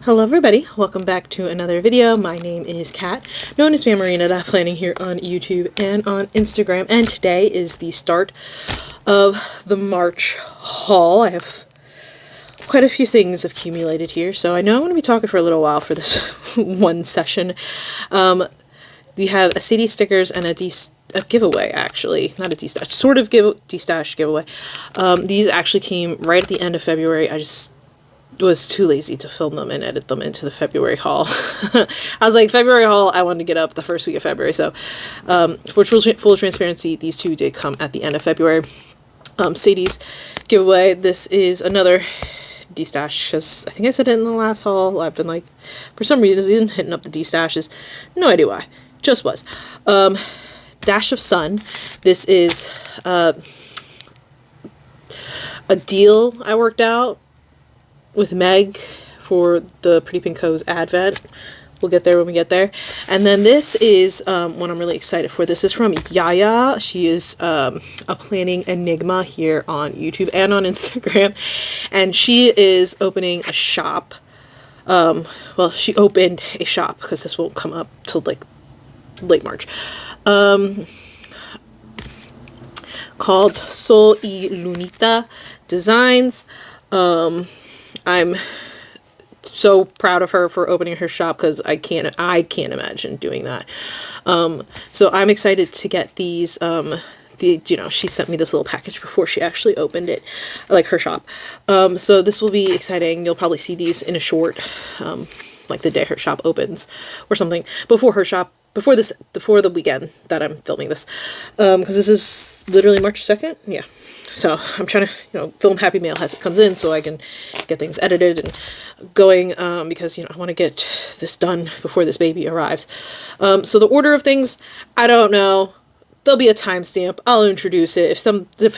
Hello everybody, welcome back to another video. My name is Kat, known as phamerina.planning here on YouTube and on Instagram, and today is the start of the March haul. I have quite a few things accumulated here, so I know I'm going to be talking for a little while for this one session. We have a Sadie stickers and a giveaway, actually. Not a destash, sort of destash giveaway. These actually came right at the end of February. I just was too lazy to film them and edit them into the February haul. I was like, February haul, I wanted to get up the first week of February, so for full transparency, these two did come at the end of February. Sadie's giveaway, this is another destash, because I think I said it in the last haul. I've been like, for some reason, hitting up the destashes. No idea why. Just was. Dash of Sun. This is a deal I worked out with Meg for the Pretty Pink Co's Advent. We'll get there when we get there. And then this is one I'm really excited for. This is from Yayaa. She is a planning enigma here on YouTube and on Instagram. And she is opening a shop. Well, she opened a shop, because this won't come up till like late March. Called Soul y Lunita Designs. I'm so proud of her for opening her shop, because I can't imagine doing that. So I'm excited to get these. She sent me this little package before she actually opened it, like her shop. So this will be exciting. You'll probably see these in a short, like the day her shop opens or something, before the weekend that I'm filming this, because this is literally March 2nd. Yeah. So I'm trying to, film Happy Mail as it comes in, so I can get things edited and going, because, I want to get this done before this baby arrives. So the order of things, I don't know. There'll be a timestamp. I'll introduce it. If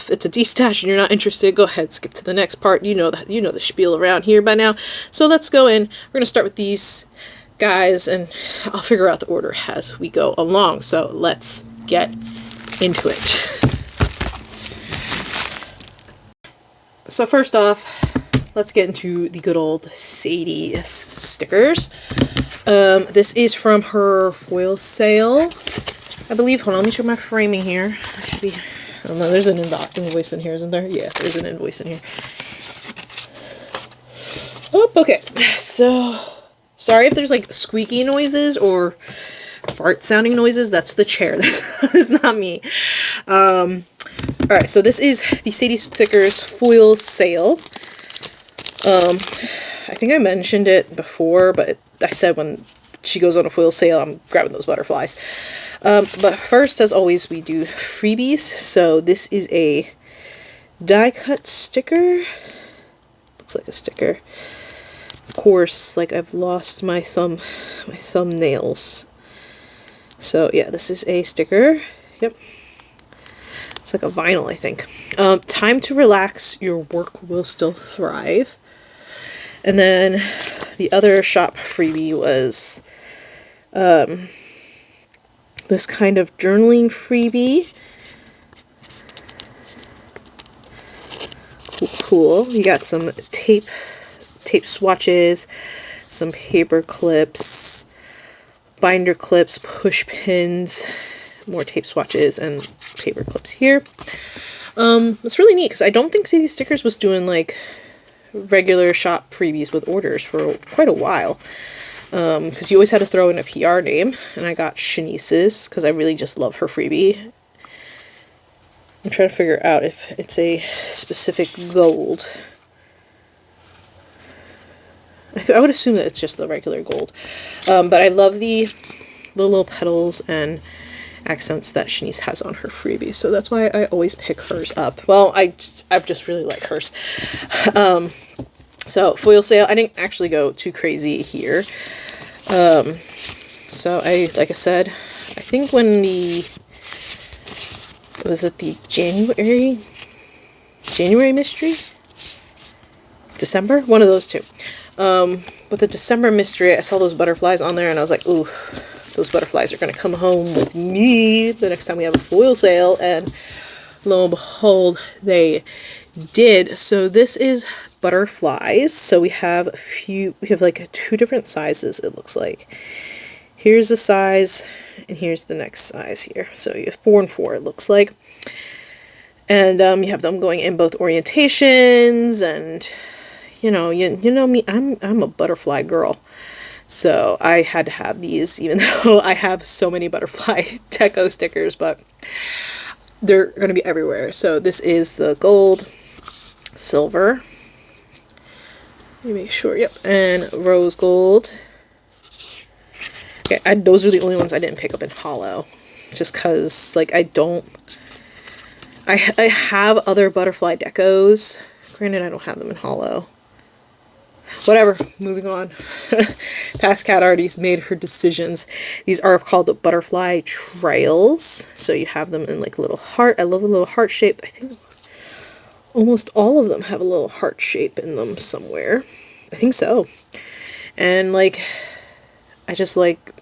it's a destash and you're not interested, go ahead, skip to the next part. You know the spiel around here by now. So let's go in. We're going to start with these guys, and I'll figure out the order as we go along. So let's get into it. So first off, let's get into the good old Sadie stickers. This is from her foil sale, I believe. Hold on, let me check my framing here. I should be, I don't know, there's an invoice in here, isn't there? Yeah, there's an invoice in here. Oh, okay. So, sorry if there's like squeaky noises or fart sounding noises. That's the chair. That's not me. Alright, so this is the Sadie Stickers foil sale. I think I mentioned it before, but I said when she goes on a foil sale, I'm grabbing those butterflies. But first, as always, we do freebies. So this is a die cut sticker. Looks like a sticker. Of course, like I've lost my thumbnails. So yeah, this is a sticker. Yep. It's like a vinyl, I think. Time to relax, your work will still thrive. And then the other shop freebie was this kind of journaling freebie. Cool. You got some tape swatches, some paper clips, binder clips, push pins, more tape swatches, and paper clips here. It's really neat, because I don't think Sadie Stickers was doing like regular shop freebies with orders for quite a while, because you always had to throw in a PR name, and I got Shanice's because I really just love her freebie. I'm trying to figure out if it's a specific gold. I would assume that it's just the regular gold, but I love the little petals and accents that Shanice has on her freebie, so that's why I always pick hers up. Well, I just really like hers. So foil sale, I didn't actually go too crazy here. So like I said, I think when was it the January mystery? December? One of those two. With the December mystery, I saw those butterflies on there, and I was like, ooh, those butterflies are going to come home with me the next time we have a foil sale, and lo and behold, they did. So this is butterflies. So we have like 2 different sizes, it looks like. Here's a size, and here's the next size here. So you have 4 and 4, it looks like. And you have them going in both orientations, and you know me, I'm a butterfly girl. So I had to have these, even though I have so many butterfly deco stickers, but they're going to be everywhere. So this is the gold, silver, let me make sure, yep, and rose gold. Okay, those are the only ones I didn't pick up in hollow, just because, like, I have other butterfly decos. Granted, I don't have them in hollow. Whatever, moving on. Past cat already made her decisions. These are called the butterfly trails. So you have them in like a little heart. I love a little heart shape. I think almost all of them have a little heart shape in them somewhere. I think so. And like, I just like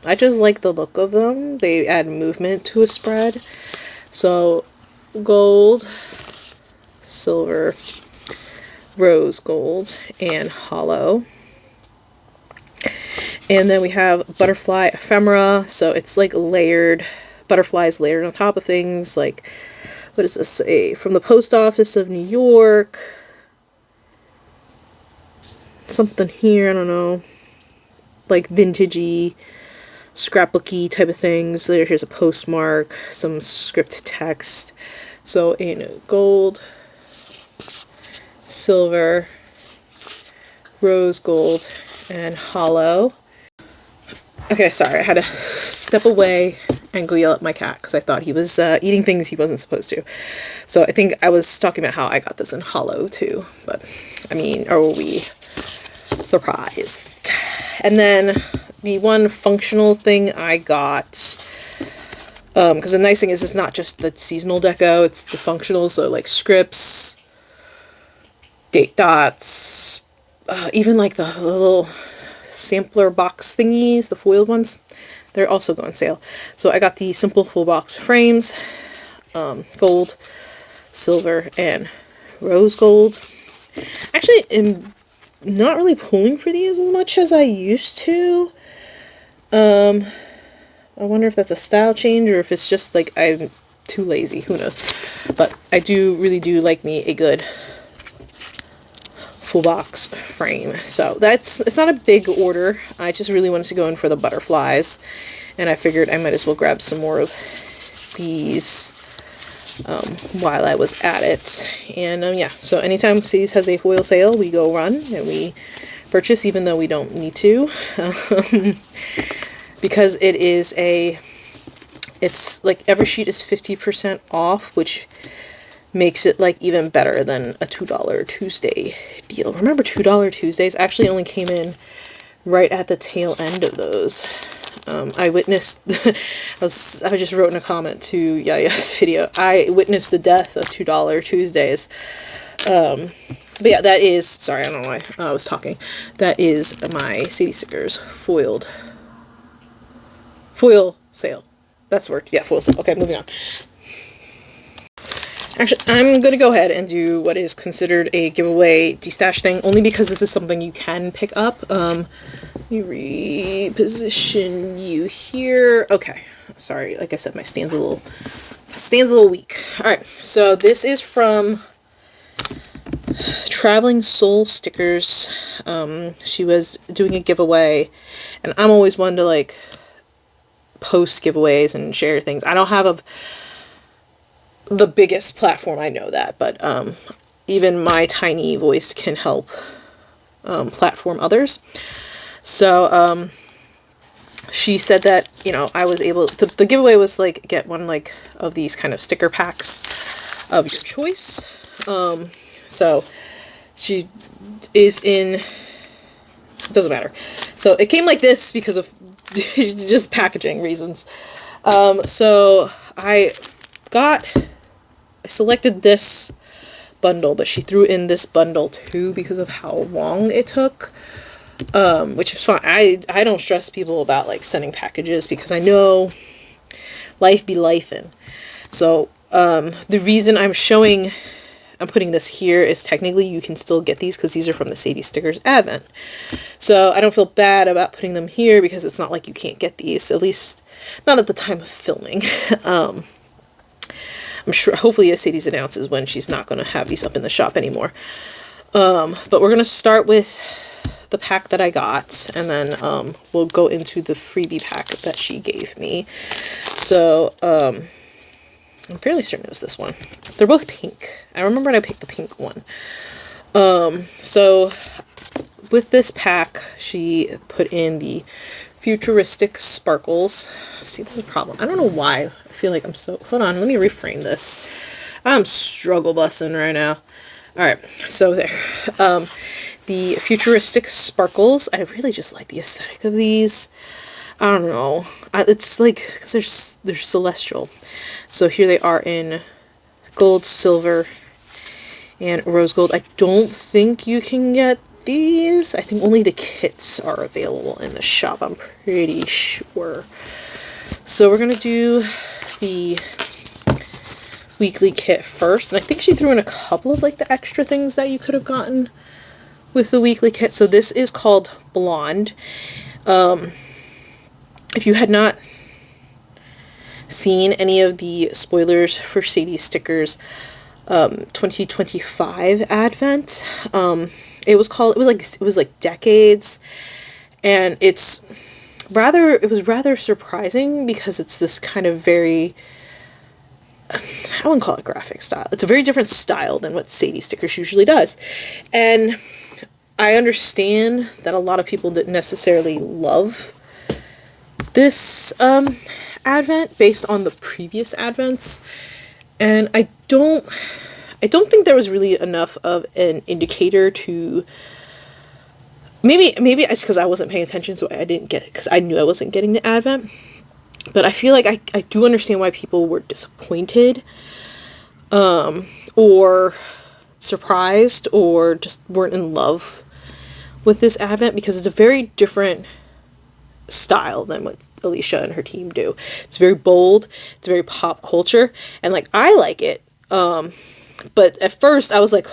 the look of them. They add movement to a spread. So gold, silver, rose gold, and hollow. And then we have butterfly ephemera, so it's like layered, butterflies layered on top of things. Like, what does this say? From the Post Office of New York. Something here, I don't know. Like vintagey, scrapbooky type of things. Here's a postmark, some script text. So in gold, silver, rose gold, and hollow. Okay, sorry, I had to step away and go yell at my cat because I thought he was eating things he wasn't supposed to. So I think I was talking about how I got this in hollow too, but I mean, are we surprised? And then the one functional thing I got, because the nice thing is it's not just the seasonal deco, it's the functional, so like scripts, date dots, even like the little sampler box thingies, the foiled ones, they're also go on sale. So I got the simple full box frames, gold, silver, and rose gold. Actually, I'm not really pulling for these as much as I used to. I wonder if that's a style change or if it's just like I'm too lazy, who knows. But I really do like me a good full box frame. So it's not a big order. I just really wanted to go in for the butterflies, and I figured I might as well grab some more of these while I was at it. And yeah, so anytime Sadie's has a foil sale, we go run and we purchase, even though we don't need to, because it's like every sheet is 50% off, which makes it like even better than a $2 Tuesday deal. Remember $2 Tuesdays actually only came in right at the tail end of those. I witnessed, I just wrote in a comment to Yaaya's video, I witnessed the death of $2 Tuesdays. But yeah, that is, sorry, I don't know why I was talking. That is my Sadie Stickers foil sale. That's the word. Yeah, foil sale. Okay, moving on. Actually, I'm going to go ahead and do what is considered a giveaway destash thing, only because this is something you can pick up. Let me reposition you here. Okay, sorry, like I said, my stand's a little weak. Alright, so this is from Traveling Soul Stickers. She was doing a giveaway, and I'm always one to like post giveaways and share things. I don't have the biggest platform, I know that, but even my tiny voice can help platform others. So she said that, you know, I was able to, the giveaway was like get one like of these kind of sticker packs of your choice. So she is in, it doesn't matter. So it came like this because of just packaging reasons. So I selected this bundle, but she threw in this bundle too because of how long it took, which is fine. I don't stress people about like sending packages because I know life be lifing. So the reason I'm showing I'm putting this here is technically you can still get these because these are from the Sadie Stickers Advent. So I don't feel bad about putting them here because it's not like you can't get these, at least not at the time of filming. I'm sure, hopefully as Sadie's announces when she's not going to have these up in the shop anymore. But we're going to start with the pack that I got, and then we'll go into the freebie pack that she gave me. So I'm fairly certain it was this one. They're both pink. I remember I picked the pink one. So with this pack, she put in the futuristic sparkles. See, this is a problem. I don't know why. I feel like I'm so... Hold on, let me reframe this. I'm struggle bussing right now. Alright, so there. The futuristic sparkles. I really just like the aesthetic of these. I don't know. It's like, because they're celestial. So here they are in gold, silver, and rose gold. I don't think you can get these. I think only the kits are available in the shop. I'm pretty sure. So we're going to do the weekly kit first. And I think she threw in a couple of like the extra things that you could have gotten with the weekly kit. So this is called Blonde. If you had not seen any of the spoilers for Sadie Stickers 2025 Advent, it was like Decades, and it was rather surprising because it's this kind of very, I wouldn't call it graphic style. It's a very different style than what Sadie Stickers usually does. And I understand that a lot of people didn't necessarily love this Advent based on the previous Advents. And I don't think there was really enough of an indicator to... Maybe it's because I wasn't paying attention, so I didn't get it, because I knew I wasn't getting the Advent. But I feel like I do understand why people were disappointed, or surprised, or just weren't in love with this Advent, because it's a very different style than what Alicia and her team do. It's very bold, it's very pop culture, and like, I like it. But at first I was like,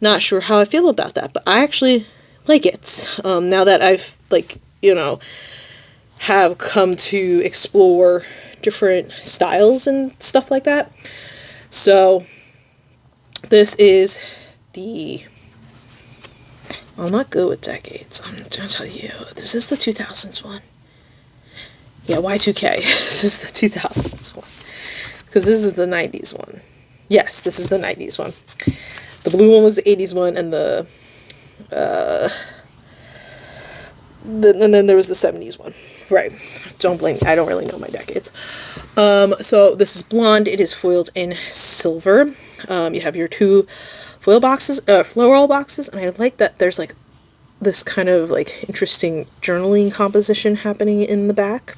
not sure how I feel about that, but I actually like it. Now that I've, like, you know, have come to explore different styles and stuff like that. So this is the... I'll not go with Decades. I'm going to tell you. This is the 2000s one. Yeah, Y2K. This is the 2000s one. Because this is the 90s one. Yes, this is the 90s one. The blue one was the 80s one, and and then there was the 70s one. Right. Don't blame me. I don't really know my decades. So this is Blonde. It is foiled in silver. You have your two foil boxes, floral boxes, and I like that there's like this kind of like interesting journaling composition happening in the back.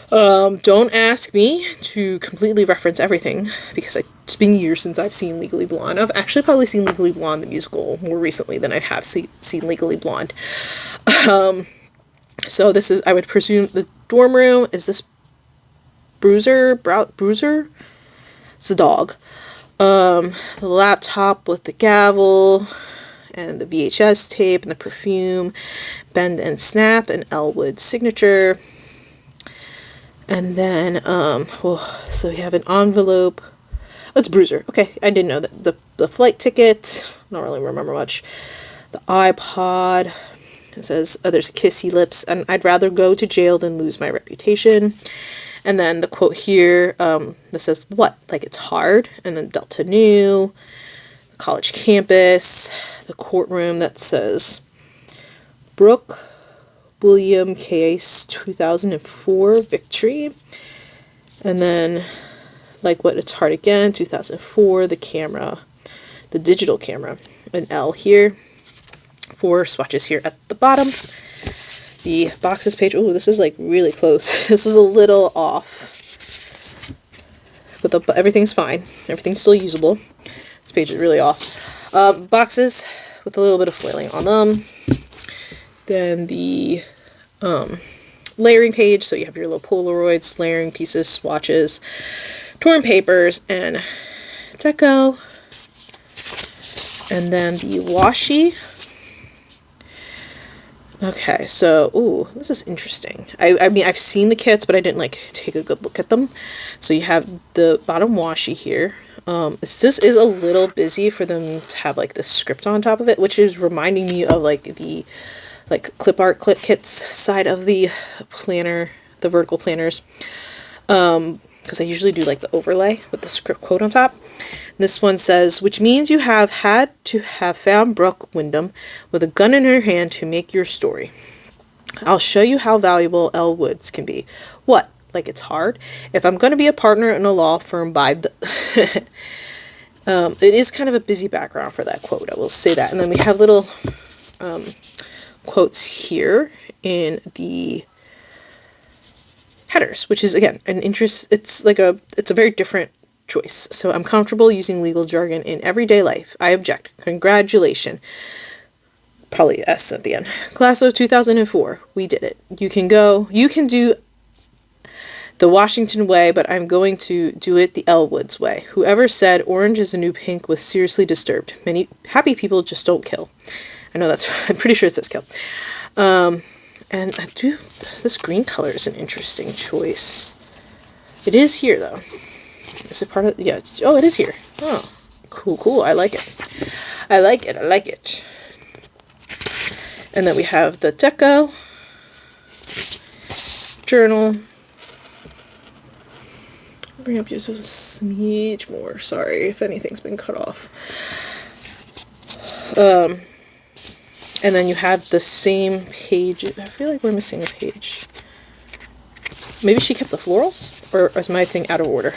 Don't ask me to completely reference everything, because it's been years since I've seen Legally Blonde. I've actually probably seen Legally Blonde the musical more recently than I have seen Legally Blonde. So this is, I would presume, the dorm room. Is this Bruiser? It's the dog. The laptop with the gavel, and the VHS tape, and the perfume, Bend and Snap, and Elwood signature. And then, so we have an envelope. Oh, it's Bruiser. Okay, I didn't know that. The flight ticket. I don't really remember much. The iPod. It says, there's kissy lips, and I'd rather go to jail than lose my reputation. And then the quote here, that says, what? Like it's hard. And then Delta Nu, college campus, the courtroom that says, Brooke William Case 2004 Victory. And then, like what, it's hard again, 2004, the camera, the digital camera, an L here. 4 swatches here at the bottom. The boxes page, oh, this is like really close. This is a little off. But everything's fine. Everything's still usable. This page is really off. Boxes with a little bit of foiling on them. Then the layering page, so you have your little Polaroids, layering pieces, swatches, torn papers, and deco. And then the washi. Okay, so, ooh, this is interesting. I mean, I've seen the kits, but I didn't, like, take a good look at them. So you have the bottom washi here. This is a little busy for them to have, like, the script on top of it, which is reminding me of, like, the, like, clip art clip kits side of the planner, the vertical planners. Because I usually do, like, the overlay with the script quote on top. This one says, which means you have had to have found Brooke Wyndham with a gun in her hand to make your story. I'll show you how valuable Elle Woods can be. What? Like it's hard? If I'm going to be a partner in a law firm by the... it is kind of a busy background for that quote, I will say that. And then we have little quotes here in the headers, which is, again, an interest. It's a very different choice. So I'm comfortable using legal jargon in everyday life. I object. Congratulations. Probably S at the end. Class of 2004. We did it. You can do the Washington way, but I'm going to do it the Elle Woods way. Whoever said orange is the new pink was seriously disturbed. Many happy people just don't kill. I know I'm pretty sure it says kill. And this green color is an interesting choice. It is here though. Is it part of, yeah, oh, it is here. Oh, cool, I like it. I like it. And then we have the deco, journal. I'll bring up just a smidge more, sorry if anything's been cut off. And then you have the same page, I feel like we're missing a page. Maybe she kept the florals? Or is my thing out of order?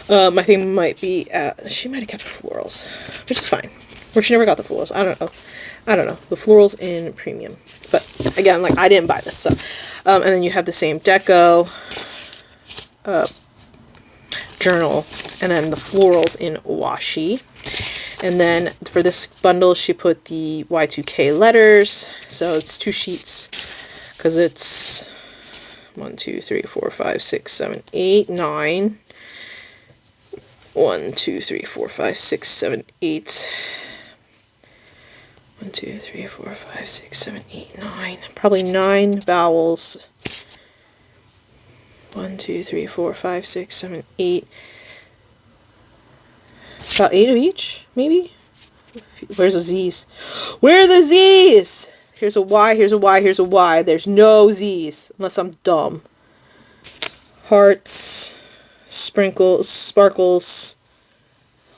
My thing might be, she might have kept the florals, which is fine. Or she never got the florals. I don't know. The florals in premium. But again, like, I didn't buy this, so. And then you have the same deco, journal, and then the florals in washi. And then for this bundle, she put the Y2K letters. So it's 2 sheets, because it's 1, 2, 3, 4, 5, 6, 7, 8, 9. 1, 2, 3, 4, 5, 6, 7, 8. 1, 2, 3, 4, 5, 6, 7, 8, 9. Probably 9 vowels. 1, 2, 3, 4, 5, 6, 7, 8. About 8 of each, maybe? Where's the Z's? Where are the Z's? Here's a Y, here's a Y, here's a Y. There's no Z's, unless I'm dumb. Hearts, sprinkles, sparkles.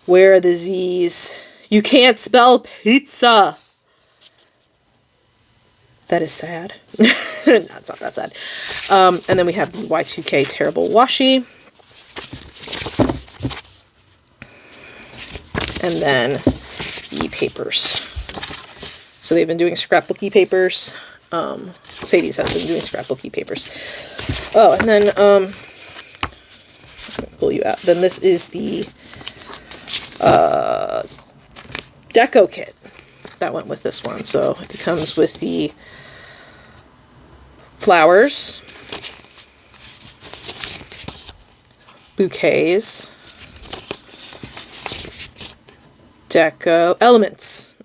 Where are the Z's? You can't spell pizza. That is sad. No, it's not that sad. And then we have the Y2K Terrible Washi. And then the papers. So they've been doing scrapbooky papers. Sadie's has been doing scrapbooky papers. Oh, and then, pull you out. Then this is the deco kit that went with this one. So it comes with the flowers, bouquets, deco, elements.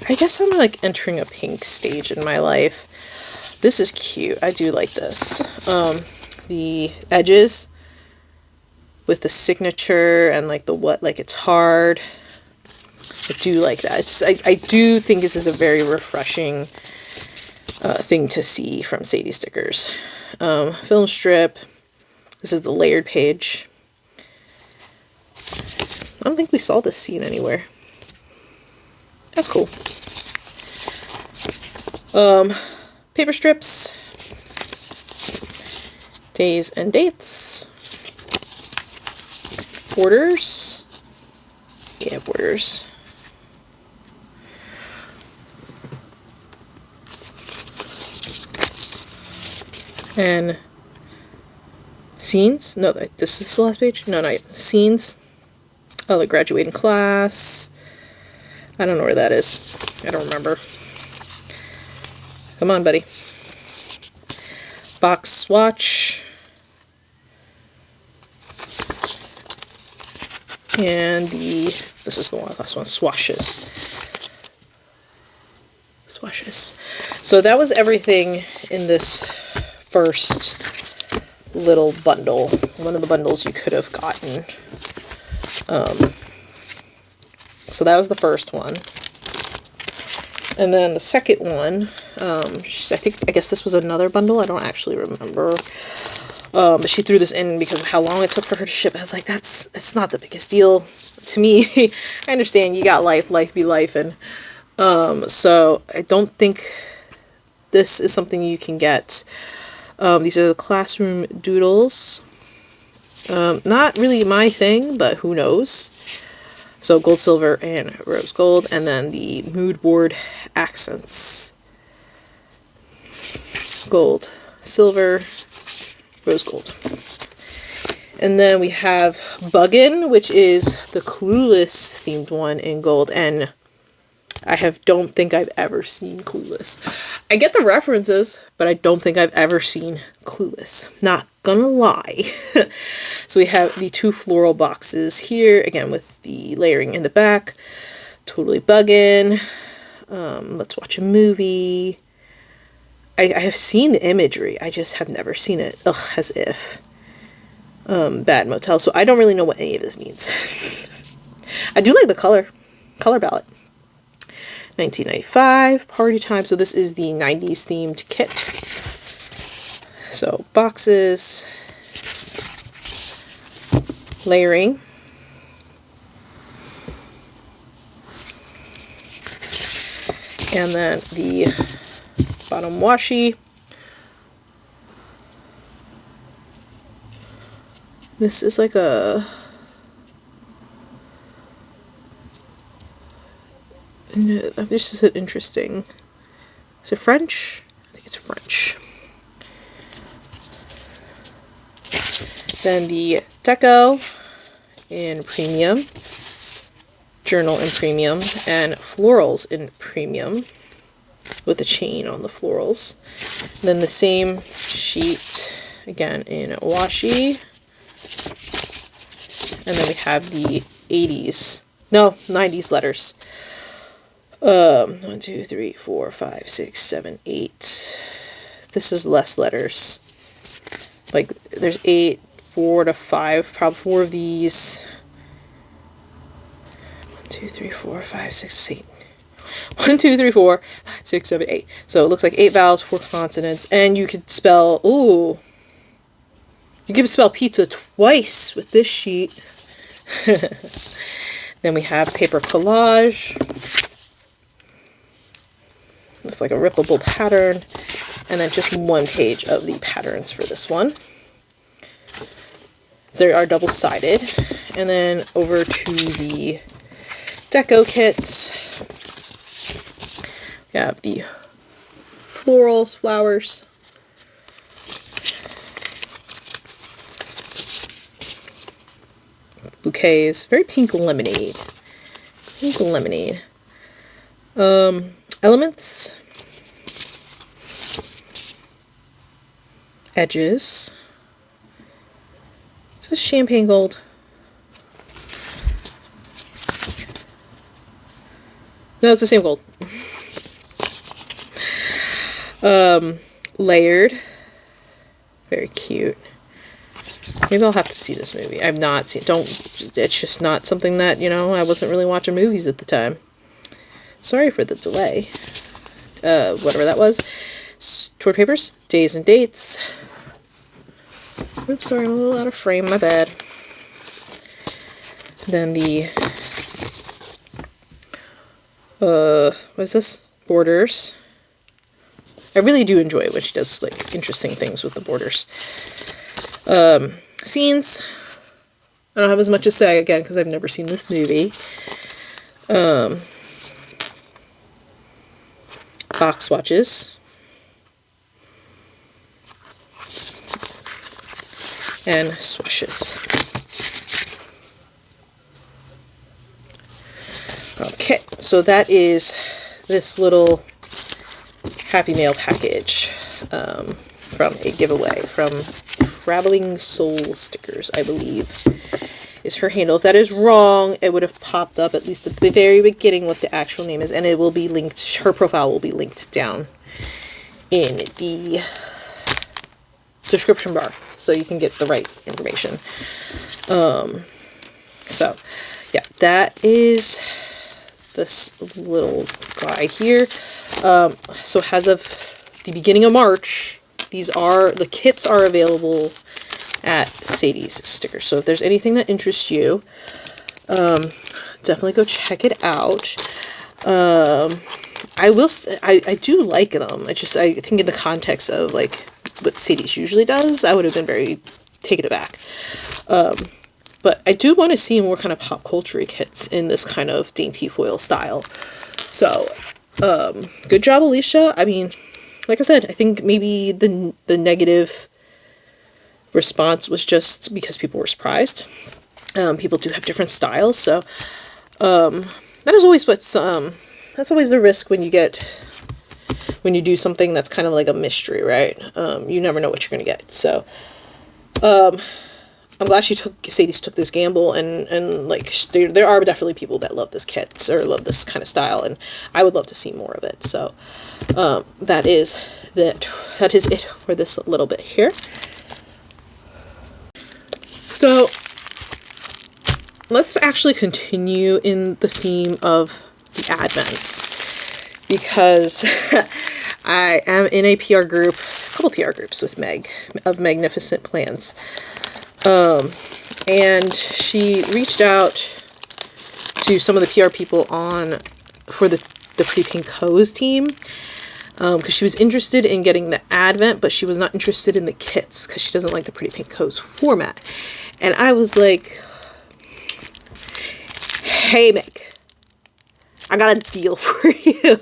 I guess I'm like entering a pink stage in my life. This is cute. I do like this. The edges with the signature and like the what, like it's hard. I do like that. I do think this is a very refreshing thing to see from Sadie Stickers. Film strip. This is the layered page. I don't think we saw this scene anywhere. That's cool. Paper strips. Days and dates. Borders. Yeah, borders. And scenes. No, this is the last page. No, not yet. Scenes. Oh, the graduating class. I don't know where that is. I don't remember. Come on, buddy. Box swatch. And this is the last one, swashes. Swashes. So that was everything in this first little bundle. One of the bundles you could have gotten. So that was the first one. And then the second one, I guess this was another bundle. I don't actually remember. But she threw this in because of how long it took for her to ship. I was like, it's not the biggest deal to me. I understand you got life be life, and so I don't think this is something you can get. These are the classroom doodles. Not really my thing, but who knows. So gold, silver, and rose gold, and then the mood board accents. Gold, silver, rose gold. And then we have Buggin', which is the Clueless themed one in gold, and I don't think I've ever seen Clueless. I get the references, but I don't think I've ever seen Clueless. Not gonna lie. So we have the 2 floral boxes here, again with the layering in the back. Totally Buggin'. Let's watch a movie. I have seen the imagery, I just have never seen it. Ugh, as if. Bad Motel, so I don't really know what any of this means. I do like the color palette. 1995, Party Time, so this is the 90s themed kit. So boxes, layering, and then the bottom washi. This is like a this is interesting. Is it French? I think it's French. Then the deco in premium, journal in premium, and florals in premium with a chain on the florals. Then the same sheet again in washi. And then we have the 90s letters. 1, 2, 3, 4, 5, 6, 7, 8. This is less letters. Like, there's 8, 4 to 5, probably 4 of these. 1, 2, 3, 4, 5, 6, 8. 1, 2, 3, 4, 5, 6, 7, 8. So it looks like 8 vowels, 4 consonants, and you could spell, ooh, you can spell pizza twice with this sheet. Then we have paper collage. It's like a rippable pattern, and then just 1 page of the patterns for this one. They are double-sided. And then over to the deco kits. We have the florals, flowers. Bouquets, very pink lemonade. Pink lemonade. Elements. Edges. This is champagne gold. No, it's the same gold. Layered. Very cute. Maybe I'll have to see this movie. I've not seen, it's just not something that, you know, I wasn't really watching movies at the time. Sorry for the delay. Whatever that was. Toward papers, days and dates. Oops, sorry, I'm a little out of frame, my bad. Then the, what is this? Borders. I really do enjoy it when she does, like, interesting things with the borders. Scenes. I don't have as much to say, again, because I've never seen this movie. Box swatches. And swashes. Okay, so that is this little Happy Mail package from a giveaway from Traveling Soul Stickers, I believe. is her handle. If that is wrong, it would have popped up at least at the very beginning what the actual name is, and it will be linked, her profile will be linked down in the description bar so you can get the right information. So yeah, that is this little guy here. So as of the beginning of March, the kits are available at Sadie's Stickers. So if there's anything that interests you, definitely go check it out. I do like them. I think in the context of like what Sadie's usually does, I would have been very taken aback. But I do want to see more kind of pop culture kits in this kind of dainty foil style. So, good job, Alicia. I mean, like I said, I think maybe the negative response was just because people were surprised. People do have different styles, so that is always that's always the risk when you do something that's kind of like a mystery, right? You never know what you're gonna get. So I'm glad Sadie took this gamble, and like there are definitely people that love this kit or love this kind of style, and I would love to see more of it. So that is it for this little bit here. So let's actually continue in the theme of the Advents, because I am in a PR group, a couple PR groups with Meg of Magnificent Plans. And she reached out to some of the PR people for the Pretty Pink Hose team, because she was interested in getting the Advent, but she was not interested in the kits because she doesn't like the Pretty Pink Hose format. And I was like, hey, Meg, I got a deal for you.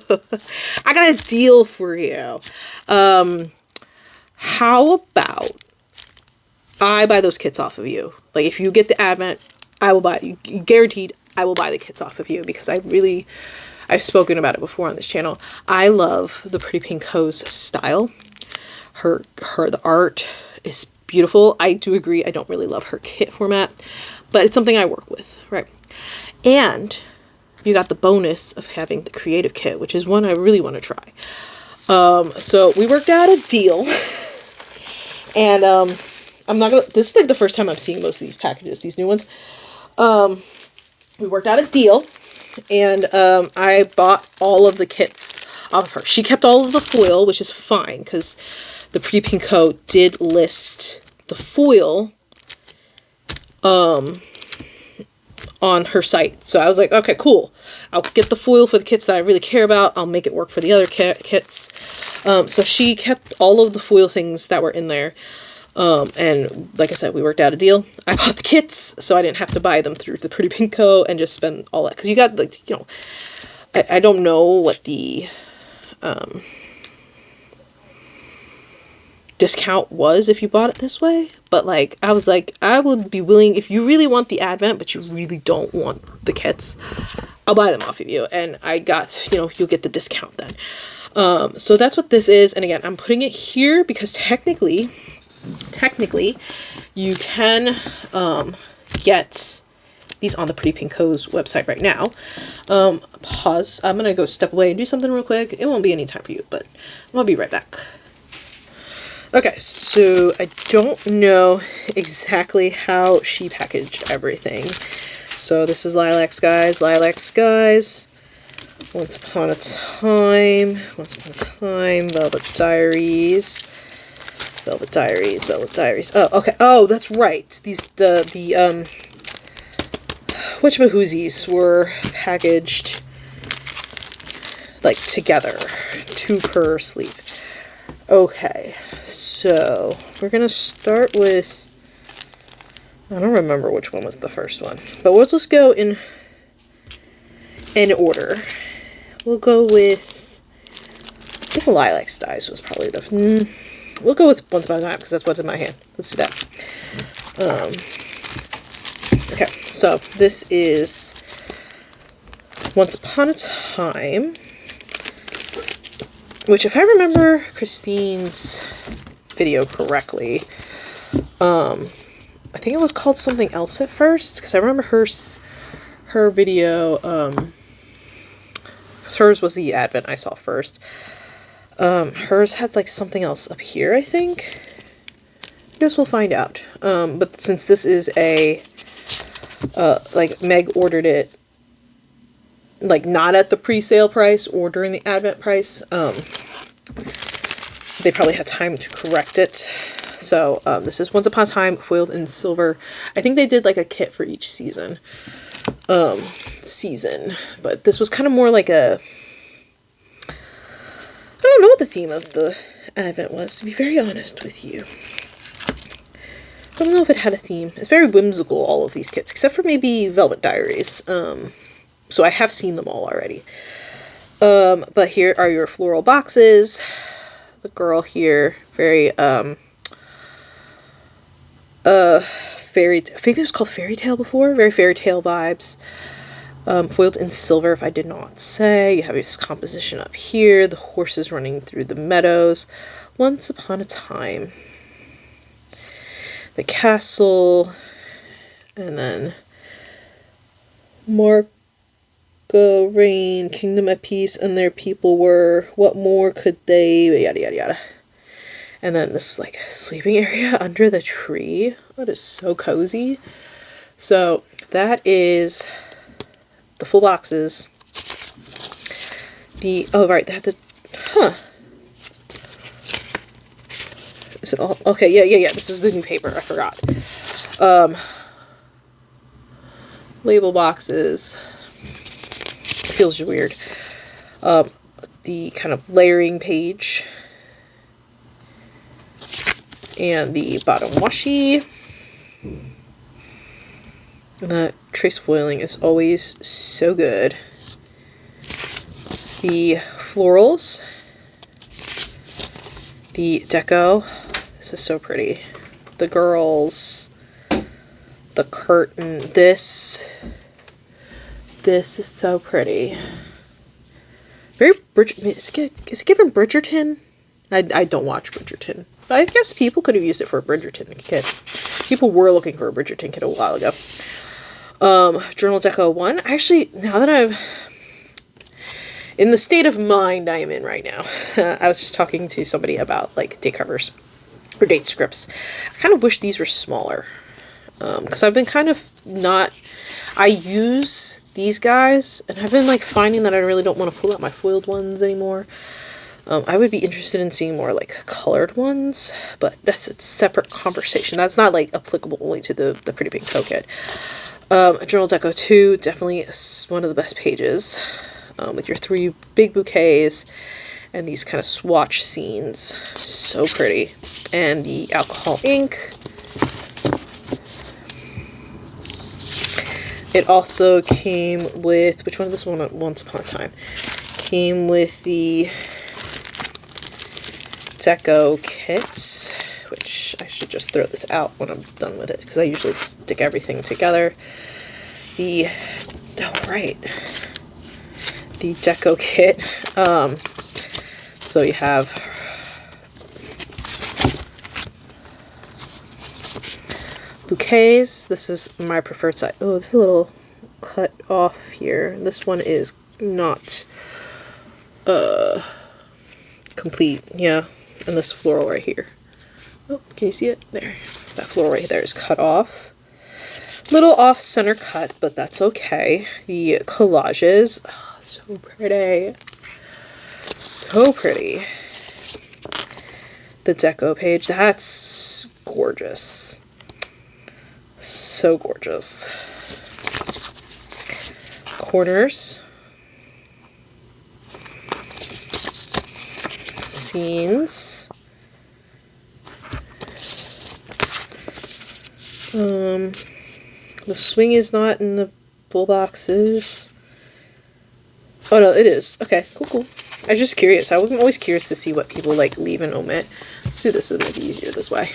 I got a deal for you. How about I buy those kits off of you? Like, if you get the Advent, I will buy you. Guaranteed, I will buy the kits off of you, because I've spoken about it before on this channel. I love the Pretty Pink Hose style. The art is beautiful. I do agree, I don't really love her kit format, but it's something I work with, right? And you got the bonus of having the creative kit, which is one I really want to try. So we worked out a deal, and this is like the first time I'm seeing most of these packages, these new ones. We worked out a deal, and I bought all of the kits off of her. She kept all of the foil, which is fine, because the Pretty Pink Co. did list the foil on her site. So I was like, okay, cool. I'll get the foil for the kits that I really care about. I'll make it work for the other kits. So she kept all of the foil things that were in there. And like I said, we worked out a deal. I bought the kits, so I didn't have to buy them through the Pretty Pink Co. and just spend all that. Because you got, like, you know, I don't know what the discount was if you bought it this way, but like I was like, I would be willing, if you really want the Advent but you really don't want the kits, I'll buy them off of you. And I got, you know, you'll get the discount then. So that's what this is. And again, I'm putting it here because technically you can get these on the Pretty Pink Co.'s website right now. Pause. I'm gonna go step away and do something real quick. It won't be any time for you, but I'll be right back. Okay, so I don't know exactly how she packaged everything. So this is Lilac Skies, Once Upon a Time, Velvet Diaries. Oh, okay. Oh, that's right. The whatchamahoozies were packaged like together, 2 per sleeve. Okay, so we're gonna start with, I don't remember which one was the first one, but we'll just go in order. We'll go with, I think Lilac Skies was probably we'll go with Once Upon a Time because that's what's in my hand. Let's do that. Okay, so this is Once Upon a Time, which, if I remember Christine's video correctly, I think it was called something else at first, because I remember her video, because hers was the Advent I saw first. Hers had like something else up here, I think. I guess we'll find out. But since this is a, like Meg ordered it, like not at the pre-sale price or during the Advent price, they probably had time to correct it. So this is Once Upon a Time foiled in silver. I think they did like a kit for each season. But this was kind of more like a, I don't know what the theme of the Advent was, to be very honest with you. I don't know if it had a theme. It's very whimsical, all of these kits, except for maybe Velvet Diaries. So I have seen them all already. But here are your floral boxes. The girl here, very, I think it was called Fairy Tale before. Very fairy tale vibes. Foiled in silver, if I did not say. You have this composition up here. The horses running through the meadows. Once Upon a Time. The castle. And then Mark reign, kingdom at peace, and their people were, what more could they, yada yada yada. And then this like sleeping area under the tree. That is so cozy. So that is the full boxes. Oh right, they have the, is it all, okay, yeah, this is the new paper, I forgot. Label boxes. Feels weird. The kind of layering page. And the bottom washi. And the trace foiling is always so good. The florals. The deco. This is so pretty. The girls. The curtain. This is so pretty. Very is it given Bridgerton? I don't watch Bridgerton. But I guess people could have used it for a Bridgerton kit. People were looking for a Bridgerton kit a while ago. Journal Deco 1. Actually, now that I'm in the state of mind I am in right now, I was just talking to somebody about like date covers or date scripts. I kind of wish these were smaller. Because I've been kind of not, I use these guys, and I've been like finding that I really don't want to pull out my foiled ones anymore. I would be interested in seeing more like colored ones, but that's a separate conversation. That's not like applicable only to the Pretty Pink Co kit. Journal Deco 2, definitely one of the best pages, with your 3 big bouquets and these kind of swatch scenes. So pretty. And the alcohol ink. It also came with, which one of this one? Once Upon a Time. Came with the Deco kits, which I should just throw this out when I'm done with it, because I usually stick everything together. The, oh right, the Deco kit. So you have bouquets. This is my preferred side. Oh, this is a little cut off here. This one is not complete. Yeah, and this floral right here. Oh, can you see it? There. That floral right there is cut off. Little off center cut, but that's okay. The collages. Oh, so pretty. So pretty. The deco page. That's gorgeous. So gorgeous. Corners. Scenes. The swing is not in the full boxes. Oh no, it is. Okay, cool. I was just curious. I'm always curious to see what people like leave and omit. Let's do this, it'll make it easier this way.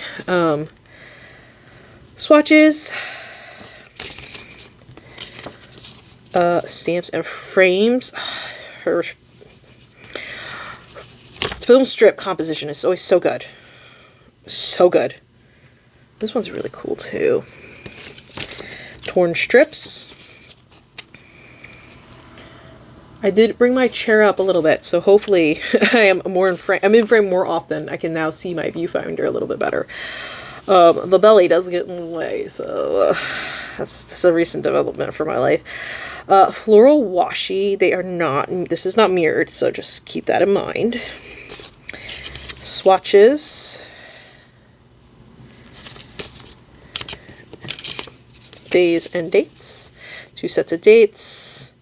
Swatches. Stamps and frames. Her film strip composition is always so good. So good. This one's really cool too. Torn strips. I did bring my chair up a little bit, so hopefully I am more in frame. I'm in frame more often. I can now see my viewfinder a little bit better. The belly does get in the way, so that's a recent development for my life. Floral washi. They are not. This is not mirrored, so just keep that in mind. Swatches. Days and dates. 2 sets of dates.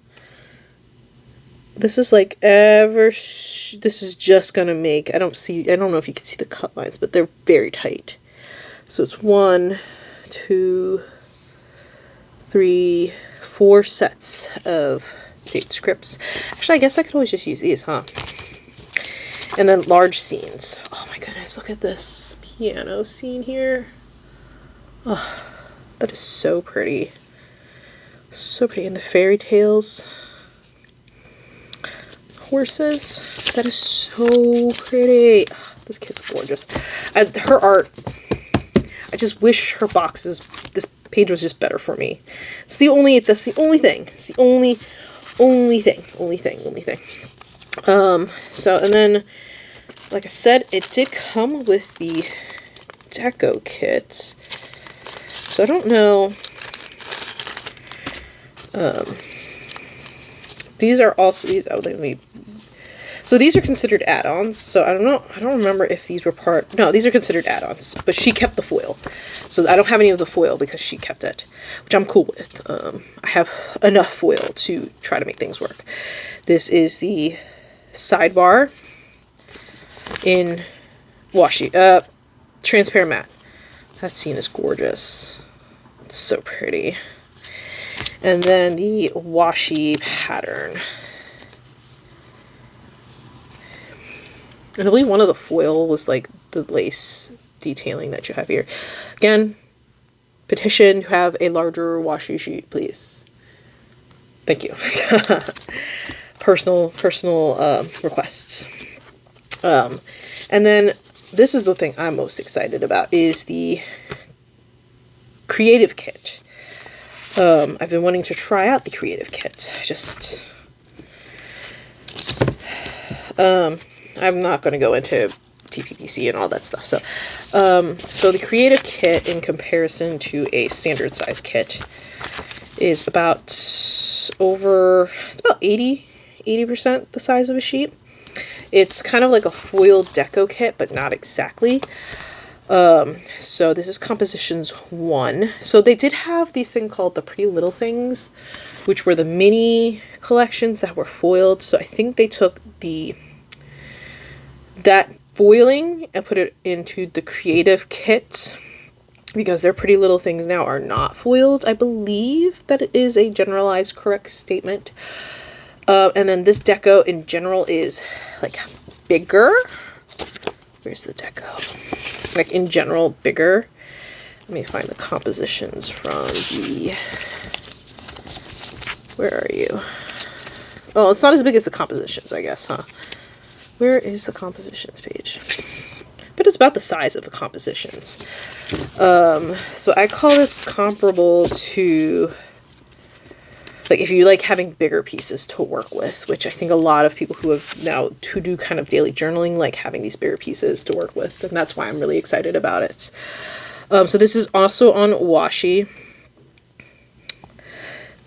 This is like this is just gonna make, I don't know if you can see the cut lines, but they're very tight. So it's 1, 2, 3, 4 sets of date scripts. Actually, I guess I could always just use these, huh? And then large scenes. Oh my goodness, look at this piano scene here. Oh, that is so pretty. So pretty. And the fairy tales. Horses. That is so pretty. Oh, this kid's gorgeous. Her art, I just wish her boxes, this page was just better for me. That's the only thing. It's the only thing. So, and then, like I said, it did come with the deco kits. So I don't know. These are also these. Oh, let me. So these are considered add-ons. So I don't know. I don't remember if these were part. No, these are considered add-ons. But she kept the foil, so I don't have any of the foil because she kept it, which I'm cool with. I have enough foil to try to make things work. This is the sidebar in washi, transparent matte. That scene is gorgeous. It's so pretty. And then the washi pattern. And I believe one of the foil was like the lace detailing that you have here. Again, petition to have a larger washi sheet, please. Thank you. personal requests. And then this is the thing I'm most excited about, is the creative kit. I've been wanting to try out the creative kit. I'm not going to go into TPPC and all that stuff. So the creative kit in comparison to a standard size kit is about it's about 80% the size of a sheet. It's kind of like a foiled deco kit, but not exactly. So this is Compositions 1. So they did have these things called the Pretty Little Things, which were the mini collections that were foiled. So I think they took that foiling and put it into the creative kit, because their Pretty Little Things now are not foiled. I believe that it is a generalized correct statement. And then this deco in general is like bigger. Where's the deco? Like in general bigger. Let me find the compositions from the... Where are you? Oh, it's not as big as the compositions, I guess, huh? Where is the compositions page? But it's about the size of the compositions. So I call this comparable to, like, if you like having bigger pieces to work with, which I think a lot of people who do kind of daily journaling like having these bigger pieces to work with, and that's why I'm really excited about it. So this is also on washi.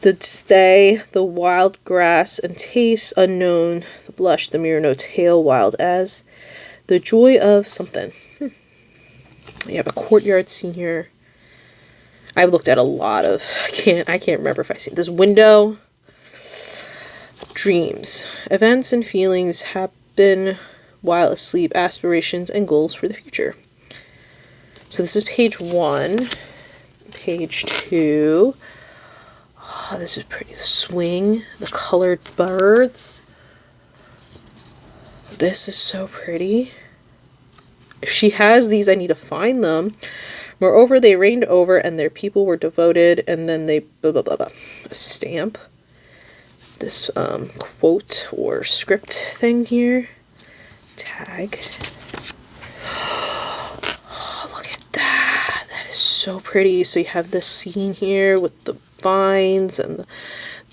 The stay, the wild grass and taste unknown, the blush, the mirror, no tail, wild as, the joy of something. You have a courtyard scene here. I've looked at a lot of, I can't remember if I've seen this window. Dreams, events and feelings happen while asleep, aspirations and goals for the future. So this is page 1, page 2. Oh, this is pretty. The swing, the colored birds. This is so pretty. If she has these, I need to find them. Moreover, they reigned over, and their people were devoted, and then they blah, blah, blah, blah. A stamp. This quote or script thing here. Tag. Oh, look at that. That is so pretty. So you have this scene here with the vines and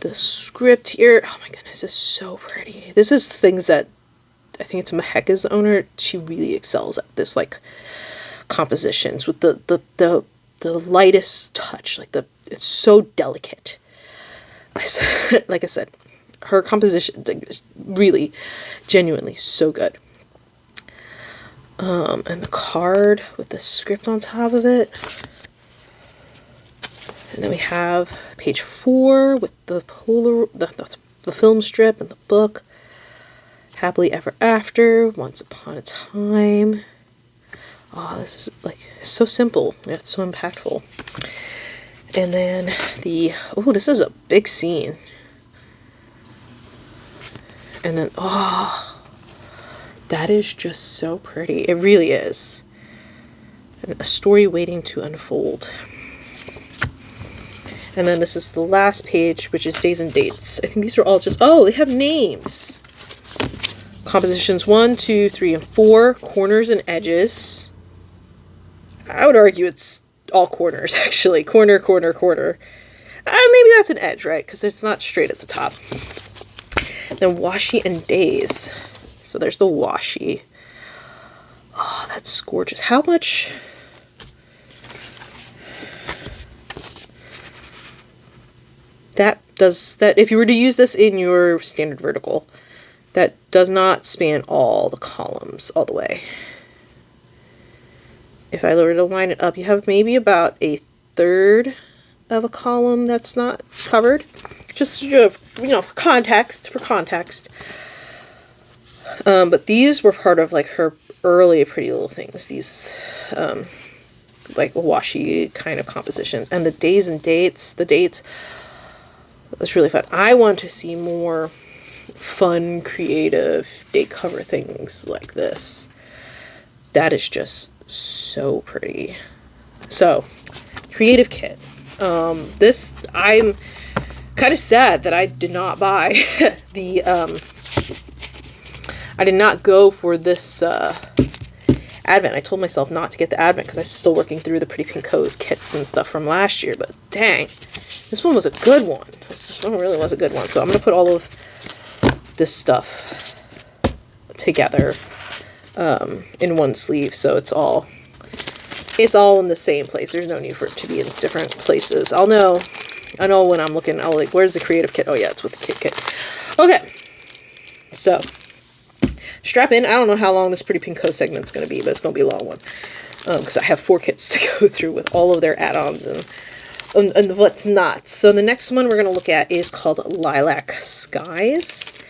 the script here. Oh my goodness, it's so pretty. This is things that I think it's Maheka's the owner. She really excels at this, like, compositions with the lightest touch. Like, it's so delicate. Like I said, her composition is really genuinely so good. And the card with the script on top of it. And then we have page 4 with the the film strip and the book. Happily Ever After, Once Upon a Time. Oh, this is like so simple. Yeah, it's so impactful. And then oh, this is a big scene. And then, oh, that is just so pretty. It really is. And a story waiting to unfold. And then this is the last page, which is days and dates. I think these are all just, oh, they have names. Compositions 1, 2, 3, and 4. Corners and edges. I would argue it's all corners, actually. Corner, corner, corner. Maybe that's an edge, right? Because it's not straight at the top. Then washi and days. So there's the washi. Oh, that's gorgeous. How much... that if you were to use this in your standard vertical, that does not span all the columns all the way. If I were to line it up, you have maybe about 1/3 of a column that's not covered. Just, you know, for context. But these were part of, like, her early Pretty Little Things. These, like, washi kind of compositions. And the days and dates, was really fun. I want to see more fun, creative date cover things like this. That is just so pretty. So, creative kit. This, I'm kind of sad that I did not buy I did not go for this Advent. I told myself not to get the Advent because I'm still working through the Pretty Pink Hose kits and stuff from last year, but dang, this one was a good one. This one really was a good one. So I'm going to put all of this stuff together in one sleeve, so it's all in the same place. There's no need for it to be in different places. I know when I'm looking, I'll like, where's the creative kit? Oh yeah, it's with the kit. Okay, so strap in. I don't know how long this Pretty Pink Hose segment's going to be, but it's going to be a long one because I have 4 kits to go through with all of their add-ons and what's not. So the next one we're going to look at is called Lilac Skies.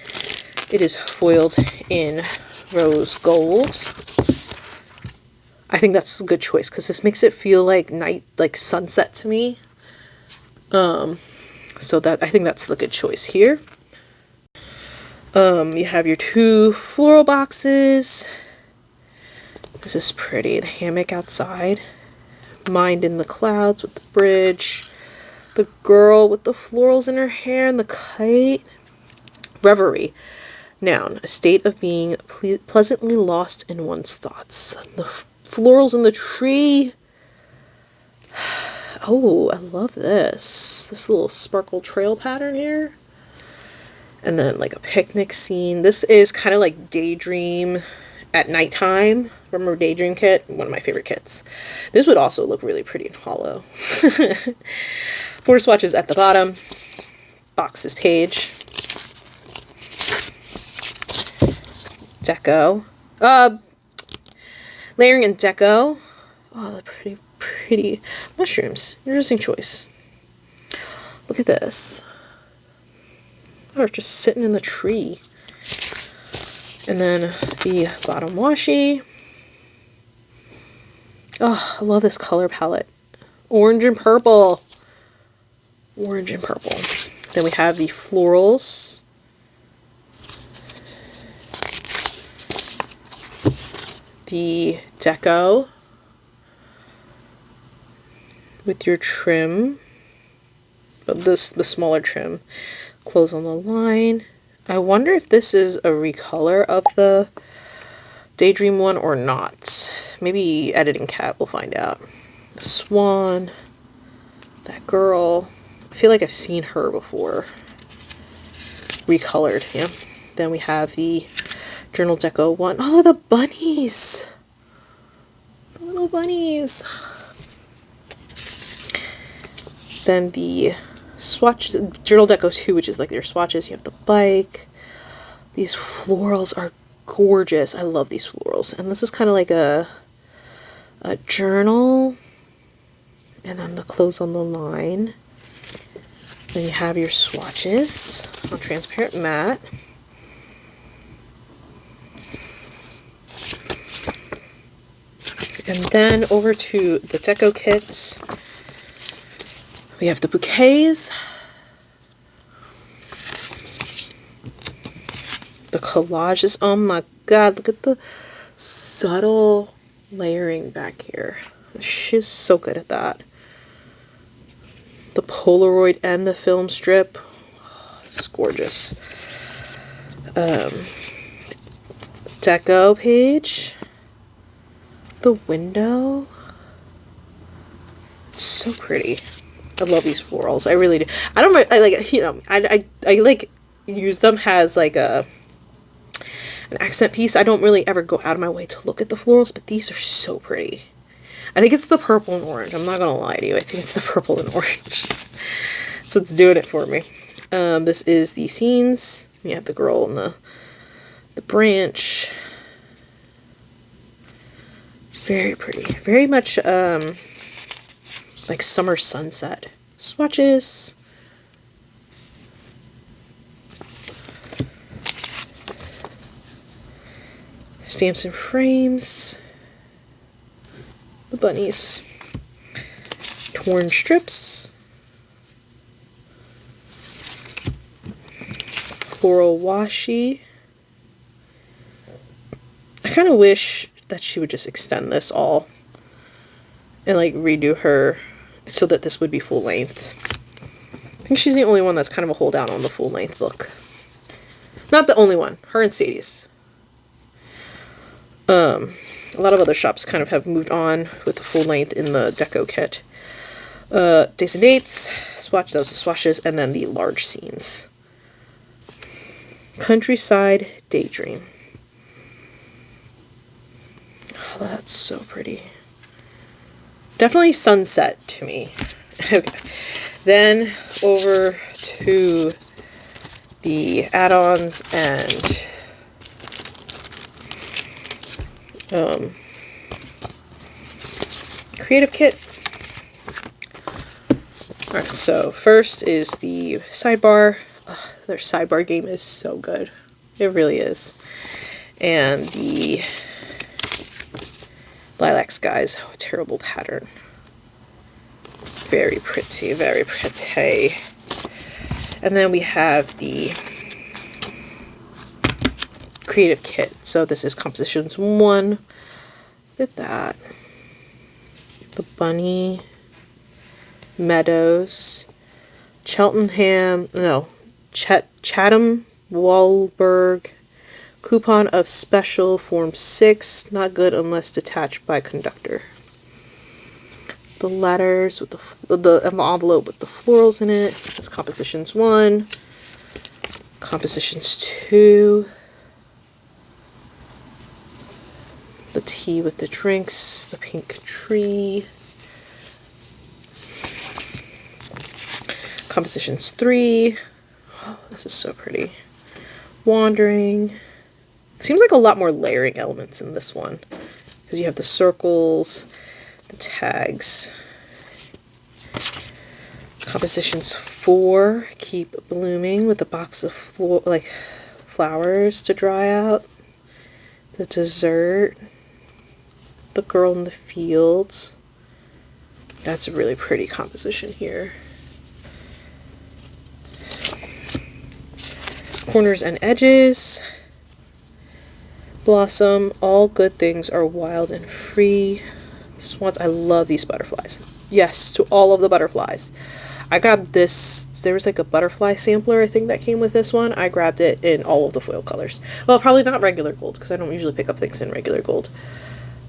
It is foiled in rose gold. I think that's a good choice because this makes it feel like night, like sunset to me. So that, I think that's the good choice here. You have your 2 floral boxes. This is pretty. The hammock outside. Mind in the Clouds with the bridge. The girl with the florals in her hair and the kite. Reverie. Noun, a state of being pleasantly lost in one's thoughts. The florals in the tree. Oh, I love this. This little sparkle trail pattern here. And then like a picnic scene. This is kind of like Daydream at nighttime. Remember Daydream kit? One of my favorite kits. This would also look really pretty and hollow. 4 swatches at the bottom. Boxes page. Deco. Layering and deco. Oh, the pretty mushrooms. Interesting choice. Look at this. Or just sitting in the tree. And then the bottom washi. Oh, I love this color palette. Orange and purple. Orange and purple. Then we have the florals. The deco. With your trim. The smaller trim. Close on the line. I wonder if this is a recolor of the Daydream one or not. Maybe Editing Cat will find out. The swan, that girl. I feel like I've seen her before. Recolored, yeah. Then we have the Journal Deco one. Oh, the bunnies! The little bunnies. Then the swatch, Journal Deco 2, which is like their swatches. You have the bike. These florals are gorgeous. I love these florals. And this is kind of like a journal. And then the clothes on the line. Then you have your swatches on transparent matte. And then over to the deco kits. We have the bouquets. The collages. Oh my god, look at the subtle layering back here. She's so good at that. The Polaroid and the film strip. Oh, it's gorgeous. Deco page. The window. It's so pretty. I love these florals. I really do. I don't. I like. You know. I like use them as like an accent piece. I don't really ever go out of my way to look at the florals, but these are so pretty. I think it's the purple and orange. I'm not gonna lie to you. I think it's the purple and orange. So it's doing it for me. This is the scenes. You have the girl and the branch. Very pretty. Very much like summer sunset. Swatches. Stamps and frames. The bunnies. Torn strips. Floral washi. I kind of wish that she would just extend this all and like redo her so that this would be full length. I think she's the only one that's kind of a holdout on the full length look. Not the only one. Her and Sadie's. A lot of other shops kind of have moved on with the full length in the deco kit. Days and dates, swatch, those are swatches, and then the large scenes. Countryside Daydream. Oh, that's so pretty. Definitely sunset to me. Okay. Then over to the add-ons and creative kit. Alright, so first is the sidebar. Ugh, their sidebar game is so good. It really is. And the Lilac Skies. Oh, terrible pattern. Very pretty, very pretty. And then we have the creative kit. So this is compositions 1. Look at that. The bunny, meadows, Chatham Walberg, coupon of special form 6, not good unless detached by conductor. The letters with the envelope with the florals in it. That's compositions 1, compositions 2. The tea with the drinks, the pink tree. Compositions 3. Oh, this is so pretty. Wandering. Seems like a lot more layering elements in this one. Because you have the circles, the tags. Compositions 4. Keep blooming with a box of flowers to dry out. The dessert. The girl in the fields. That's a really pretty composition here. Corners and edges. Blossom. All good things are wild and free. Swans. I love these butterflies. Yes, to all of the butterflies. I grabbed this. There was like a butterfly sampler, I think, that came with this one. I grabbed it in all of the foil colors. Well, probably not regular gold, because I don't usually pick up things in regular gold.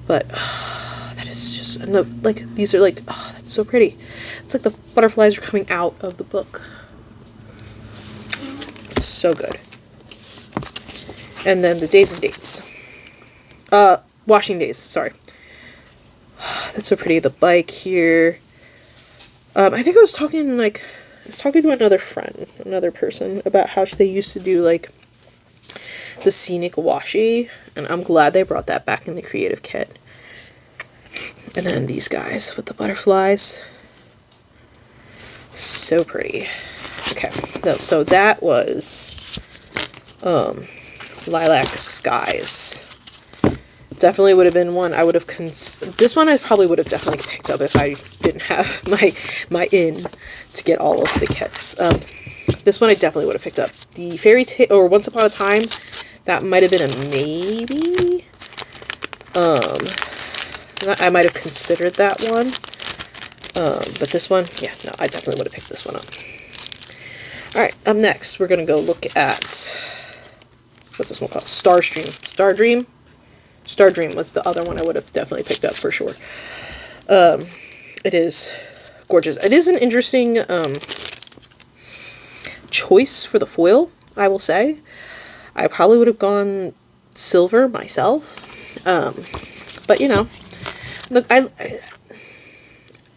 But that is just flowers. And the, like, these are like, oh, that's so pretty. It's like the butterflies are coming out of the book. It's so good. And then the days and dates. Washing days, sorry. That's so pretty. The bike here. I think I was talking to another friend, another person, about how they used to do like the scenic washi, and I'm glad they brought that back in the creative kit. And then these guys with the butterflies. So pretty. Okay, so that was Lilac Skies. Definitely would have been one I would have this one I probably would have definitely picked up if I didn't have my in to get all of the kits. This one I definitely would have picked up. The Fairy Tale or Once Upon a Time, that might have been a maybe. I might have considered that one. But this one, yeah, no, I definitely would have picked this one up. Alright, up next we're gonna go look at, what's this one called? Stardream was the other one I would have definitely picked up for sure. It is gorgeous. It is an interesting choice for the foil, I will say. I probably would have gone silver myself. But you know, look, I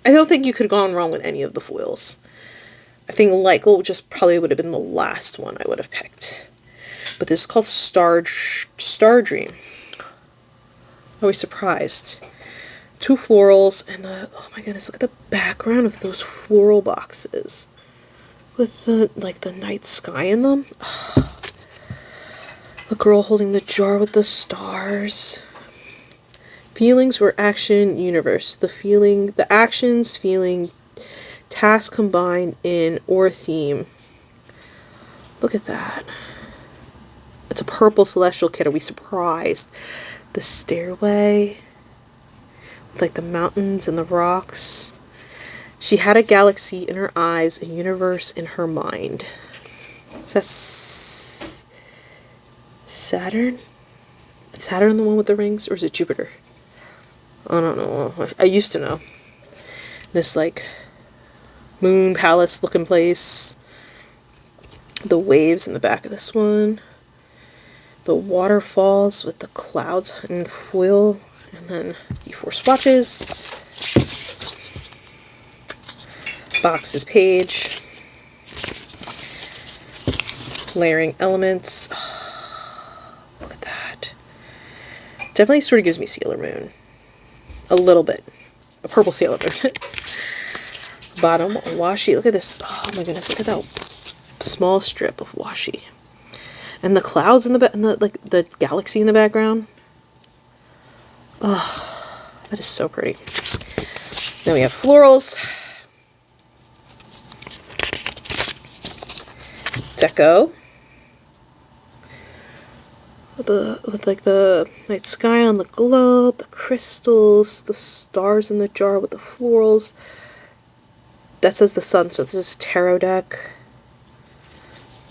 don't think you could have gone wrong with any of the foils. I think Lycal just probably would have been the last one I would have picked. But this is called Stardream. Always surprised. 2 florals and the, oh my goodness, look at the background of those floral boxes with the like the night sky in them. Oh. The girl holding the jar with the stars. Feelings or action universe. The actions, feeling, task combined in or theme. Look at that. It's a purple celestial kit. Are we surprised? The stairway, like the mountains and the rocks. She had a galaxy in her eyes, a universe in her mind. Is that Saturn? Is Saturn the one with the rings, or is it Jupiter? I don't know. I used to know. This like moon palace looking place. The waves in the back of this one. The waterfalls with the clouds and foil, and then the 4 swatches, boxes page, layering elements. Oh, look at that. Definitely sort of gives me Sailor Moon. A little bit. A purple Sailor Moon. Bottom washi. Look at this. Oh my goodness, look at that small strip of washi. And the clouds in the back, and like the galaxy in the background. Oh, that is so pretty. Then we have florals. Deco. With like the night sky on the globe, the crystals, the stars in the jar with the florals. That says the sun, so this is tarot deck.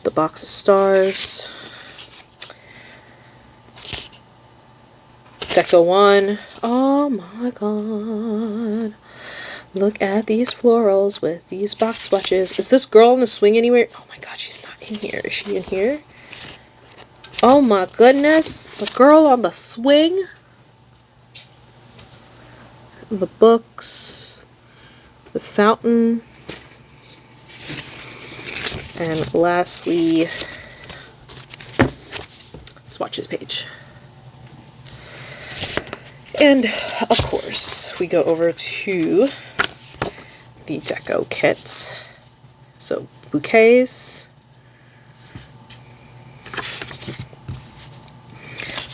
The box of stars. Deco 1. Oh my god. Look at these florals with these box swatches. Is this girl on the swing anywhere? Oh my god, she's not in here. Is she in here? Oh my goodness. The girl on the swing. The books. The fountain. And lastly, swatches page. And of course, we go over to the deco kits. So bouquets,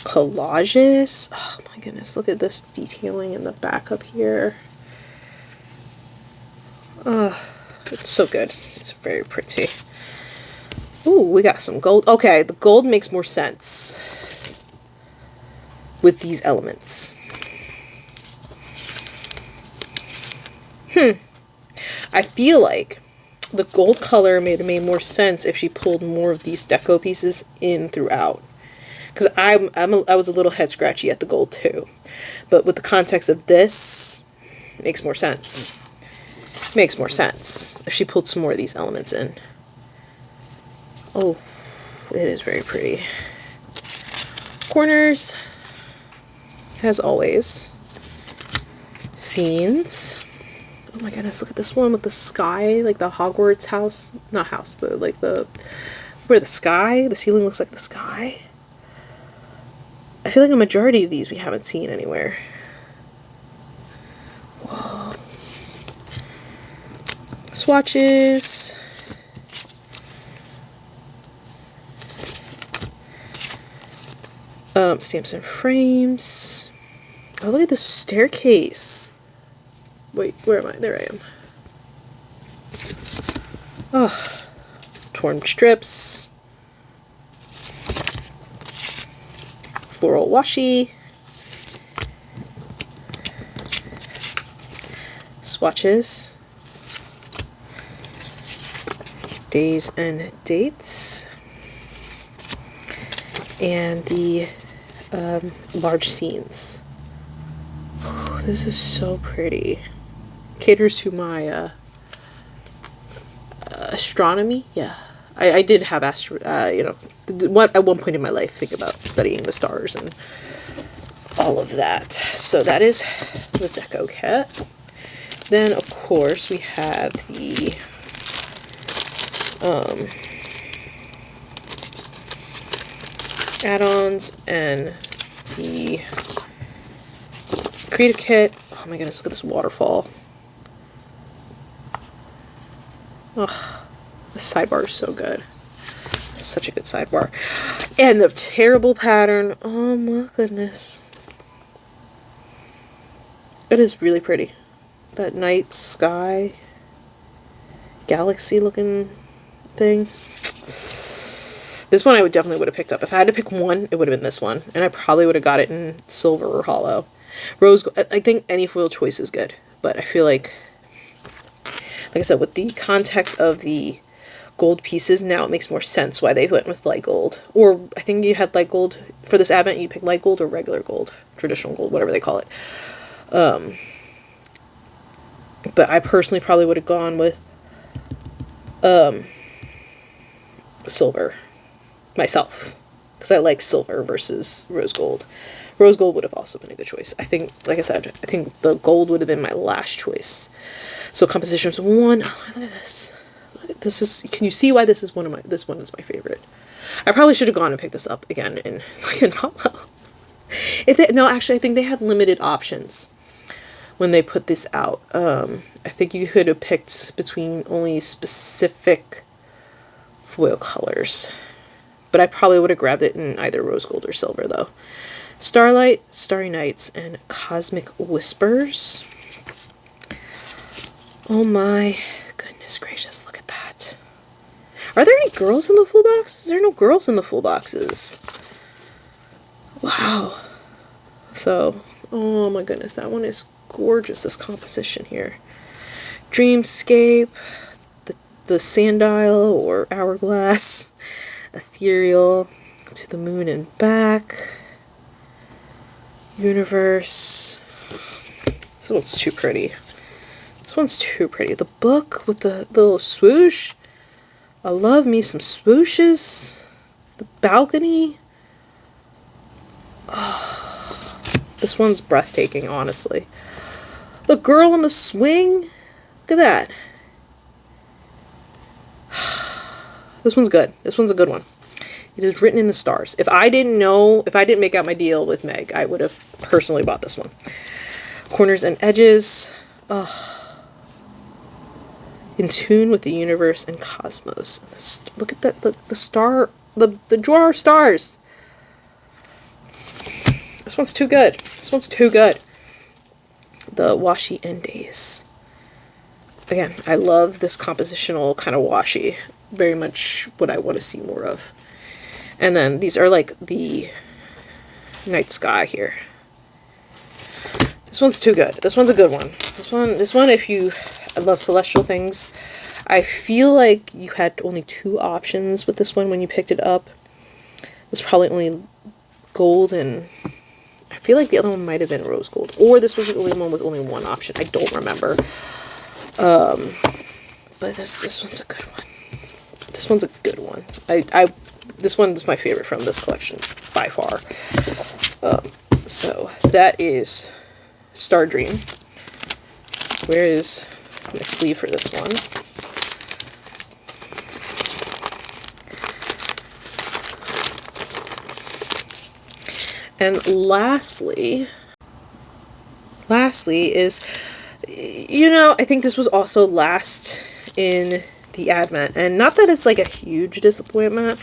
collages. Oh my goodness, look at this detailing in the back up here. It's so good. It's very pretty. Ooh, we got some gold. Okay, the gold makes more sense with these elements. I feel like the gold color made more sense if she pulled more of these deco pieces in throughout. Because I was a little head scratchy at the gold too. But with the context of this, makes more sense. Makes more sense if she pulled some more of these elements in. Oh, it is very pretty. Corners, as always. Scenes. Oh my goodness, look at this one with the sky, like the Hogwarts house. Not house, where the sky, the ceiling looks like the sky. I feel like a majority of these we haven't seen anywhere. Whoa. Swatches. Stamps and frames. Oh, look at the staircase. Wait, where am I? There I am. Oh, torn strips. Floral washi. Swatches. Days and dates. And the large scenes. Ooh, this is so pretty. Caters to my astronomy. Yeah, I did have at one point in my life think about studying the stars and all of that. So that is the deco kit. Then of course we have the add-ons and the creative kit. Oh my goodness, look at this waterfall. Oh, the sidebar is so good. It's such a good sidebar. And the terrible pattern. Oh my goodness. It is really pretty. That night sky, galaxy looking thing. This one I definitely would have picked up. If I had to pick one, it would have been this one. And I probably would have got it in silver or hollow. Rose, I think any foil choice is good. But I feel like I said, with the context of the gold pieces, now it makes more sense why they went with light gold. Or I think you had light gold for this advent. You picked light gold or regular gold. Traditional gold, whatever they call it. But I personally probably would have gone with silver myself, because I like silver versus rose gold. Rose gold would have also been a good choice. I think, like I said, I think the gold would have been my last choice. So compositions one. Oh, look at this. This is. Can you see why this is one of my? This one is my favorite. I probably should have gone and picked this up again in hollow. Actually, I think they had limited options when they put this out. I think you could have picked between only specific foil colors. But I probably would have grabbed it in either rose gold or silver, though. Starlight, Starry Nights, and Cosmic Whispers. Oh my goodness gracious, look at that. Are there any girls in the full boxes? There are no girls in the full boxes. Wow. So, oh my goodness, that one is gorgeous, this composition here. Dreamscape, the Sandile or Hourglass, Ethereal, To the Moon and Back, Universe. This one's too pretty. This one's too pretty. The book with the little swoosh. I love me some swooshes. The balcony. Oh, this one's breathtaking, honestly. The girl on the swing. Look at that. This one's good. This one's a good one. It is written in the stars. If I didn't make out my deal with Meg, I would have personally bought this one. Corners and edges. In tune with the universe and cosmos. Look at that. The star. The drawer of stars. This one's too good. This one's too good. The washi end days. Again, I love this compositional kind of washi. Very much what I want to see more of. And then these are like the night sky here. This one's too good. This one's a good one. This one, if you love celestial things, I feel like you had only two options with this one when you picked it up. It was probably only gold and I feel like the other one might have been rose gold, or this was the only one with only one option. I don't remember. But this one's a good one. This one's a good one. This one's my favorite from this collection by far. So that is Star Dream. Where is my sleeve for this one? And lastly is, you know, I think this was also last in the advent, and not that it's like a huge disappointment,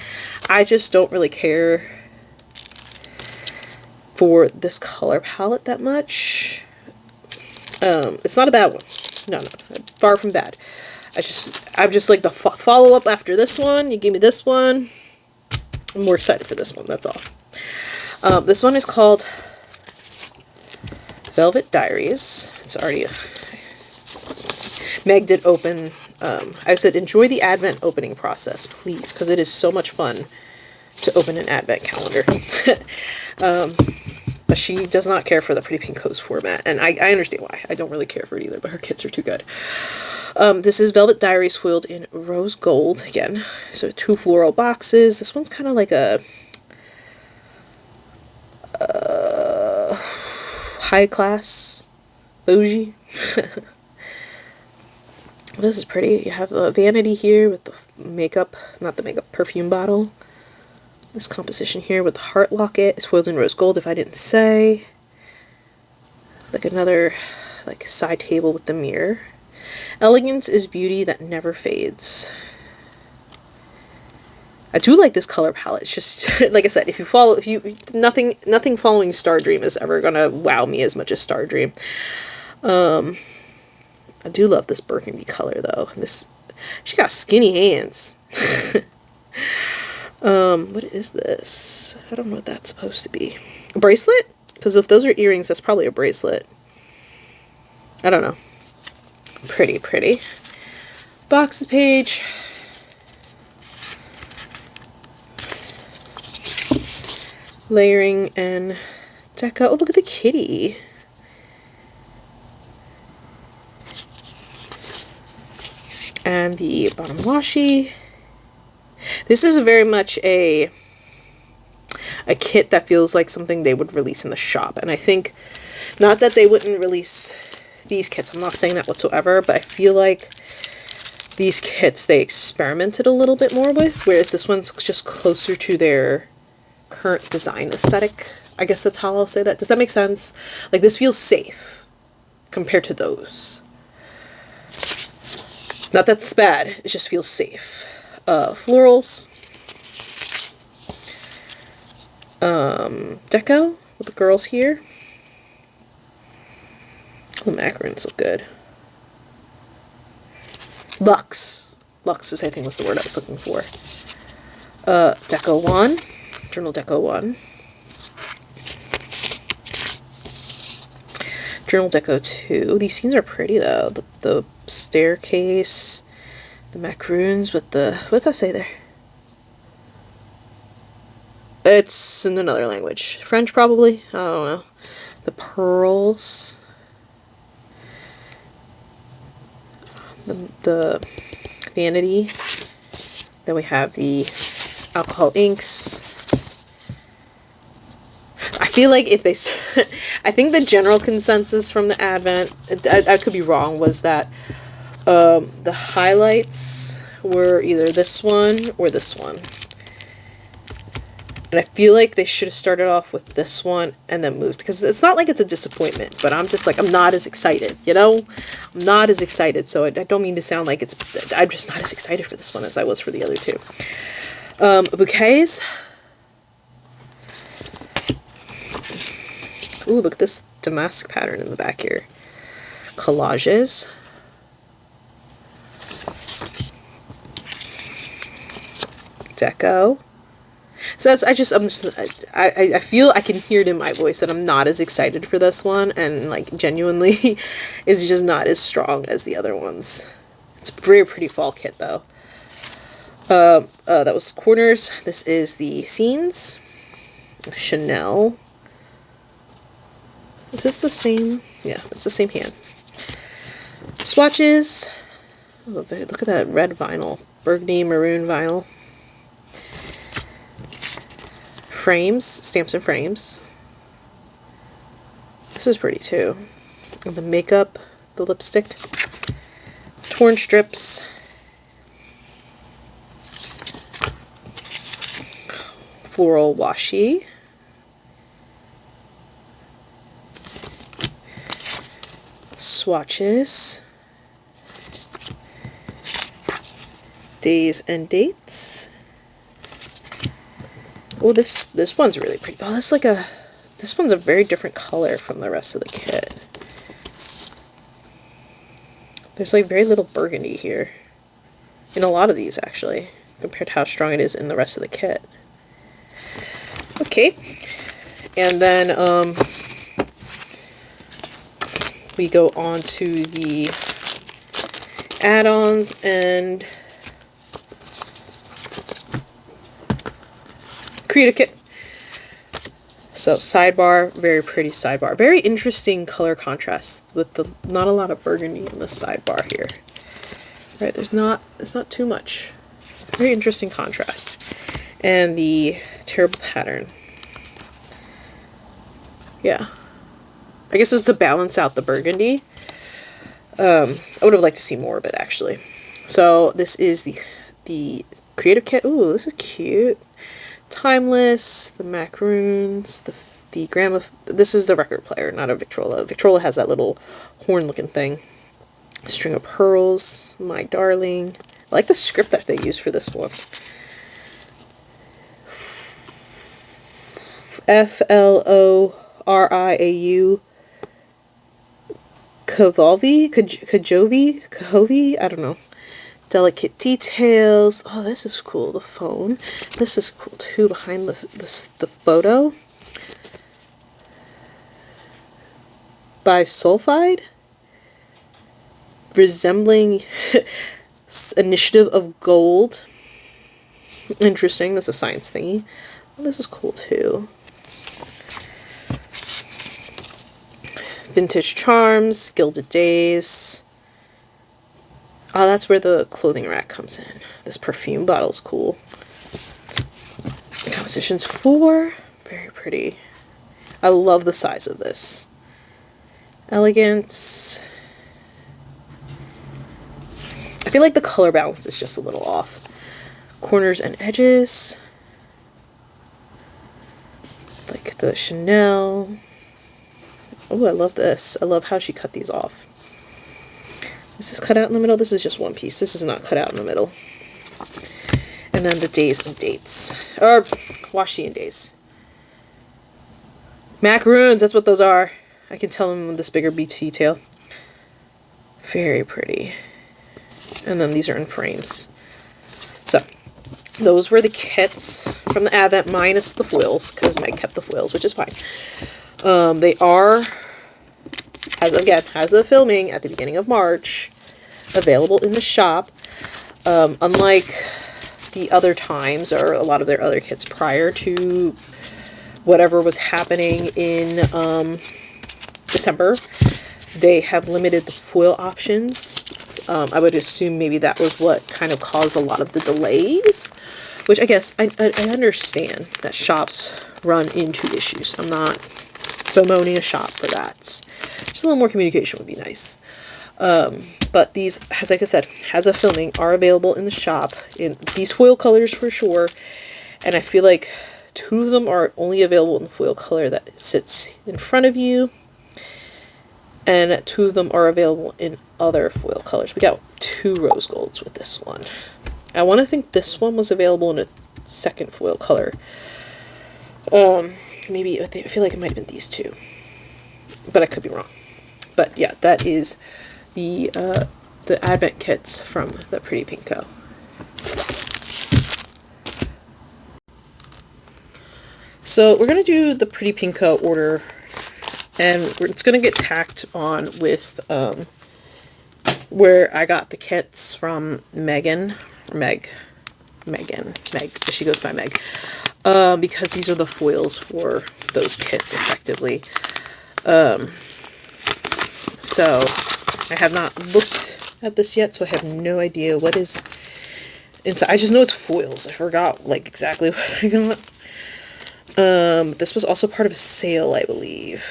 I just don't really care for this color palette that much. It's not a bad one, no, far from bad. I'm just like the follow-up after this one. You gave me this one, I'm more excited for this one, that's all. This one is called Velvet Diaries. It's already Meg did open. I said enjoy the advent opening process, please, because it is so much fun to open an advent calendar. But she does not care for the Pretty Pink Coast format, and I understand why. I don't really care for it either, but her kits are too good. This is Velvet Diaries foiled in rose gold again. So 2 floral boxes. This one's kind of like a high class bougie. This is pretty. You have the vanity here with the makeup, not the makeup, perfume bottle. This composition here with the heart locket is foiled in rose gold, if I didn't say. Like another like side table with the mirror. Elegance is beauty that never fades. I do like this color palette. It's just like I said, nothing following Star Dream is ever gonna wow me as much as Star Dream. I do love this burgundy color though. She got skinny hands. What is this? I don't know what that's supposed to be. A bracelet? Because if those are earrings, that's probably a bracelet. I don't know. Pretty, pretty. Boxes page. Layering and deco. Oh, look at the kitty. And the bottom washi. This is very much a kit that feels like something they would release in the shop. And I think, not that they wouldn't release these kits, I'm not saying that whatsoever, but I feel like these kits they experimented a little bit more with, whereas this one's just closer to their current design aesthetic. I guess that's how I'll say that. Does that make sense? Like, this feels safe compared to those. Not that it's bad, it just feels safe. Florals. Deco with the girls here. The macaroons look good. Luxe. Luxe is, I think, was the word I was looking for. Deco 1. Journal Deco 1. Journal Deco 2. These scenes are pretty, though. The staircase. The macaroons with the... What's that say there? It's in another language. French, probably? I don't know. The pearls. The vanity. Then we have the alcohol inks. I feel like if they... I think the general consensus from the Advent, I could be wrong, was that the highlights were either this one or this one. And I feel like they should have started off with this one and then moved. Because it's not like it's a disappointment, but I'm just like, I'm not as excited, you know? I'm not as excited, so I don't mean to sound like it's... I'm just not as excited for this one as I was for the other two. Bouquets. Ooh, look at this damask pattern in the back here. Collages. Deco. So that's, I feel I can hear it in my voice that I'm not as excited for this one, and like genuinely it's just not as strong as the other ones. It's a very pretty fall kit though. That was Corners. This is the Scenes. Chanel. Is this the same? Yeah, it's the same hand. Swatches. Oh, look at that red vinyl. Burgundy maroon vinyl. Frames. Stamps and frames. This is pretty too. And the makeup. The lipstick. Torn strips. Floral washi. Swatches. Days and dates. Oh, this one's really pretty. Oh, this one's a very different color from the rest of the kit. There's like very little burgundy here. In a lot of these actually, compared to how strong it is in the rest of the kit. Okay. And then we go on to the add-ons and Creative Kit. So sidebar, very pretty sidebar. Very interesting color contrast with the not a lot of burgundy in the sidebar here. Right, it's not too much. Very interesting contrast. And the terrible pattern. Yeah. I guess it's to balance out the burgundy. I would have liked to see more of it actually. So this is the Creative Kit. Ooh, this is cute. Timeless, the macaroons, the gramophone. This is the record player, not a Victrola. Victrola has that little horn looking thing. String of pearls, my darling. I like the script that they use for this one. FLORIAU Cajovi, I don't know. Delicate details. Oh, this is cool. The phone. This is cool too. Behind the photo. Bisulfide. Resembling initiative of gold. Interesting. That's a science thingy. Oh, this is cool too. Vintage charms. Gilded days. Oh, that's where the clothing rack comes in. This perfume bottle's cool. The composition's 4. Very pretty. I love the size of this. Elegance. I feel like the color balance is just a little off. Corners and edges. Like the Chanel. Oh, I love this. I love how she cut these off. This is cut out in the middle. This is just one piece. This is not cut out in the middle. And then the days and dates. Or washi and days. Macaroons, that's what those are. I can tell them with this bigger beach detail. Very pretty. And then these are in frames. So, those were the kits from the Advent minus the foils, because Meg kept the foils, which is fine. They are, as of filming at the beginning of March, available in the shop. Unlike the other times, or a lot of their other kits prior to whatever was happening in December, they have limited the foil options. I would assume maybe that was what kind of caused a lot of the delays, which I guess I understand that shops run into issues. I'm not bemoaning a shop for that. Just a little more communication would be nice. But these, as like I said, as of filming, are available in the shop in these foil colors for sure. And I feel like 2 of them are only available in the foil color that sits in front of you. And 2 of them are available in other foil colors. We got 2 rose golds with this one. I want to think this one was available in a second foil color. Maybe, I feel like it might have been these 2. But I could be wrong. But yeah, that is the Advent kits from the Pretty Pinko. So we're going to do the Pretty Pinko order, and it's going to get tacked on with where I got the kits from Megan, she goes by Meg, because these are the foils for those kits effectively. So I have not looked at this yet, so I have no idea what is inside. I just know it's foils. I forgot like exactly what I got. This was also part of a sale, I believe.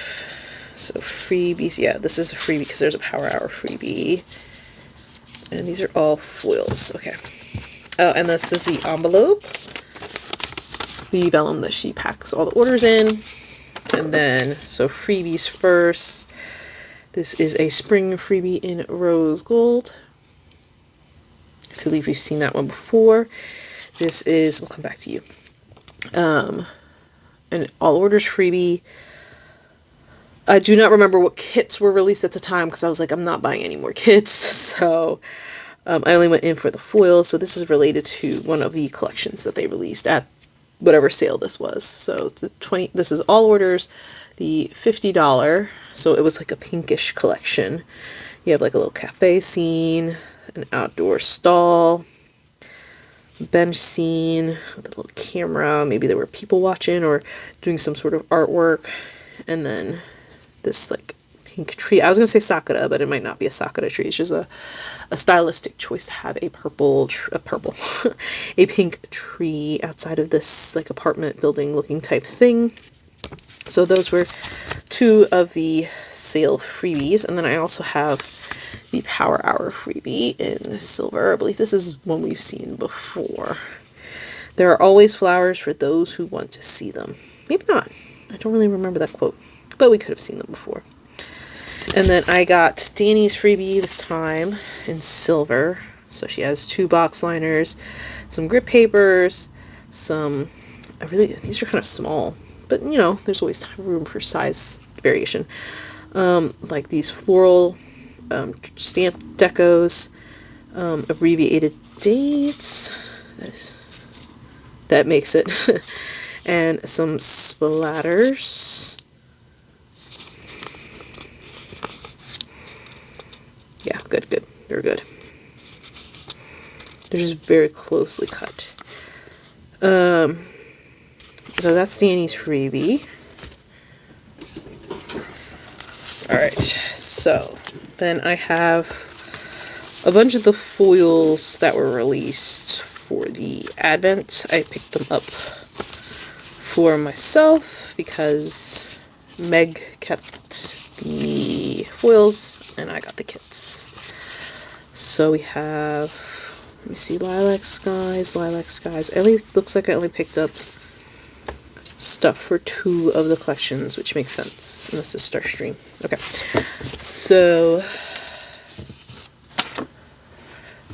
So freebies, yeah, this is a freebie because there's a Power Hour freebie. And these are all foils. Okay. Oh, and this is the envelope. The vellum that she packs all the orders in. And then, so freebies first. This is a spring freebie in rose gold. I believe we've seen that one before. This is, we'll come back to you. An all orders freebie. I do not remember what kits were released at the time because I was like, I'm not buying any more kits. So I only went in for the foil. So this is related to one of the collections that they released at whatever sale this was. So this is all orders, the $50. So it was like a pinkish collection. You have like a little cafe scene, an outdoor stall, bench scene with a little camera. Maybe there were people watching or doing some sort of artwork. And then this like pink tree. I was going to say sakura, but it might not be a sakura tree. It's just a stylistic choice to have a a pink tree outside of this like apartment building looking type thing. So those were two of the sale freebies. And then I also have the Power Hour freebie in silver. I believe this is one we've seen before. There are always flowers for those who want to see them. Maybe not. I don't really remember that quote, but we could have seen them before. And then I got Danny's freebie this time in silver. So she has 2 box liners, some grit papers, these are kind of small, but you know, there's always room for size variation. Like these floral stamp decos, abbreviated dates, that makes it, and some splatters. Yeah, good. They're good. They're just very closely cut. So that's Danny's freebie. Alright, so then I have a bunch of the foils that were released for the Advent. I picked them up for myself because Meg kept the foils and I got the kits. So we have, let me see, Lilac Skies. Looks like I only picked up stuff for 2 of the collections, which makes sense. And this is Starstream. Okay. So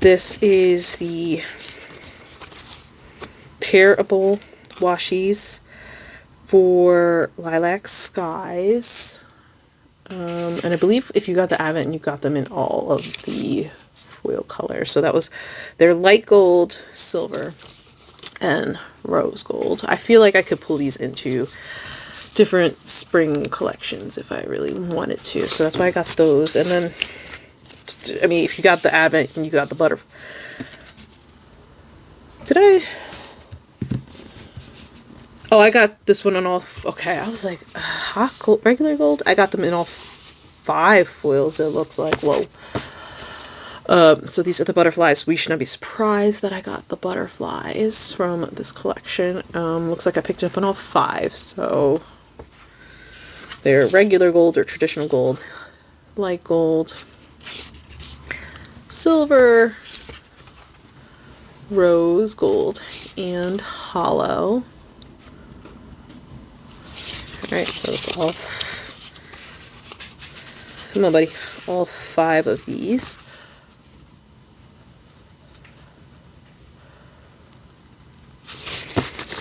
this is the tearable washies for Lilac Skies. And I believe if you got the Advent, you got them in all of the foil colors. So they're light gold, silver, and rose gold. I feel like I could pull these into different spring collections if I really wanted to. So that's why I got those. And then, I mean, if you got the Advent and you got the butterfly. Oh, I got this one on all, okay, I was like, hot gold, regular gold? I got them in all 5 foils, it looks like. Whoa. So these are the butterflies. We should not be surprised that I got the butterflies from this collection. Looks like I picked it up on all 5, so they're regular gold or traditional gold, light gold, silver, rose gold, and hollow. Alright, so it's all, come on buddy, all 5 of these.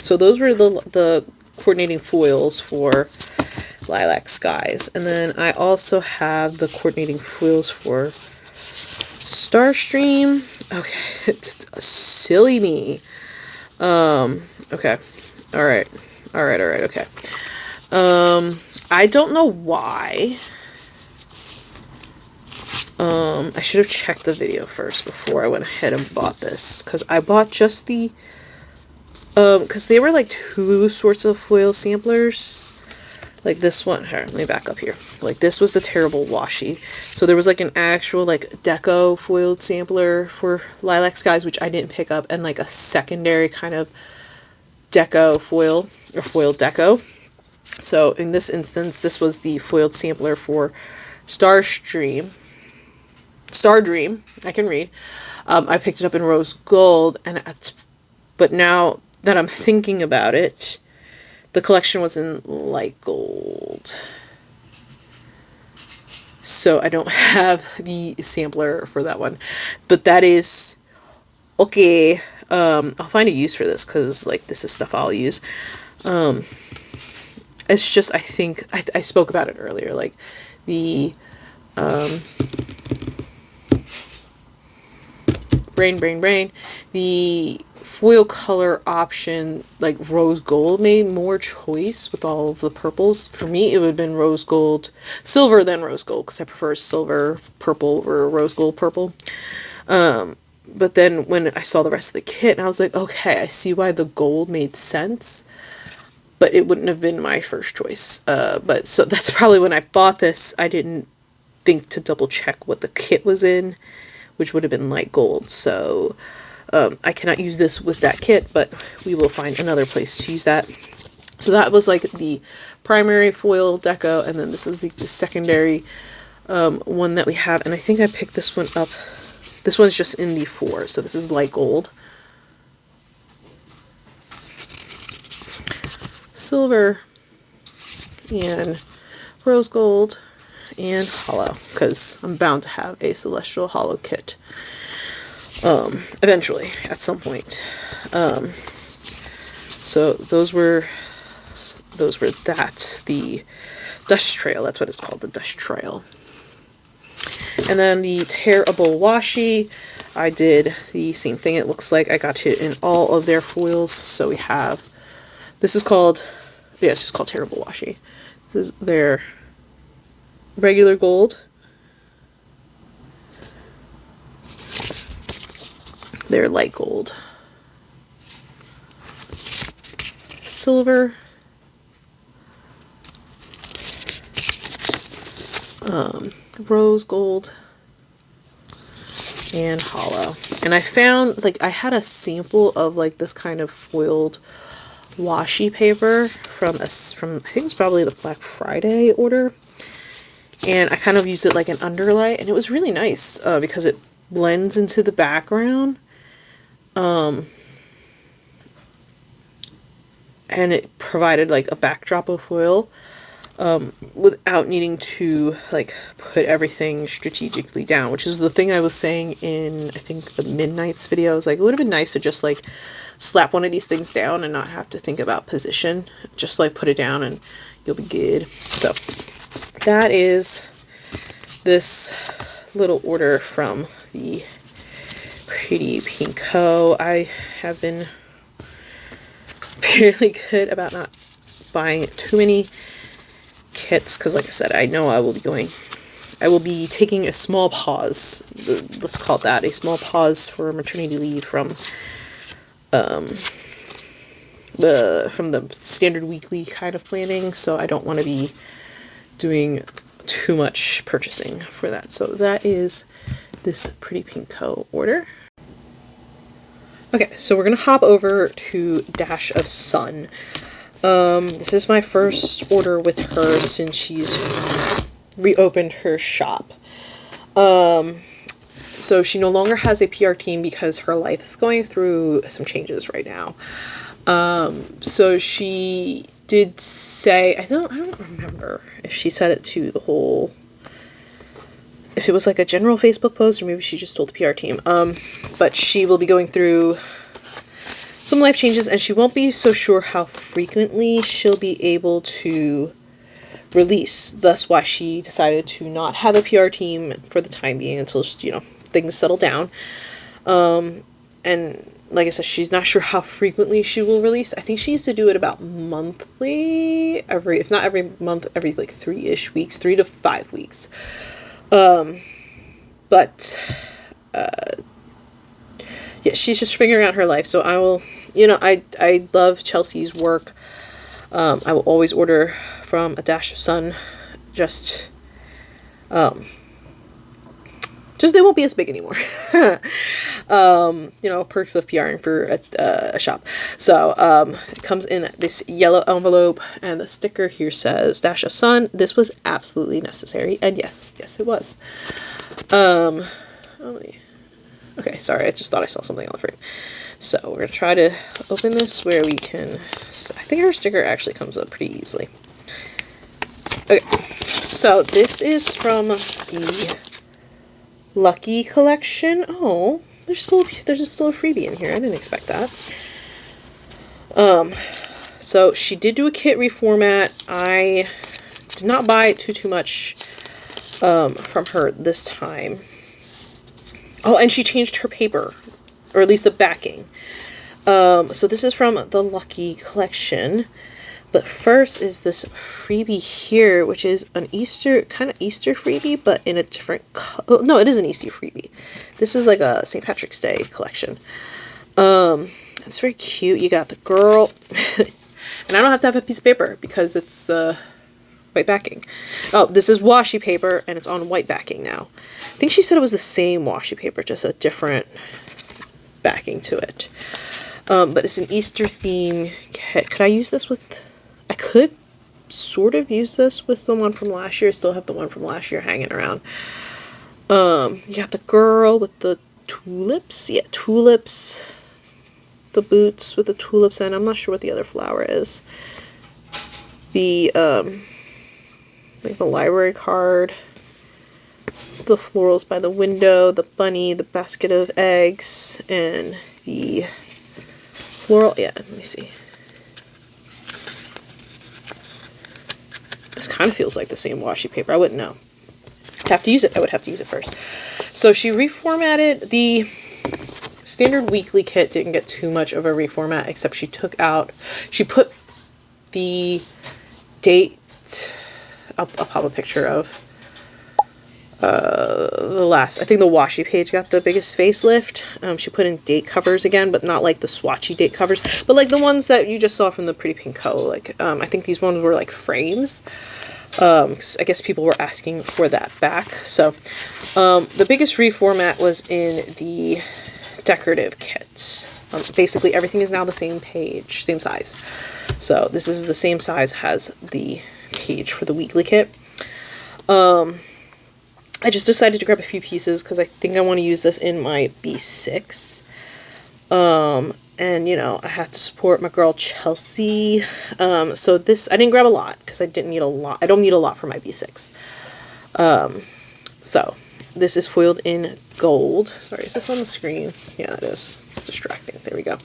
So those were the coordinating foils for Lilac Skies. And then I also have the coordinating foils for Starstream. Okay, it's silly me. Okay. Alright, okay. I don't know why. I should have checked the video first before I went ahead and bought this, because I bought just the, because they were like 2 sorts of foil samplers. Like this one, here, let me back up here. Like this was the terrible washi. So there was like an actual like deco foiled sampler for Lilac Skies, which I didn't pick up, and like a secondary kind of deco foil or foiled deco. So in this instance, this was the foiled sampler for Star Dream. I can read. I picked it up in rose gold, but now that I'm thinking about it, the collection was in light gold. So I don't have the sampler for that one. But that is okay. I'll find a use for this because like this is stuff I'll use. It's just, I think I spoke about it earlier, like the brain, the foil color option, like rose gold, made more choice with all of the purples. For me, it would have been rose gold, silver, then rose gold, because I prefer silver purple over rose gold purple. But then when I saw the rest of the kit, I was like, okay, I see why the gold made sense, but it wouldn't have been my first choice. But so that's probably when I bought this, I didn't think to double check what the kit was in, which would have been light gold. So I cannot use this with that kit, but we will find another place to use that. So that was like the primary foil deco, and then this is the secondary one that we have. And I think I picked this one up. This one's just in the 4, so this is light gold. Silver and rose gold and hollow, because I'm bound to have a celestial hollow kit eventually at some point. So those were the dust trail, that's what it's called, the dust trail. And then the terrible washi, I did the same thing. It looks like I got it in all of their foils. So we have, this is called, yeah, it's just called terrible washi. This is their regular gold, their light gold, silver, rose gold, and hollow. And I found, like, I had a sample of like this kind of foiled washi paper from I think it's probably the Black Friday order, and I kind of used it like an underlight, and it was really nice because it blends into the background, and it provided like a backdrop of foil without needing to like put everything strategically down, which is the thing I was saying in, I think, the Midnights video. I was like, it would have been nice to just like slap one of these things down and not have to think about position. Just like put it down and you'll be good. So that is this little order from the Pretty Pinko. I have been fairly good about not buying too many kits, because like I said, I know I will be taking a small pause, let's call it that, a small pause for maternity leave from the standard weekly kind of planning, so I don't want to be doing too much purchasing for that. So that is this Pretty Pinko order. Okay, so we're gonna hop over to Dash of Sun. This is my first order with her since she's reopened her shop. So she no longer has a PR team because her life is going through some changes right now. So she did say, I don't remember if she said it to the whole, if it was like a general Facebook post, or maybe she just told the PR team. But she will be going through some life changes, and she won't be so sure how frequently she'll be able to release. Thus why she decided to not have a PR team for the time being until, you know, things settle down. And like I said, she's not sure how frequently she will release. I think she used to do it about monthly, if not every month, every like 3-ish weeks, 3 to 5 weeks. Yeah, she's just figuring out her life. So I will, you know, I love Chelsea's work. I will always order from A Dash of Sun. Just they won't be as big anymore. You know, perks of PRing for a shop. So it comes in this yellow envelope, and the sticker here says Dash of Sun. This was absolutely necessary, and yes it was. Okay, sorry, I just thought I saw something on the frame. So we're gonna try to open this where we can. I think our sticker actually comes up pretty easily. Okay, so this is from the Lucky collection. Oh, there's still a freebie in here. I didn't expect that. So she did do a kit reformat. I did not buy too much from her this time. Oh, and she changed her paper, or at least the backing. So this is from the Lucky collection. But first is this freebie here, which is an Easter freebie, but in a different color. No, it is an Easter freebie. This is like a St. Patrick's Day collection. It's very cute. You got the girl. And I don't have to have a piece of paper because it's white backing. Oh, this is washi paper, and it's on white backing now. I think she said it was the same washi paper, just a different backing to it. But it's an Easter theme kit. Could I use this with... I could sort of use this with the one from last year. I still have the one from last year hanging around. You got the girl with the tulips. Yeah, tulips. The boots with the tulips, and I'm not sure what the other flower is. The like the library card. The florals by the window, the bunny, the basket of eggs, and the floral. Yeah, let me see. This kind of feels like the same washi paper. I wouldn't know. I'd have to use it. I would have to use it first. So she reformatted the standard weekly kit. Didn't get too much of a reformat, except she put the date. I'll pop a picture of I think the washi page got the biggest facelift. She put in date covers again, but not like the swatchy date covers, but like the ones that you just saw from the Pretty Pink Co. Like, I think these ones were like frames. 'Cause I guess people were asking for that back. So, the biggest reformat was in the decorative kits. Basically everything is now the same page, same size. So this is the same size as the page for the weekly kit. I just decided to grab a few pieces because I think I want to use this in my B6. And, you know, I have to support my girl Kelsey. So this, I didn't grab a lot because I didn't need a lot. I don't need a lot for my B6. So this is foiled in gold. Sorry, is this on the screen? Yeah, it is. It's distracting. There we go.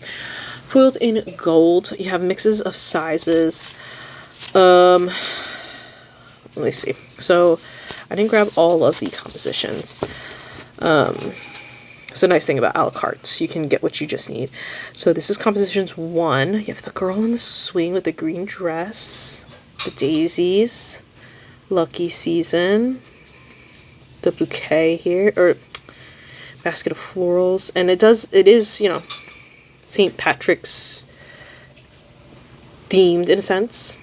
Foiled in gold. You have mixes of sizes. Let me see. So I didn't grab all of the compositions. It's a nice thing about a la carte. You can get what you just need. So this is compositions 1. You have the girl in the swing with the green dress, the daisies, lucky season, the bouquet here, or basket of florals, and it is, you know, St. Patrick's themed in a sense,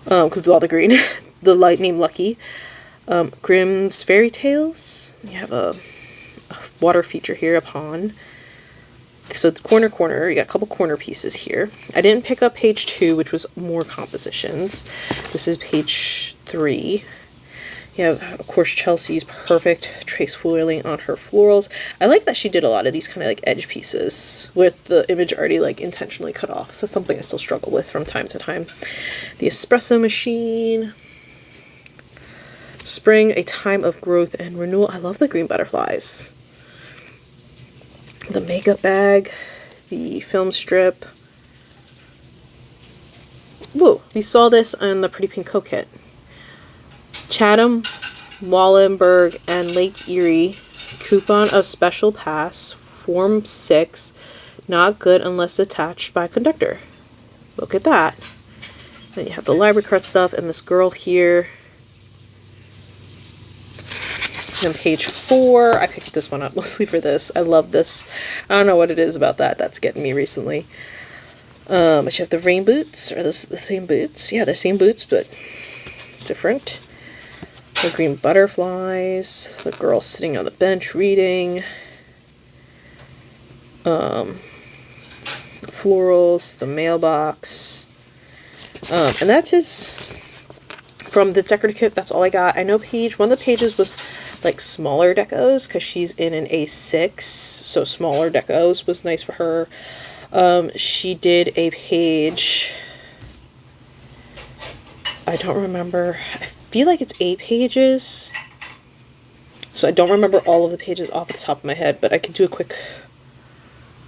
because of all the green. The light name Lucky. Grimm's Fairy Tales. You have a water feature here, a pond. So the corner, you got a couple corner pieces here. I didn't pick up page 2, which was more compositions. This is page 3. You have, of course, Chelsea's perfect trace foiling on her florals. I like that she did a lot of these kind of like edge pieces with the image already like intentionally cut off. So that's something I still struggle with from time to time. The espresso machine. Spring, a time of growth and renewal. I love the green butterflies. The makeup bag, the film strip. Whoa, we saw this on the Pretty Pink Co kit. Chatham, Wallenberg, and Lake Erie. Coupon of special pass, Form 6. Not good unless attached by conductor. Look at that. Then you have the library card stuff and this girl here. And page 4, I picked this one up mostly for this. I love this. I don't know what it is about that that's getting me recently. But you have the rain boots. Are those the same boots? Yeah, they're same boots, but different. The green butterflies. The girl sitting on the bench reading. Florals. The mailbox. And that's just from the decorative kit. That's all I got. I know one of the pages was like smaller decos because she's in an A6, so smaller decos was nice for her. She did a page, I don't remember, I feel like it's 8 pages, so I don't remember all of the pages off the top of my head, but I can do a quick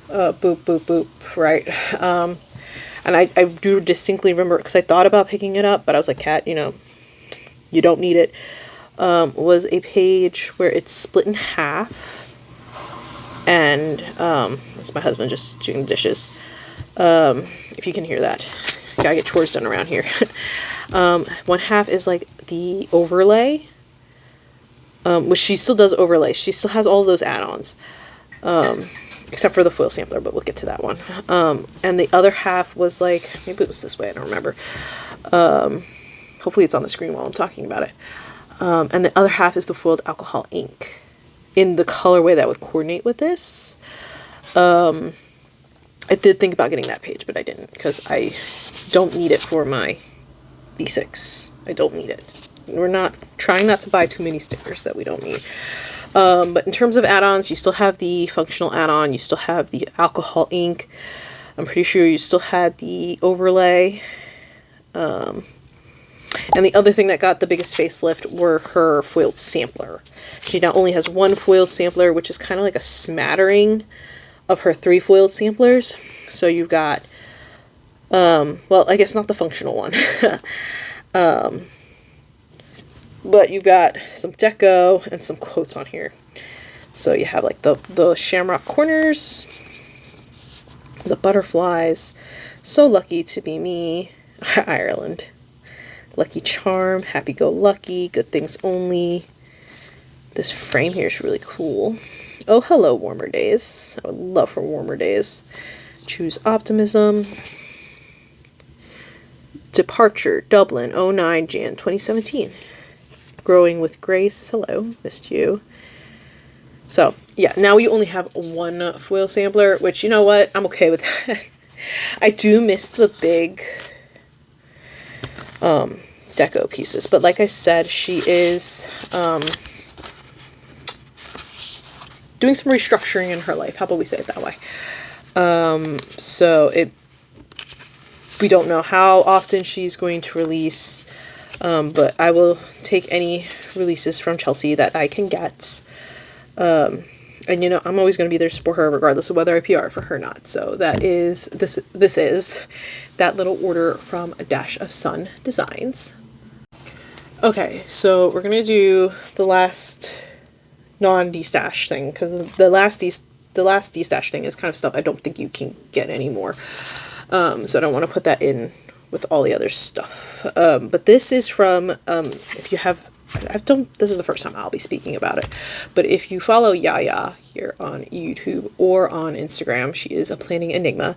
boop, boop, boop, right? And I do distinctly remember, because I thought about picking it up, but I was like, Kat, you know, you don't need it. Was a page where it's split in half, and that's my husband just doing the dishes. If you can hear that, gotta get chores done around here. One half is like the overlay, which she still does overlay. She still has all of those add-ons, except for the foil sampler, but we'll get to that one. And the other half was like, maybe it was this way, I don't remember. Hopefully it's on the screen while I'm talking about it. And the other half is the foiled alcohol ink in the colorway that would coordinate with this. I did think about getting that page, but I didn't, because I don't need it for my B6. I don't need it. We're trying not to buy too many stickers that we don't need. But in terms of add-ons, you still have the functional add-on, you still have the alcohol ink. I'm pretty sure you still had the overlay. And the other thing that got the biggest facelift were her foiled sampler. She now only has one foiled sampler, which is kind of like a smattering of her 3 foiled samplers. So you've got, well, I guess not the functional one. But you've got some deco and some quotes on here. So you have like the shamrock corners, the butterflies, so lucky to be me, Ireland. Lucky Charm, Happy Go Lucky, Good Things Only. This frame here is really cool. Oh, hello, warmer days. I would love for warmer days. Choose Optimism. Departure, Dublin, 09 Jan 2017. Growing with Grace, hello, missed you. So, yeah, now we only have one foil sampler, which, you know what, I'm okay with that. I do miss the big deco pieces, but like I said, she is doing some restructuring in her life. How about we say it that way? So we don't know how often she's going to release, but I will take any releases from Chelsea that I can get. And you know, I'm always going to be there to support her regardless of whether I PR for her or not. So that is, this is that little order from A Dash of Sun Designs. Okay, so we're going to do the last non-destash thing, because the last destash thing is kind of stuff I don't think you can get anymore. So I don't want to put that in with all the other stuff. But this is from, if you have, this is the first time I'll be speaking about it, but if you follow Yayaa here on YouTube or on Instagram, she is a planning enigma.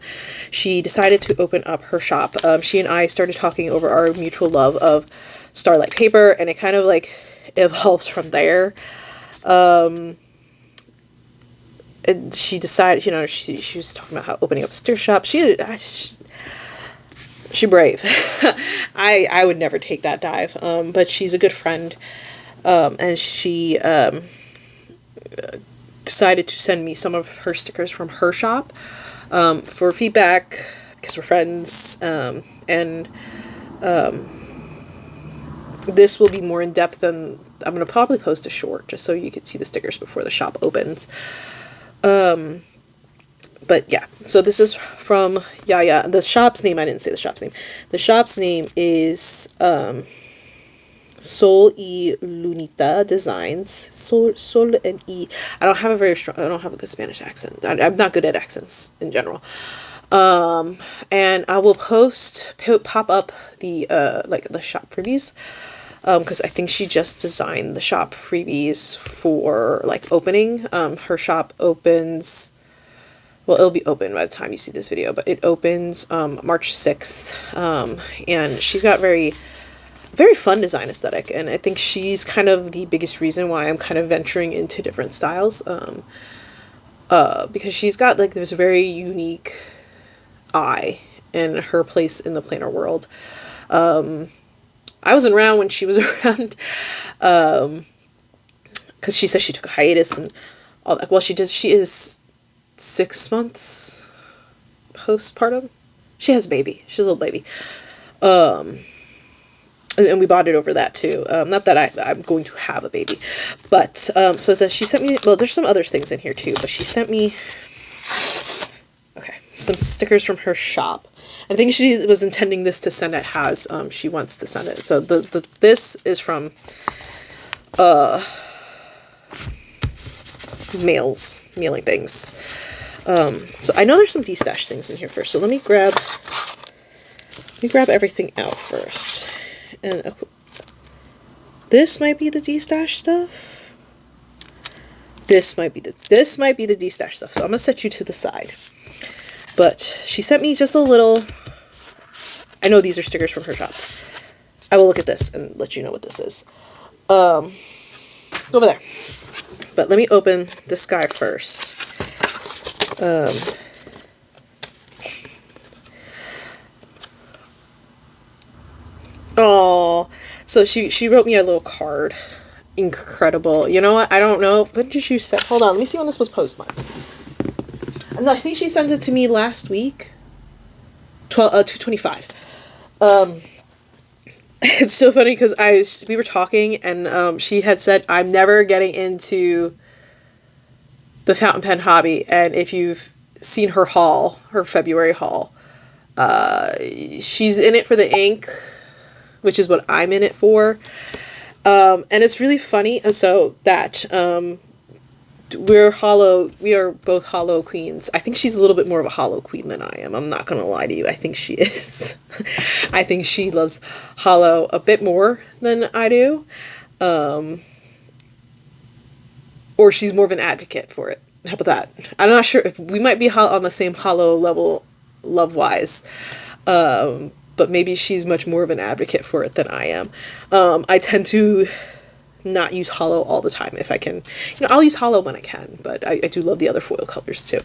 She decided to open up her shop. She and I started talking over our mutual love of Starlight paper, and it kind of like evolved from there. And she decided, you know, she was talking about how opening up a sticker shop. She brave. I would never take that dive. But she's a good friend. And she decided to send me some of her stickers from her shop for feedback, because we're friends. And this will be more in depth than, I'm going to probably post a short just so you can see the stickers before the shop opens. But yeah, so this is from Yayaa. The shop's name, I didn't say the shop's name. The shop's name is Sol y Lunita Designs. Sol and E. I don't have a good Spanish accent. I'm not good at accents in general. And I will pop up the like the shop freebies, because I think she just designed the shop freebies for like opening. Her shop opens well, it'll be open by the time you see this video, but it opens March 6th. And she's got very fun design aesthetic, and I think she's kind of the biggest reason why I'm kind of venturing into different styles, because she's got like this very unique eye and her place in the planner world. I wasn't around when she was around, because she says she took a hiatus and all that. Well, she is 6 months postpartum. She has a baby. She's a little baby. And we bonded over that too. Not that I'm going to have a baby, but so that she sent me, well, there's some other things in here too, but she sent me, okay, some stickers from her shop. I think she was intending this to send it as she wants to send it. So this is from mailing things. So I know there's some de-stash things in here first. So let me grab everything out first. And this might be the de-stash stuff. This might be the de-stash stuff. So I'm gonna set you to the side. But she sent me just a little. I know these are stickers from her shop. I will look at this and let you know what this is. Over there. But let me open this guy first. Oh, so she wrote me a little card. Incredible. You know what? I don't know. When did you send? Hold on. Let me see when this was postmarked. No, I think she sent it to me last week. 2/25. It's so funny because we were talking and she had said I'm never getting into the fountain pen hobby, and if you've seen her haul, her February haul, she's in it for the ink, which is what I'm in it for. And it's really funny. So that we are both hollow queens. I think she's a little bit more of a hollow queen than I am. I'm not gonna lie to you. I think she is. I think she loves hollow a bit more than I do. Or she's more of an advocate for it. How about that? I'm not sure if we might be on the same hollow level love-wise. But maybe she's much more of an advocate for it than I am. I tend to not use hollow all the time if I can. I'll use hollow when I can, but I do love the other foil colors too.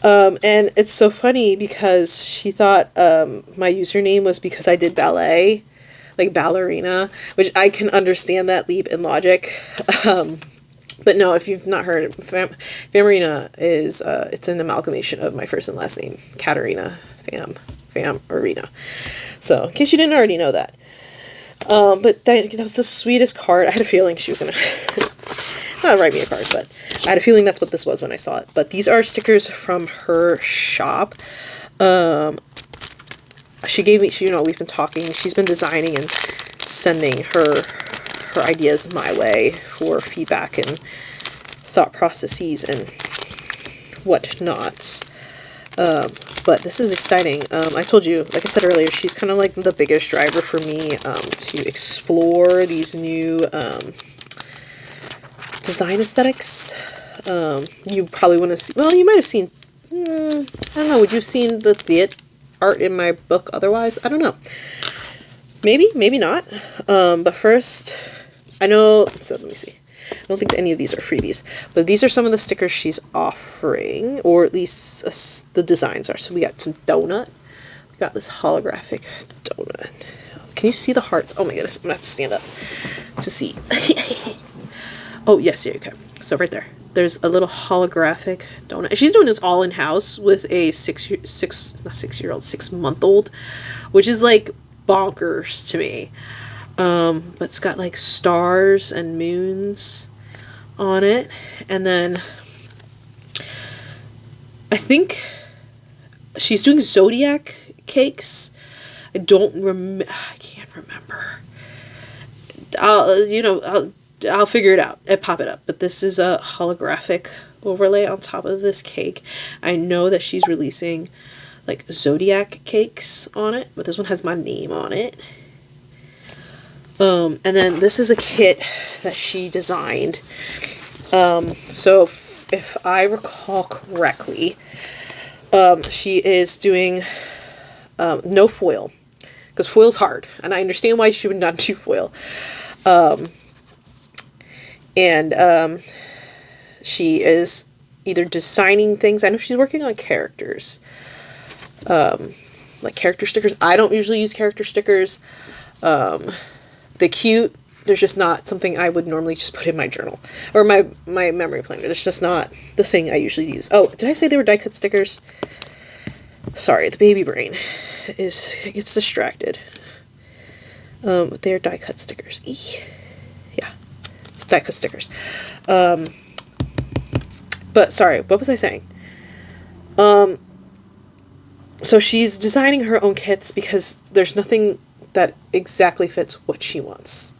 And it's so funny because she thought my username was because I did ballet, like ballerina, which I can understand that leap in logic. But no, if you've not heard, phamerina is, it's an amalgamation of my first and last name, Katerina, phamerina. So, in case you didn't already know that. But that was the sweetest card. I had a feeling she was going to not write me a card, but I had a feeling that's what this was when I saw it. But these are stickers from her shop. She gave me, we've been talking, she's been designing and sending her ideas my way for feedback and thought processes and whatnot. But this is exciting. I told you, like I said earlier, she's kind of like the biggest driver for me to explore these new design aesthetics. You probably want to see, well, you might have seen, I don't know, would you have seen the theater art in my book otherwise? I don't know. Maybe, maybe not. But first, I know, so let me see. I don't think any of these are freebies, but these are some of the stickers she's offering, or at least the designs are. So we got some donut. We got this holographic donut. Can you see the hearts? Oh my goodness, I'm gonna have to stand up to see. Oh yes, yeah, okay. So right there, there's a little holographic donut. She's doing this all in house with a 6-month-old, which is like bonkers to me. But it's got like stars and moons on it, and then I think she's doing Zodiac cakes. I can't remember. I'll figure it out and pop it up. But this is a holographic overlay on top of this cake. I know that she's releasing like Zodiac cakes on it, but this one has my name on it. And then this is a kit that she designed. So if I recall correctly, She is doing no foil, because foil's hard, and I understand why she would not do foil. She is either designing things. I know she's working on characters, like character stickers. I don't usually use character stickers. The cute, there's just not something I would normally just put in my journal or my memory planner. It's just not the thing I usually use. Oh, did I say they were die cut stickers? Sorry, the baby brain gets distracted. They're die cut stickers. Yeah, it's die cut stickers. But sorry, what was I saying? So she's designing her own kits because there's nothing that exactly fits what she wants,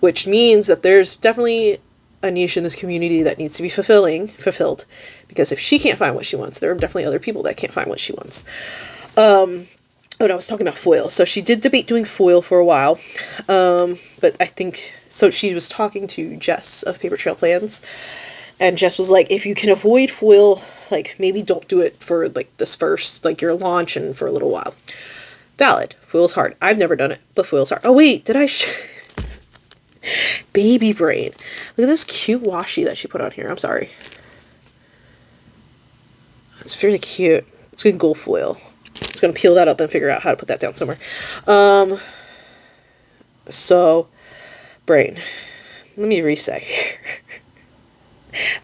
which means that there's definitely a niche in this community that needs to be fulfilled, because if she can't find what she wants, there are definitely other people that can't find what she wants. Oh, no, I was talking about foil. So she did debate doing foil for a while, but I think, so she was talking to Jess of Paper Trail Plans, and Jess was like, if you can avoid foil, like, maybe don't do it for, like, this first, like, your launch and for a little while. Valid. Foil's hard. I've never done it, but foil's hard. Oh, wait, did I baby brain. Look at this cute washi that she put on here. I'm sorry. It's very cute. It's in gold foil. It's going to peel that up and figure out how to put that down somewhere. So, brain. Let me reset here.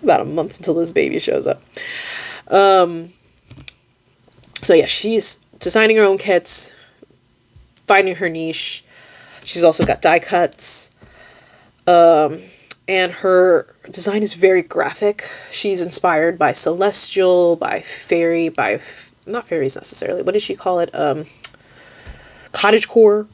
About a month until this baby shows up. So yeah, she's designing her own kits, finding her niche. She's also got die cuts. And her design is very graphic. She's inspired by Celestial, by Fairy, by, not fairies necessarily, what does she call it? Cottagecore.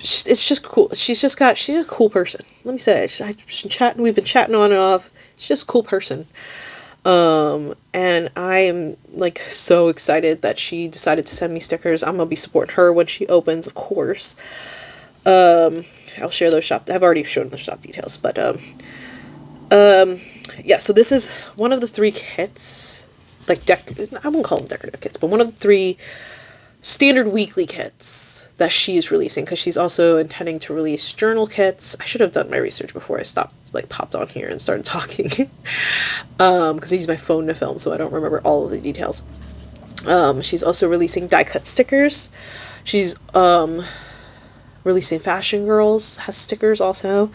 It's just cool. She's a cool person. Let me say it. We've been chatting on and off. She's just a cool person. And I am, like, so excited that she decided to send me stickers. I'm gonna be supporting her when she opens, of course. I'll share those I've already shown the shop details, but, yeah, so this is one of the 3 kits, like, I wouldn't call them decorative kits, but one of the 3 standard weekly kits that she is releasing, because she's also intending to release journal kits. I should have done my research before I popped on here and started talking, because I use my phone to film, so I don't remember all of the details. She's also releasing die cut stickers. She's releasing Fashion Girls has stickers also,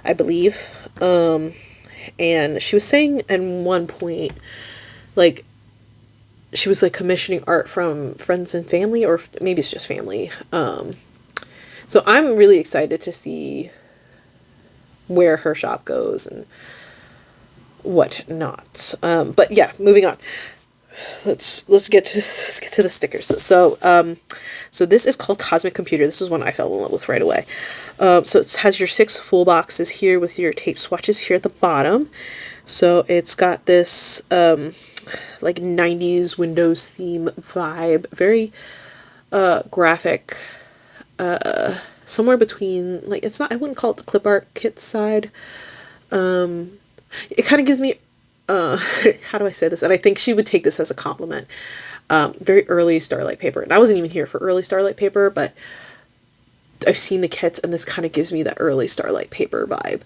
I believe. And she was saying at one point, like, she was, like, commissioning art from friends and family, or maybe it's just family. So I'm really excited to see where her shop goes and what not. But yeah, moving on. Let's get to the stickers. So this is called Cosmic Computer. This is one I fell in love with right away. So it has your 6 full boxes here with your tape swatches here at the bottom. So it's got this like 90s Windows theme vibe, very graphic, somewhere between, like, it's not, I wouldn't call it the clip art kit side. It kind of gives me how do I say this? And I think she would take this as a compliment. Very early Starlight paper. And I wasn't even here for early Starlight paper, but I've seen the kits and this kind of gives me that early Starlight paper vibe.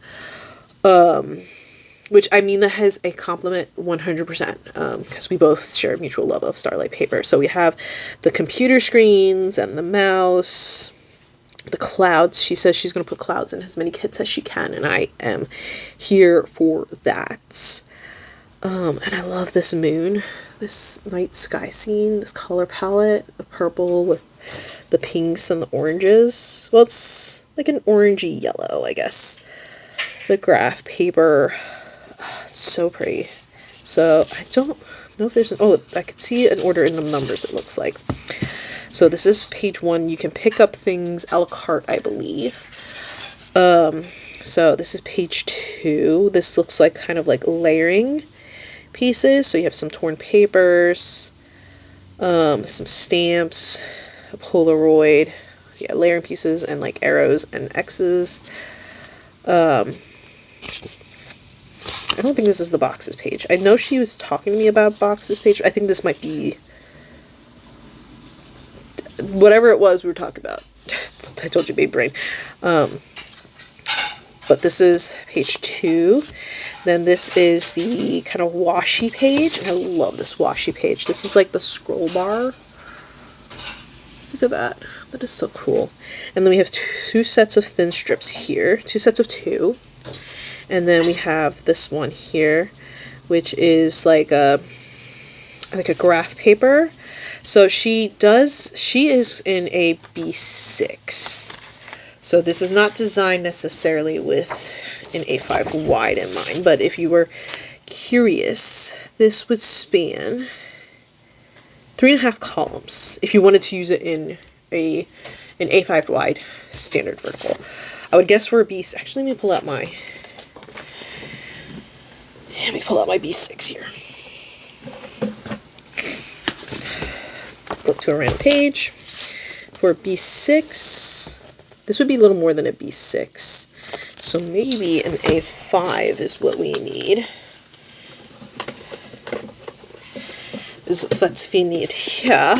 Which, I mean, that has a compliment 100%, because we both share a mutual love of Starlight paper. So we have the computer screens and the mouse, the clouds. She says she's going to put clouds in as many kits as she can, and I am here for that. And I love this moon, this night sky scene, this color palette, the purple with the pinks and the oranges. Well, it's like an orangey yellow, I guess. The graph paper, it's so pretty. So I don't know if there's I could see an order in the numbers, it looks like. So this is page 1. You can pick up things a la carte, I believe. So this is page 2. This looks like kind of like layering pieces. So you have some torn papers, some stamps, a Polaroid, yeah, layering pieces, and like arrows and X's. I don't think this is the boxes page. I know she was talking to me about boxes page. I think this might be whatever it was we were talking about. I told you, baby brain. But this is page 2. Then this is the kind of washi page. And I love this washi page. This is like the scroll bar. Look at that. That is so cool. And then we have 2 sets of thin strips here. 2 sets of 2. And then we have this one here, which is like a graph paper. So she is in a B6. So this is not designed necessarily with an A5 wide in mind, but if you were curious, this would span 3.5 columns if you wanted to use it in an A5 wide standard vertical. I would guess for a B6, actually let me pull out my B6 here. Flip to a random page. For B6, this would be a little more than a B6. So maybe an A5 is what we need. Is what we need here.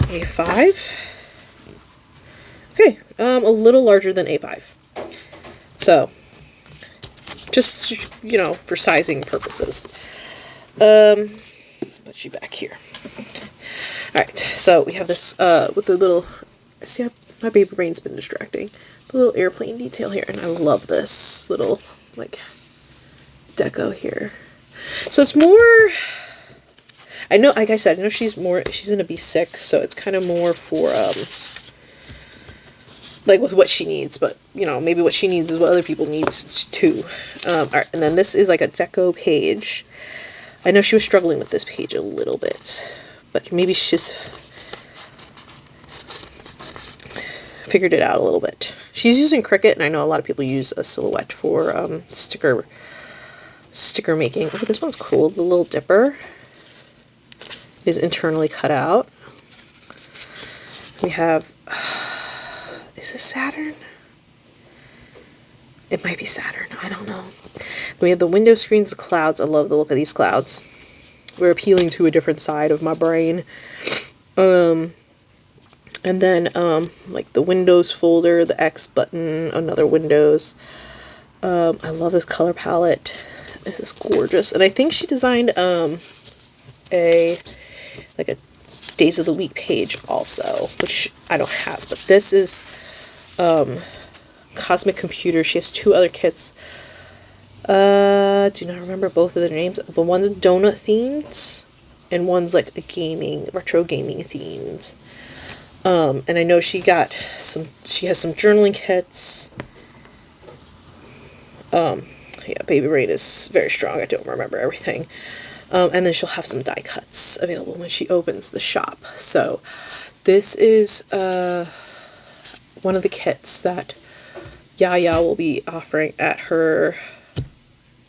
A5. Okay, a little larger than A5. So, just, you know, for sizing purposes. Put you back here. Alright, so we have this, with the little, see how my baby brain's been distracting. The little airplane detail here, and I love this little, like, deco here. So it's more, I know, like I said, I know she's in a B6, so it's kind of more for, like with what she needs, but, you know, maybe what she needs is what other people need too. Alright, and then this is like a deco page. I know she was struggling with this page a little bit, but maybe she's figured it out a little bit. She's using Cricut, and I know a lot of people use a silhouette for sticker making. Oh, this one's cool. The little dipper is internally cut out. We have, is this Saturn? It might be Saturn. I don't know. We have the window screens, the clouds. I love the look of these clouds. We're appealing to a different side of my brain. And then, like the Windows folder, the X button, another Windows. I love this color palette. This is gorgeous. And I think she designed, a Days of the Week page also, which I don't have. But this is, Cosmic Computer. She has 2 other kits. Do not remember both of their names, but one's donut themed, and one's like a retro gaming themed. And I know she has some journaling kits. Yeah, Baby Brain is very strong. I don't remember everything. And then she'll have some die cuts available when she opens the shop. So this is, one of the kits that Yayaa will be offering at her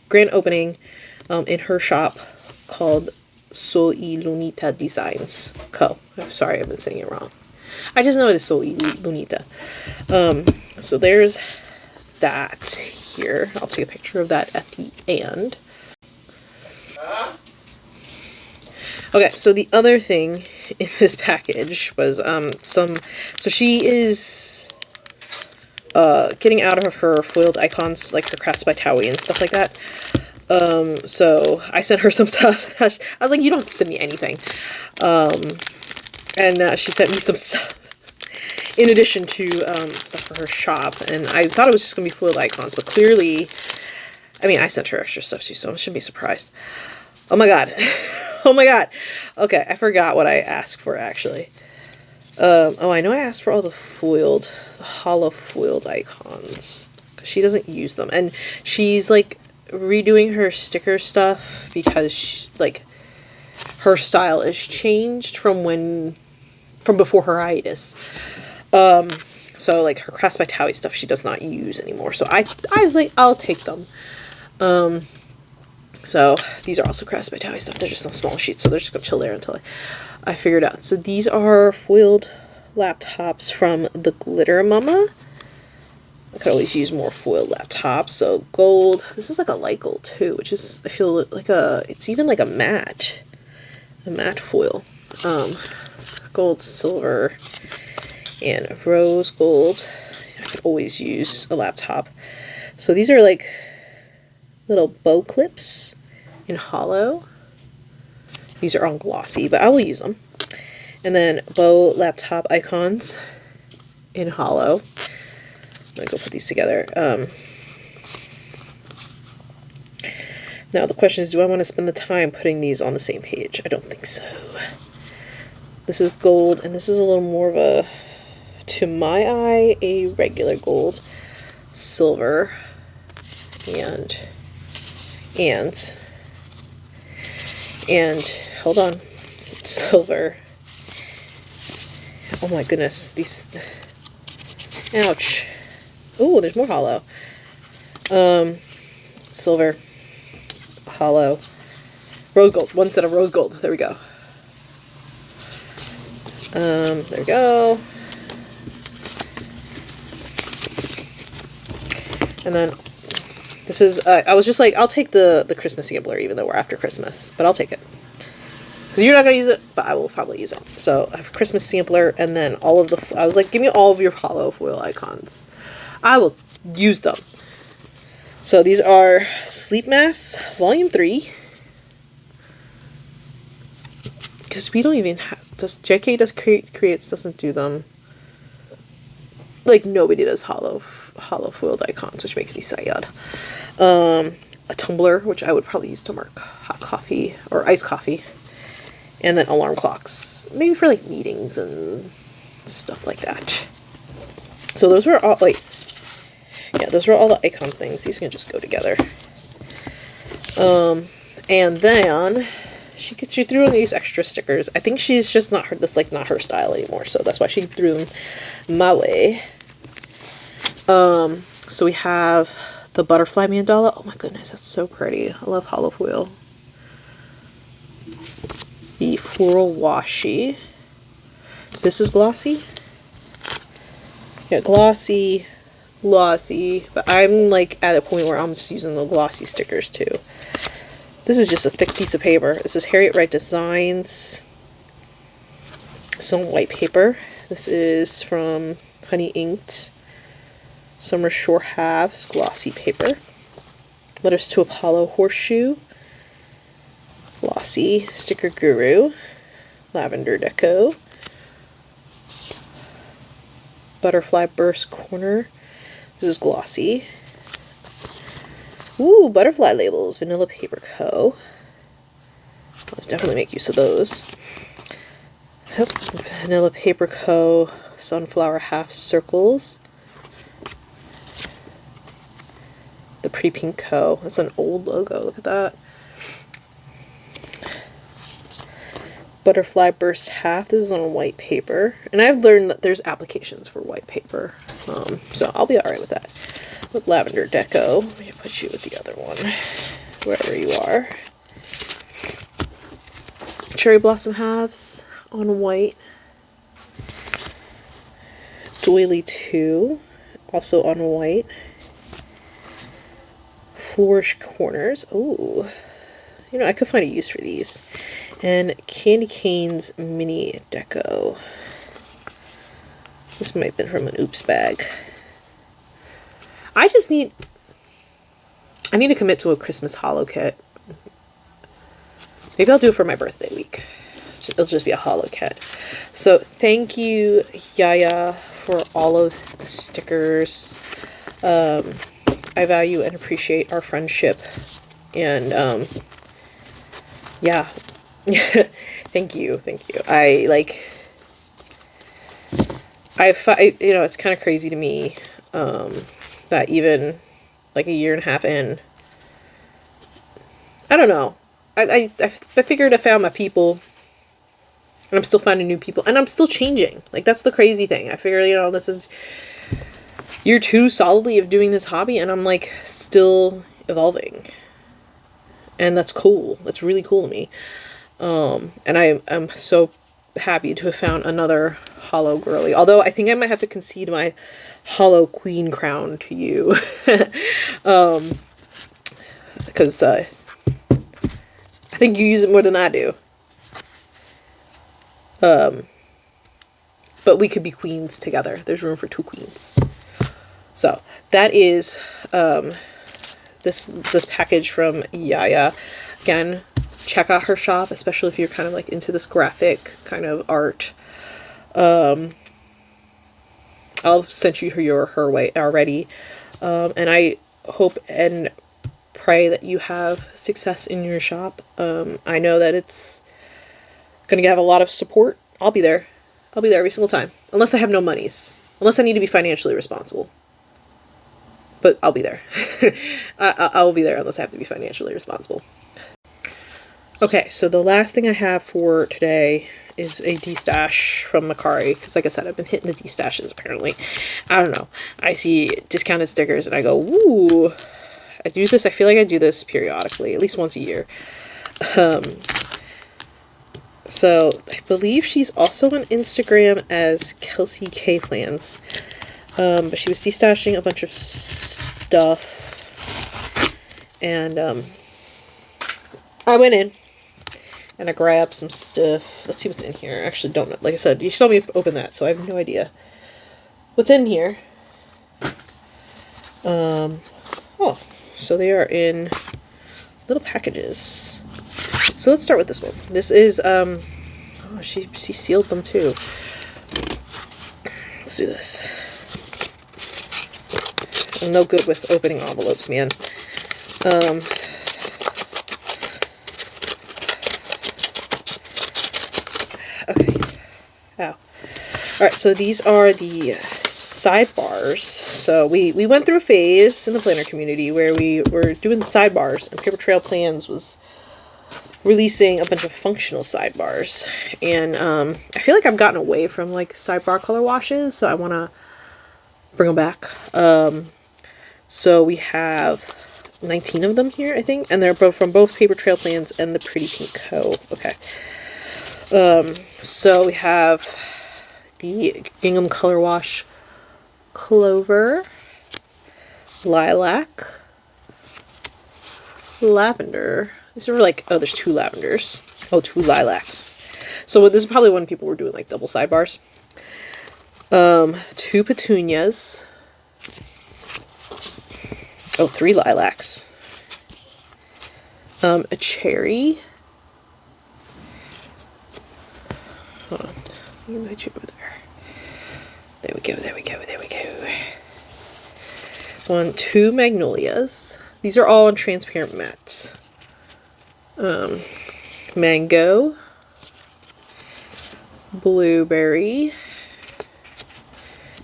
grand opening, in her shop called Lunita Designs Co. I'm sorry, I've been saying it wrong. I just know it is Lunita. So there's that here. I'll take a picture of that at the end. Okay, so the other thing in this package was so she is getting out of her foiled icons, like her Crafts by Towie and stuff like that. So I sent her some stuff. I was like, you don't have to send me anything. And she sent me some stuff in addition to stuff for her shop. And I thought it was just going to be foiled icons, but clearly, I mean, I sent her extra stuff too, so I shouldn't be surprised. Oh my god. Oh my god. Okay, I forgot what I asked for, actually. Oh, I know I asked for all the hollow foiled icons. She doesn't use them. And she's, like, redoing her sticker stuff because, her style is changed from before her hiatus. So, like, her Crafts by Towie stuff she does not use anymore. So I was like, I'll take them. So these are also Crafts by Towie stuff. They're just on small sheets, so they're just gonna chill there until I figure it out. So these are foiled laptops from the Glitter Mama. I could always use more foil laptop. So gold. This is like a light gold too, which is, I feel like it's even like a matte foil. Gold, silver, and rose gold. I could always use a laptop. So these are like little bow clips in hollow. These are on glossy, but I will use them. And then bow laptop icons in hollow. I'm gonna go put these together. Now the question is, do I want to spend the time putting these on the same page? I don't think so. This is gold, and this is a little more of a, to my eye, a regular gold, silver, and hold on, silver. Oh my goodness, these, ouch. Ooh, there's more hollow. Silver, hollow, rose gold, one set of rose gold. There we go. There we go. And then this is, I was just like, I'll take the Christmas sampler, even though we're after Christmas, but I'll take it. Because you're not going to use it, but I will probably use it. So I have a Christmas sampler, and then all of the, I was like, give me all of your hollow foil icons. I will use them. So these are Sleep Mask, Volume 3. Because we don't even have, creates doesn't do them. Like, nobody does hollow foiled icons, which makes me sad. A tumbler, which I would probably use to mark hot coffee or iced coffee. And then alarm clocks, maybe for like meetings and stuff like that. So those were all, like, yeah, those were all the icon things. These can just go together. And then she threw in these extra stickers. I think she's just not her, this, like, not her style anymore, so that's why she threw them my way. So we have the butterfly mandala. Oh my goodness, that's so pretty. I love hollow foil. The floral washi. This is glossy. Yeah, glossy, but I'm like at a point where I'm just using the glossy stickers too. This is just a thick piece of paper. This is Harriet Wright Designs. Some white paper. This is from Honey Inked. Summer Shore Halves, glossy paper. Letters to Apollo Horseshoe. Glossy. Sticker Guru. Lavender Deco. Butterfly Burst Corner. This is glossy. Ooh, butterfly labels. Vanilla Paper Co. I'll definitely make use of those. Yep. Vanilla Paper Co. Sunflower Half Circles. The Pretty Pink Co. That's an old logo. Look at that. Butterfly Burst Half. This is on white paper. And I've learned that there's applications for white paper. So I'll be alright with that. With Lavender Deco. Let me put you with the other one. Wherever you are. Cherry Blossom Halves on white. Doily 2. Also on white. Flourish Corners. Ooh. You know, I could find a use for these. And Candy Canes Mini Deco. This might have been from an Oops bag. I need to commit to a Christmas hollow kit. Maybe I'll do it for my birthday week. It'll just be a hollow kit. So thank you, Yayaa, for all of the stickers. I value and appreciate our friendship. And yeah. Thank you. You know, it's kind of crazy to me that even like a year and a half in, I don't know. I figured I found my people, and I'm still finding new people, and I'm still changing. Like, that's the crazy thing. I figured, you know, this is year 2 solidly of doing this hobby, and I'm like still evolving, and that's cool. That's really cool to me. And I'm so happy to have found another hollow girly. Although I think I might have to concede my hollow queen crown to you. Because I think you use it more than I do. But we could be queens together. There's room for 2 queens. So that is this package from Yayaa. Again, check out her shop, especially if you're kind of like into this graphic kind of art. I'll send you her way already. And I hope and pray that you have success in your shop. I know that it's going to have a lot of support. I'll be there. I'll be there every single time. Unless I have no monies. Unless I need to be financially responsible. But I'll be there. I will be there unless I have to be financially responsible. Okay, so the last thing I have for today is a de-stash from Paperie, because like I said, I've been hitting the de-stashes apparently. I don't know. I see discounted stickers and I go, ooh. I do this, I feel like I do this periodically, at least once a year. So I believe she's also on Instagram as Kelsey K Plans. But she was de-stashing a bunch of stuff. And I went in and I grabbed some stuff. Let's see what's in here. I actually don't know. Like I said, you saw me open that, so I have no idea what's in here. Oh, so they are in little packages. So let's start with this one. This is, oh, she sealed them too. Let's do this. I'm no good with opening envelopes, man. Okay. Ow. Alright, so these are the sidebars. So we went through a phase in the planner community where we were doing the sidebars, and Paper Trail Plans was releasing a bunch of functional sidebars. And I feel like I've gotten away from like sidebar color washes, so I want to bring them back. So we have 19 of them here, I think, and they're both from both Paper Trail Plans and the Pretty Pink Co. Okay. So we have the Gingham Color Wash Clover, Lilac, Lavender. These are like, oh, there's 2 lavenders. Oh, 2 lilacs. So this is probably when people were doing like double sidebars. 2 petunias. Oh, 3 lilacs. A cherry. Hold on. Let me invite you over there. There we go, there we go, there we go. 2 magnolias. These are all in transparent matte. Mango. Blueberry.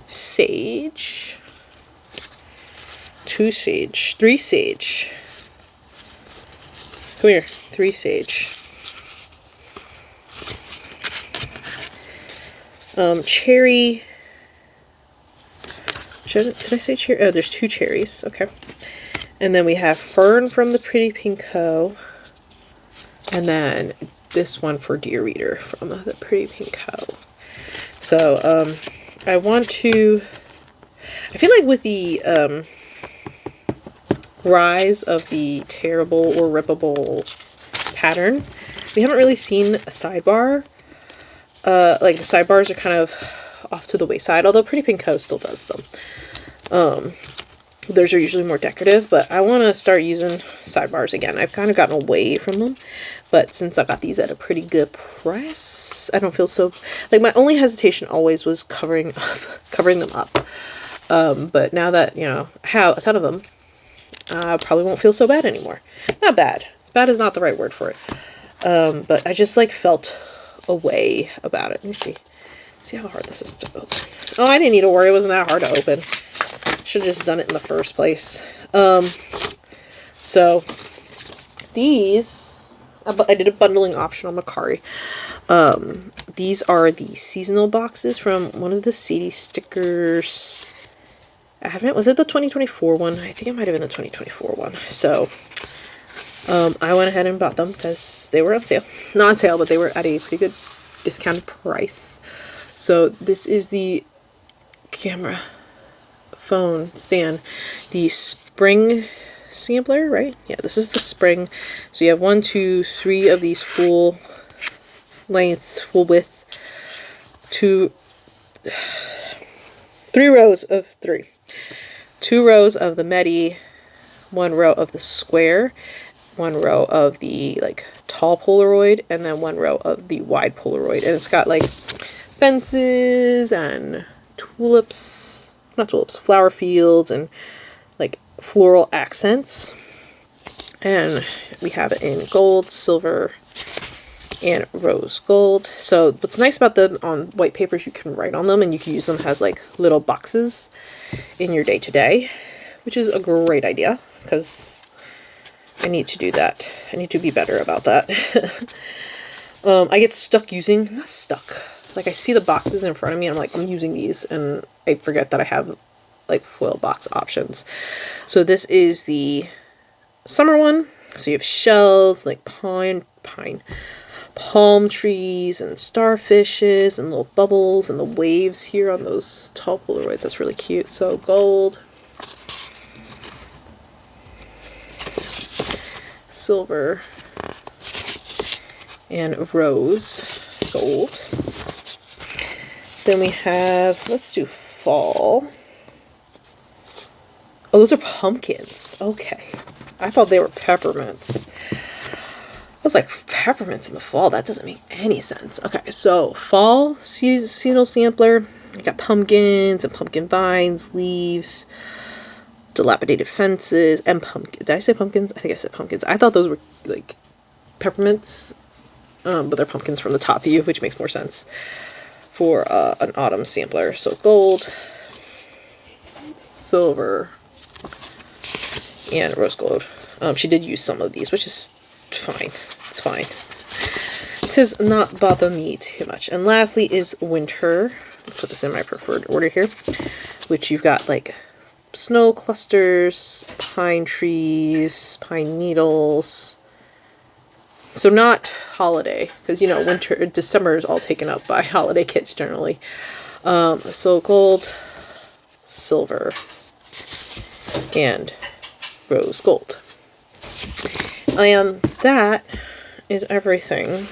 Sage. 2 sage. 3 sage. Come here. 3 sage. Cherry. Did I say cherry? Oh, there's 2 cherries. Okay. And then we have Fern from the Pretty Pink Co. And then this one for Dear Reader from the Pretty Pink Co. So, I want to... I feel like with the rise of the tearable or rippable pattern, we haven't really seen a sidebar. Like the sidebars are kind of off to the wayside, although Pretty Pink Co still does them. Those are usually more decorative, but I want to start using sidebars again. I've kind of gotten away from them, but since I got these at a pretty good price, I don't feel so... Like, my only hesitation always was covering them up. But now that, you know, I have a ton of them, I probably won't feel so bad anymore. Not bad. Bad is not the right word for it. But I just, like, felt a way about it. Let me see. See how hard this is to open. Oh, I didn't need to worry. It wasn't that hard to open. Should have just done it in the first place. So these, I did a bundling option on Paperie. These are the seasonal boxes from one of the Sadie stickers. Was it the 2024 one? I think it might have been the 2024 one. So I went ahead and bought them because they were on sale. Not on sale, but they were at a pretty good discounted price. So this is the camera. phone stand, the spring sampler, right? Yeah, this is the spring. So you have 1, 2, 3 of these full length, full width, 3 rows of 3. 2 rows of the Medi, 1 row of the square, 1 row of the like tall Polaroid, and then 1 row of the wide Polaroid. And it's got like fences and tulips, not tulips, flower fields and like floral accents. And we have it in gold, silver, and rose gold. So what's nice about them on white papers, you can write on them and you can use them as like little boxes in your day-to-day, which is a great idea because I need to do that. I need to be better about that. I get stuck using, not stuck, like I see the boxes in front of me and I'm like, I'm using these and I forget that I have like foil box options. So this is the summer one. So you have shells, like palm trees and starfishes and little bubbles and the waves here on those tall Polaroids. That's really cute. So gold, silver, and rose gold. Then we have, let's do fall. Oh, those are pumpkins. Okay. I thought they were peppermints. I was like, peppermints in the fall? That doesn't make any sense. Okay, so fall seasonal sampler. I got pumpkins and pumpkin vines, leaves, dilapidated fences, and pumpkins. Did I say pumpkins? I think I said pumpkins. I thought those were like peppermints, but they're pumpkins from the top view, which makes more sense for an autumn sampler. So gold, silver, and rose gold. She did use some of these, which is fine. It's fine. It does not bother me too much. And lastly is winter. I'll put this in my preferred order here, which you've got like snow clusters, pine trees, pine needles. So not holiday, because you know December is all taken up by holiday kits generally. So gold, silver, and rose gold. And that is everything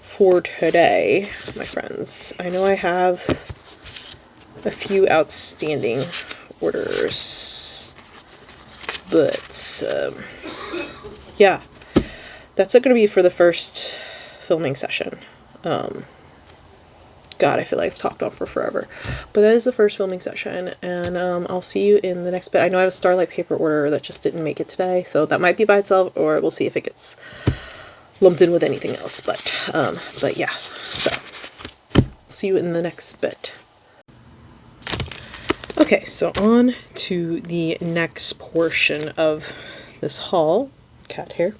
for today, my friends. I know I have a few outstanding orders, but yeah, that's going to be for the first filming session. God, I feel like I've talked on for forever. But that is the first filming session, and I'll see you in the next bit. I know I have a Starlight paper order that just didn't make it today, so that might be by itself, or we'll see if it gets lumped in with anything else. But yeah, so see you in the next bit. Okay, so on to the next portion of this haul. Cat hair.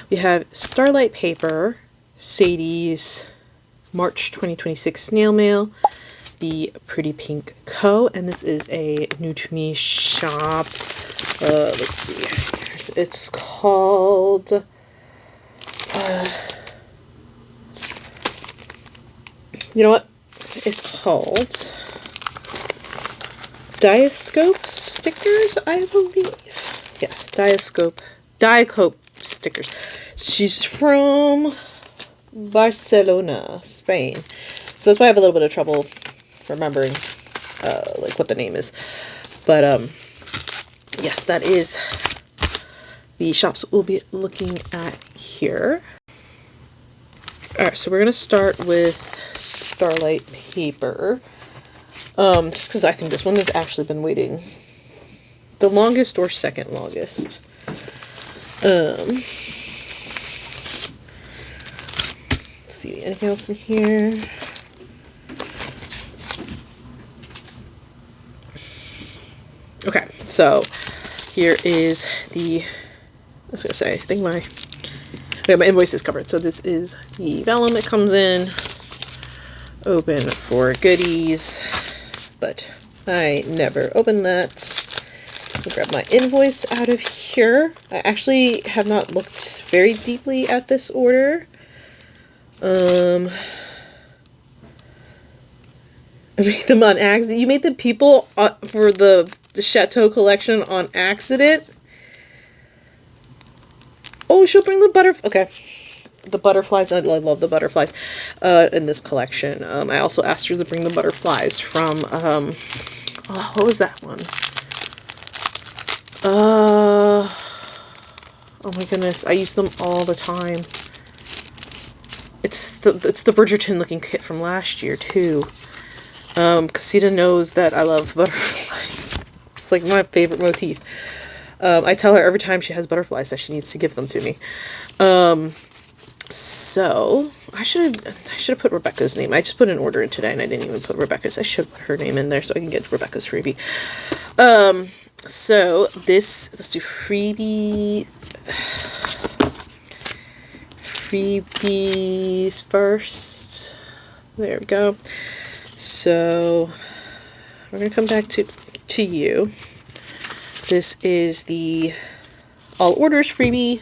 We have Starlight paper, Sadie's March 2026 snail mail, the Pretty Pink Co. And this is a new to me shop. Let's see. It's called you know what? It's called Dicope Stickers, I believe. Yeah, Dicope Stickers. She's from Barcelona, Spain. So that's why I have a little bit of trouble remembering like what the name is. But yes, that is the shops we'll be looking at here. Alright, so we're gonna start with Starlight paper. Just because I think this one has actually been waiting the longest or second longest. Let's see, anything else in here? Okay, so here is the, I was gonna say, I think my invoice is covered. So this is the vellum that comes in, open for goodies, but I never open that. I'll grab my invoice out of here. I actually have not looked very deeply at this order. I made them on accident. You made the people for the Chateu collection on accident? Oh, she'll bring the okay. The butterflies. I love the butterflies in this collection. I also asked her to bring the butterflies from, oh, what was that one? Oh my goodness, I use them all the time. It's the Bridgerton looking kit from last year too. Casita knows that I love butterflies. It's like my favorite motif. I tell her every time she has butterflies that she needs to give them to me. So I should have put Rebecca's name. I just put an order in today and I didn't even put Rebecca's. I should put her name in there so I can get Rebecca's freebie. So this, let's do freebies first. There we go. So we're gonna come back to you. This is the all orders freebie,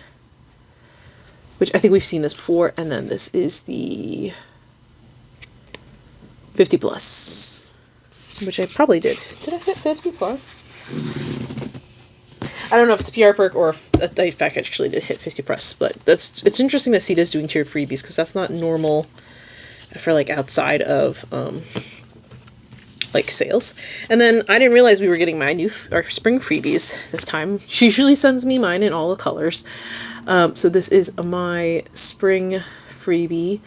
which I think we've seen this before, and then this is the 50 plus, which I probably did. Did I hit 50 plus? I don't know if it's a PR perk or if I actually did hit 50 plus, but it's interesting that Sita's doing tiered freebies because that's not normal for like outside of like sales. And then I didn't realize we were getting my spring freebies this time. She usually sends me mine in all the colors. So this is my spring freebie.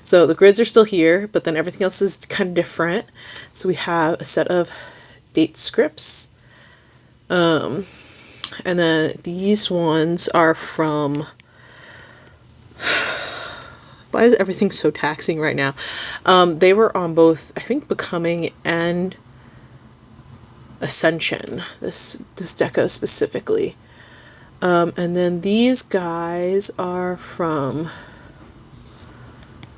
So the grids are still here, but then everything else is kind of different. So we have a set of date scripts. And then these ones are from, why is everything so taxing right now? They were on both, I think, Becoming and Ascension, this deco specifically. And then these guys are from,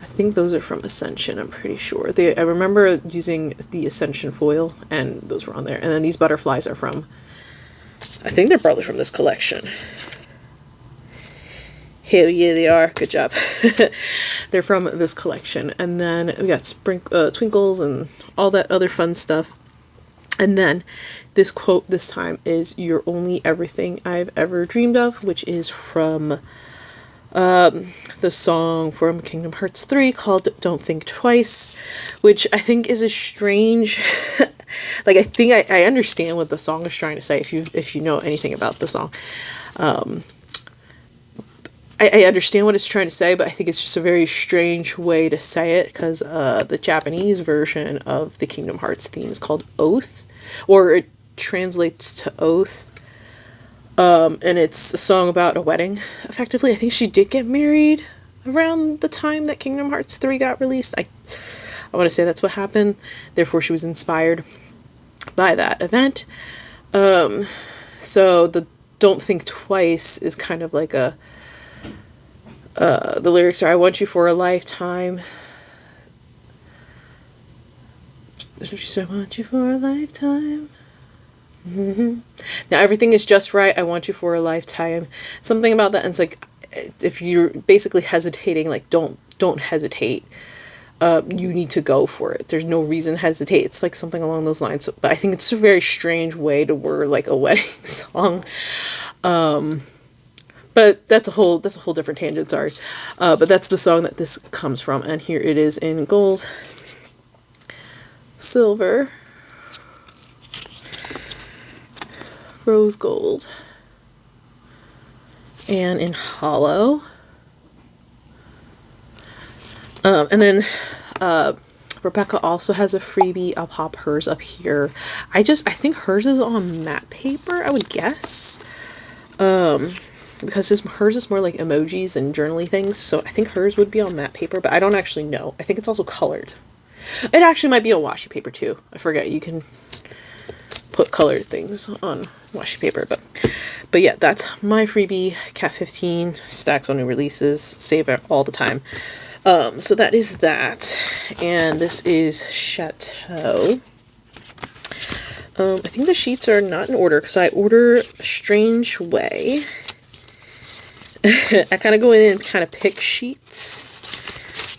I think those are from Ascension, I'm pretty sure. I remember using the Ascension foil, and those were on there. And then these butterflies are from, I think they're probably from this collection. Hell yeah, they are. Good job. They're from this collection. And then we got twinkles and all that other fun stuff. And then this quote this time is, "You're only everything I've ever dreamed of," which is from the song from Kingdom Hearts 3 called Don't Think Twice, which I think is a strange... like, I think I understand what the song is trying to say if you know anything about the song. I understand what it's trying to say, but I think it's just a very strange way to say it, because the Japanese version of the Kingdom Hearts theme is called Oath, or it translates to Oath, and it's a song about a wedding, effectively. I think she did get married around the time that Kingdom Hearts 3 got released. I want to say that's what happened, therefore she was inspired by that event. So the Don't Think Twice is kind of like a... the lyrics are, "I want you for a lifetime." She said, "I want you for a lifetime." Now everything is just right. I want you for a lifetime. Something about that. And it's like, if you're basically hesitating, like, don't hesitate. You need to go for it. There's no reason to hesitate. It's like something along those lines. So, but I think it's a very strange way to word like a wedding song. But that's a whole different tangent, sorry. But that's the song that this comes from, and here it is in gold, silver, rose gold, and in hollow. And then Rebecca also has a freebie. I'll pop hers up here. I think hers is on matte paper, I would guess. Because hers is more like emojis and journaly things, so I think hers would be on matte paper, but I don't actually know. I think it's also colored. It actually might be on washi paper too. I forget, you can put colored things on washi paper, but yeah, that's my freebie. Cat 15 stacks on new releases, save it all the time. So that is that, and this is Chateu. I think the sheets are not in order because I order a strange way. I kind of go in and kind of pick sheets,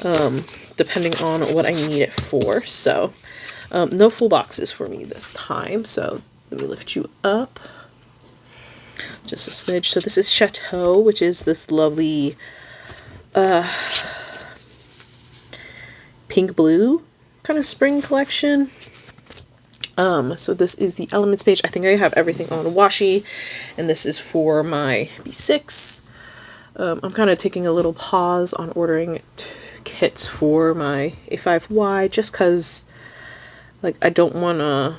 depending on what I need it for. So No full boxes for me this time, so let me lift you up just a smidge. So this is Chateu, which is this lovely pink blue kind of spring collection. So this is the Elements page. I think I have everything on washi, and this is for my B6. I'm kind of taking a little pause on ordering kits for my A5Y just because, like, I don't want to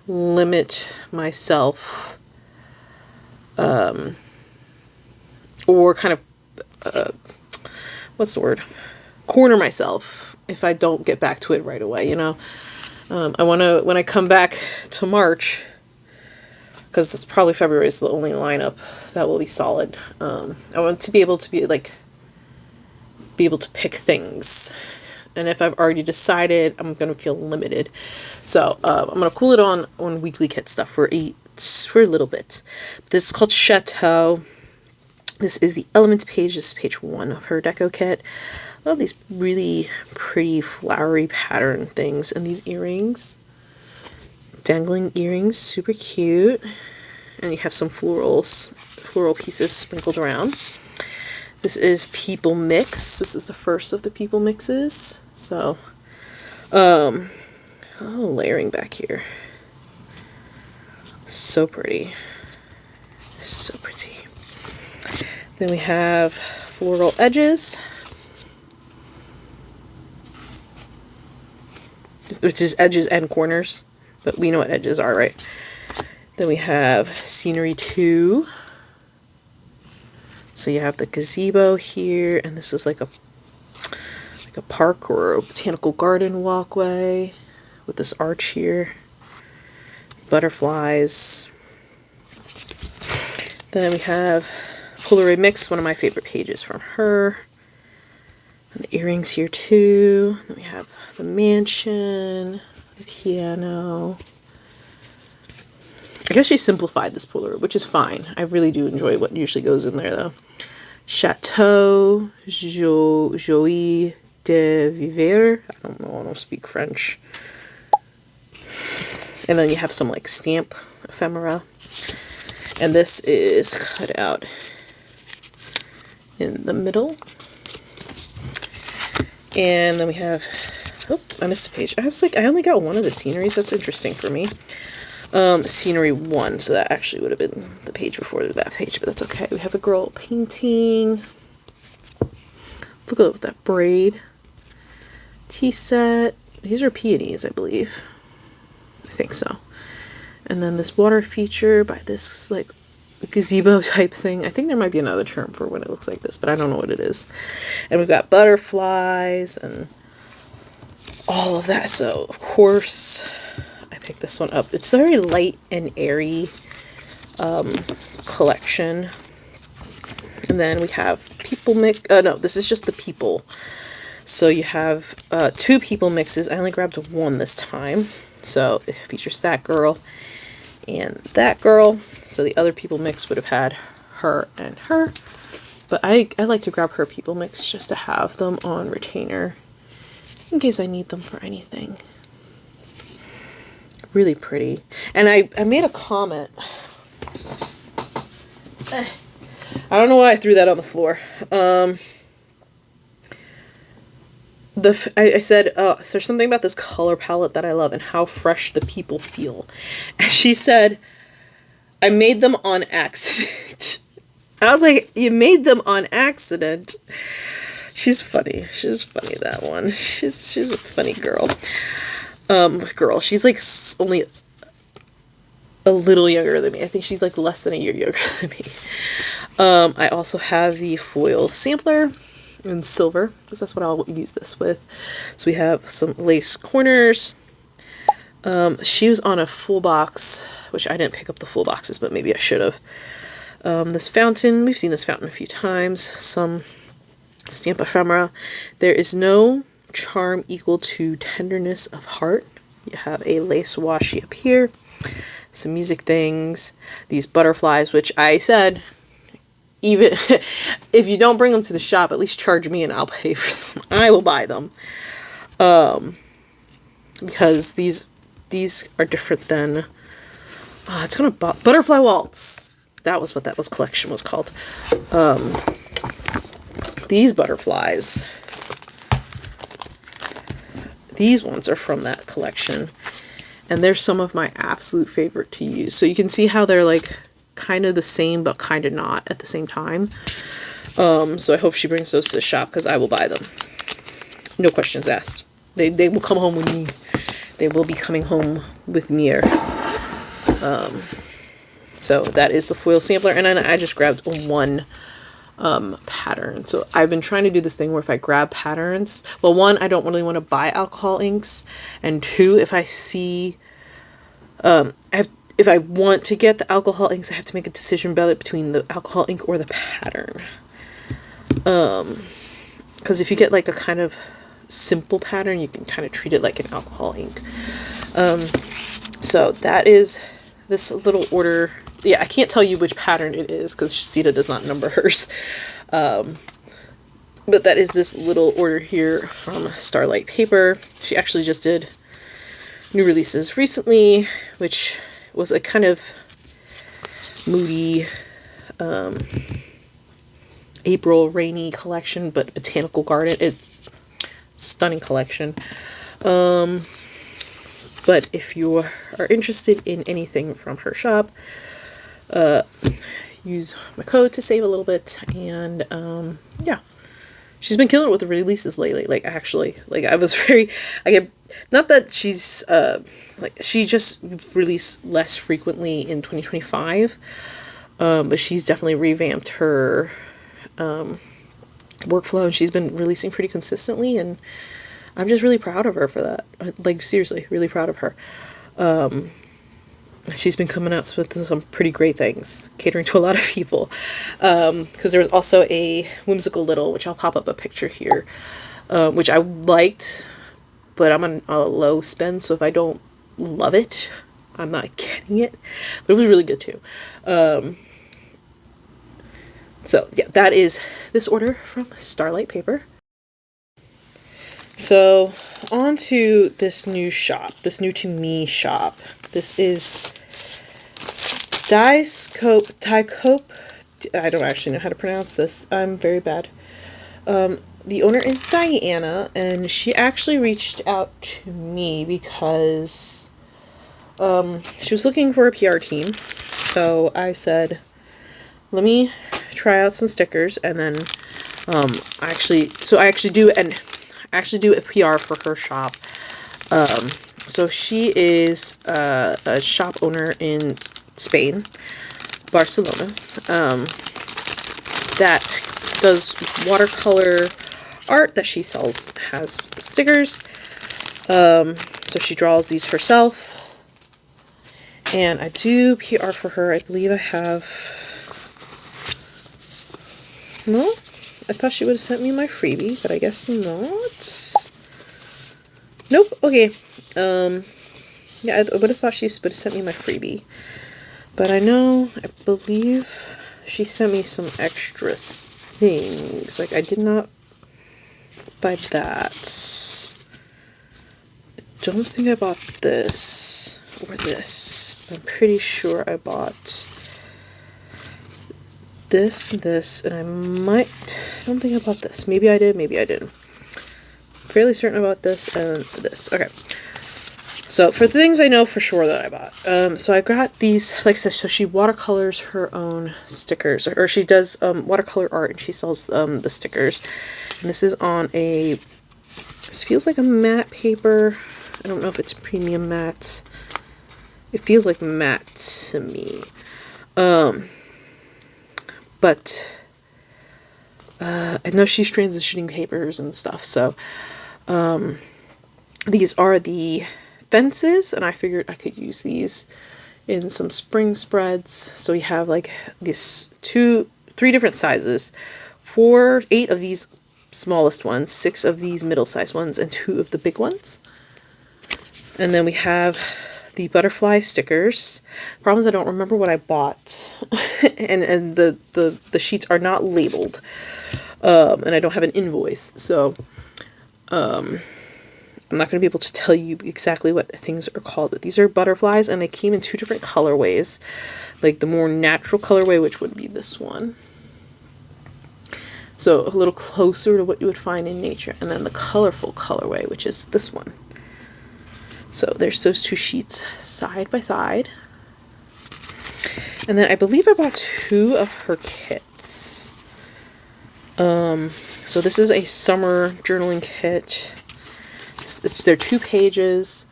limit myself or kind of what's the word, corner myself if I don't get back to it right away, you know. I want to, when I come back to March, because it's probably February is the only lineup that will be solid, I want to be able to be able to pick things. And if I've already decided, I'm going to feel limited. So I'm going to cool it on weekly kit stuff for a little bit. This is called Chateu. This is the Elements page. This is page 1 of her deco kit. I love these really pretty flowery pattern things and these earrings. Dangling earrings, super cute. And you have some floral pieces sprinkled around. This is People Mix. This is the first of the People Mixes. So, oh, layering back here. So pretty. So pretty. Then we have floral edges, which is edges and corners, but we know what edges are, right? Then we have Scenery 2. So you have the gazebo here, and this is like a park or a botanical garden walkway with this arch here. Butterflies. Then we have Polaroid Mix, one of my favorite pages from her. And the earrings here too. Then we have the mansion, the piano. I guess she simplified this Polaroid, which is fine. I really do enjoy what usually goes in there though. Chateu, Joie de Vivre. I don't know, I don't speak French. And then you have some like stamp ephemera. And this is cut out in the middle. And then we have, oh, I missed a page. I was like, I only got one of the sceneries. That's interesting for me. Scenery 1, so that actually would have been the page before that page, but that's okay. We have a girl painting. Look at that braid. Tea set. These are peonies, I believe. I think so. And then this water feature by this like gazebo type thing. I think there might be another term for when it looks like this, but I don't know what it is. And we've got butterflies and all of that. So of course I picked this one up. It's a very light and airy collection. And then we have People Mix. No, this is just the People. So you have 2 People Mixes. I only grabbed one this time. So it features that girl and that girl. So the other People Mix would have had her and her. But I like to grab her People Mix just to have them on retainer in case I need them for anything. Really pretty. And I made a comment. I don't know why I threw that on the floor. I said, oh, there's something about this color palette that I love and how fresh the people feel. And she said, I made them on accident. I was like, you made them on accident? She's funny. She's funny, that one. She's a funny girl. She's like only a little younger than me. I think she's like less than a year younger than me. I also have the foil sampler in silver because that's what I'll use this with. So we have some lace corners. She was on a full box, which I didn't pick up the full boxes, but maybe I should have. This fountain, we've seen this fountain a few times. Some stamp ephemera. There is no charm equal to tenderness of heart. You have a lace washi up here, some music things, these butterflies, which I said, even if you don't bring them to the shop, at least charge me and I'll pay for them. I will buy them. because these are different than, it's gonna Butterfly Waltz. That was what that collection was called. These butterflies, these ones are from that collection, and they're some of my absolute favorite to use. So you can see how they're like kind of the same but kind of not at the same time. So I hope she brings those to the shop, because I will buy them. No questions asked. They will come home with me. They will be coming home with me. So that is the foil sampler, and then I just grabbed one pattern. So I've been trying to do this thing where if I grab patterns, well, one, I don't really want to buy alcohol inks, and two, if I see, if I want to get the alcohol inks, I have to make a decision about it between the alcohol ink or the pattern. Because if you get like a kind of simple pattern, you can kind of treat it like an alcohol ink. So that is this little order. Yeah, I can't tell you which pattern it is because Sita does not number hers. But that is this little order here from Starlight Paper. She actually just did new releases recently, which was a kind of moody April rainy collection, but Botanical Garden. It's stunning collection. But if you are interested in anything from her shop, use my code to save a little bit. And yeah, she's been killing it with the releases lately. Like, actually, like, I was very, I get, not that she's like, she just released less frequently in 2025, but she's definitely revamped her workflow, and she's been releasing pretty consistently, and I'm just really proud of her for that. Like, seriously, really proud of her. She's been coming out with some pretty great things, catering to a lot of people. Because there was also a Whimsical Little, which I'll pop up a picture here, which I liked, but I'm on a low spend, so if I don't love it, I'm not getting it. But it was really good too. So yeah, that is this order from Starlight Paper. So on to this new shop, this new to me shop. This is Dicope. I don't actually know how to pronounce this. I'm very bad. The owner is Diana, and she actually reached out to me because she was looking for a PR team. So I said, let me try out some stickers, and then I actually do a PR for her shop. So she is a shop owner in Spain, Barcelona, that does watercolor art that she sells, has stickers. So she draws these herself, and I do PR for her. I believe I have, no, I thought she would have sent me my freebie, but I guess not. Nope. Okay. Yeah, I would have thought she would have sent me my freebie, but I believe she sent me some extra things. Like, I did not buy that. I don't think I bought this or this. I'm pretty sure I bought this, and I don't think I bought this. Maybe I did, maybe I didn't. Fairly certain about this and this. Okay. So for the things I know for sure that I bought, so I got these, like I said, so she watercolors her own stickers, or she does watercolor art, and she sells the stickers. And this is on this feels like a matte paper. I don't know if it's premium matte. It feels like matte to me. But I know she's transitioning papers and stuff, so these are the fences, and I figured I could use these in some spring spreads. So we have like these 3 different sizes, 8 of these smallest ones, 6 of these middle-sized ones, and 2 of the big ones. And then we have the butterfly stickers. Problem is I don't remember what I bought, and the sheets are not labeled, and I don't have an invoice, so I'm not going to be able to tell you exactly what things are called, but these are butterflies, and they came in 2 different colorways. Like the more natural colorway, which would be this one. So a little closer to what you would find in nature. And then the colorful colorway, which is this one. So there's those 2 sheets side by side. And then I believe I bought 2 of her kits. So this is a summer journaling kit. They're 2 pages.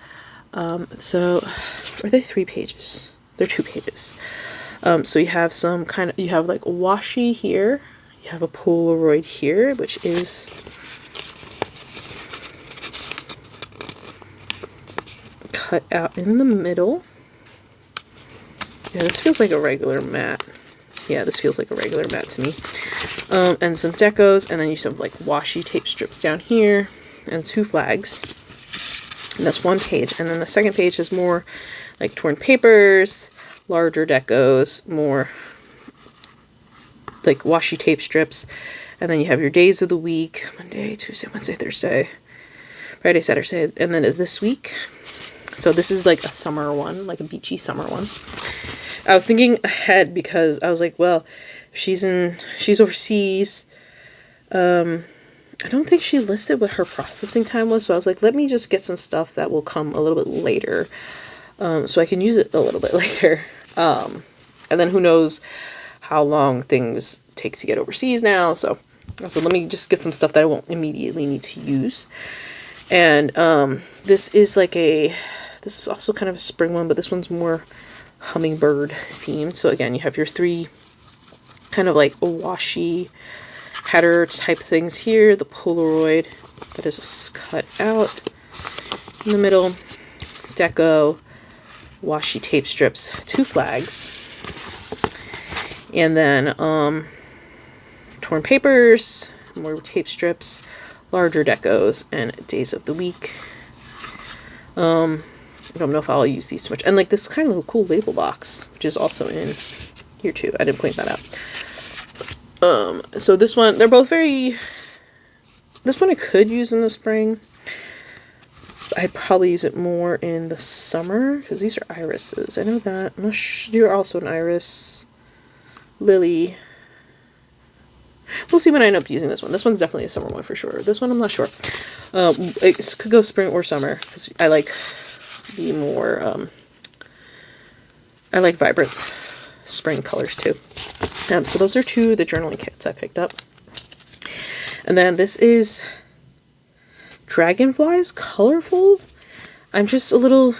So are they 3 pages? They're 2 pages. So you have some kind of, you have like washi here. You have a Polaroid here, which is cut out in the middle. Yeah, this feels like a regular mat. Yeah, this feels like a regular mat to me. And some decos, and then you have like washi tape strips down here, and 2 flags. And that's 1 page. And then the second page is more like torn papers, larger decos, more like washi tape strips. And then you have your days of the week: Monday, Tuesday, Wednesday, Thursday, Friday, Saturday, and then this week. So this is like a summer one, like a beachy summer one. I was thinking ahead because I was like, well, she's overseas. I don't think she listed what her processing time was, so I was like, let me just get some stuff that will come a little bit later, so I can use it a little bit later. And then who knows how long things take to get overseas now, so let me just get some stuff that I won't immediately need to use. And this is also kind of a spring one, but this one's more hummingbird themed. So again, you have your 3 kind of like washi header type things here, the Polaroid that is cut out in the middle, deco, washi tape strips, 2 flags, and then torn papers, more tape strips, larger decos, and days of the week. I don't know if I'll use these too much. And like this kind of little cool label box, which is also in here too. I didn't point that out. So this one, they're both very, this one I could use in the spring. I'd probably use it more in the summer because these are irises. I know that. I'm not sure. You're also an iris. Lily. We'll see when I end up using this one. This one's definitely a summer one for sure. This one I'm not sure. It could go spring or summer because I like the more, I like vibrant spring colors too. So those are 2 of the journaling kits I picked up. And then this is Dragonflies, colorful. I'm just a little,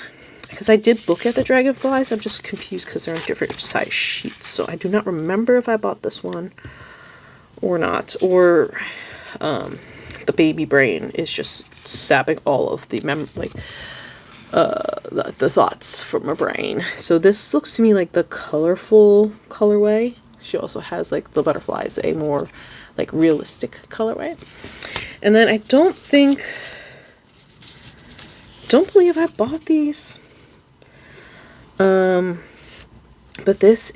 because I did look at the Dragonflies, I'm just confused because they're on different size sheets. So I do not remember if I bought this one or not, or the baby brain is just sapping all of the the thoughts from my brain. So this looks to me like the colorful colorway. She also has like the butterflies, a more like realistic colorway. And then I don't believe I bought these. But this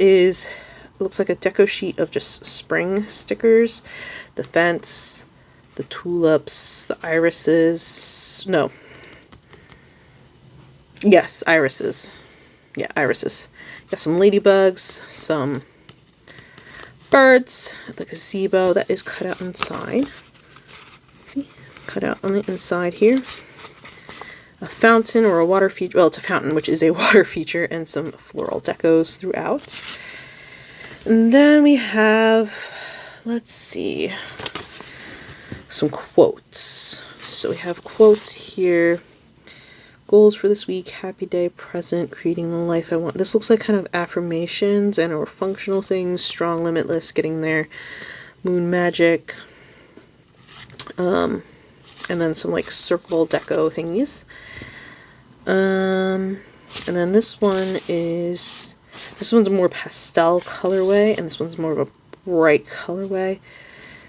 looks like a deco sheet of just spring stickers, the fence, the tulips, the irises. No. Yes, irises. Yeah, irises. Got some ladybugs, some birds, the gazebo that is cut out inside. See? Cut out on the inside here. A fountain or a water feature. Well, it's a fountain, which is a water feature, and some floral decos throughout. And then we have, let's see, some quotes. So we have quotes here. Goals for this week: happy day, present, creating the life I want. This looks like kind of affirmations and or functional things. Strong, limitless, getting there. Moon magic. And then some like circle deco thingies. And then this one's a more pastel colorway, and this one's more of a bright colorway.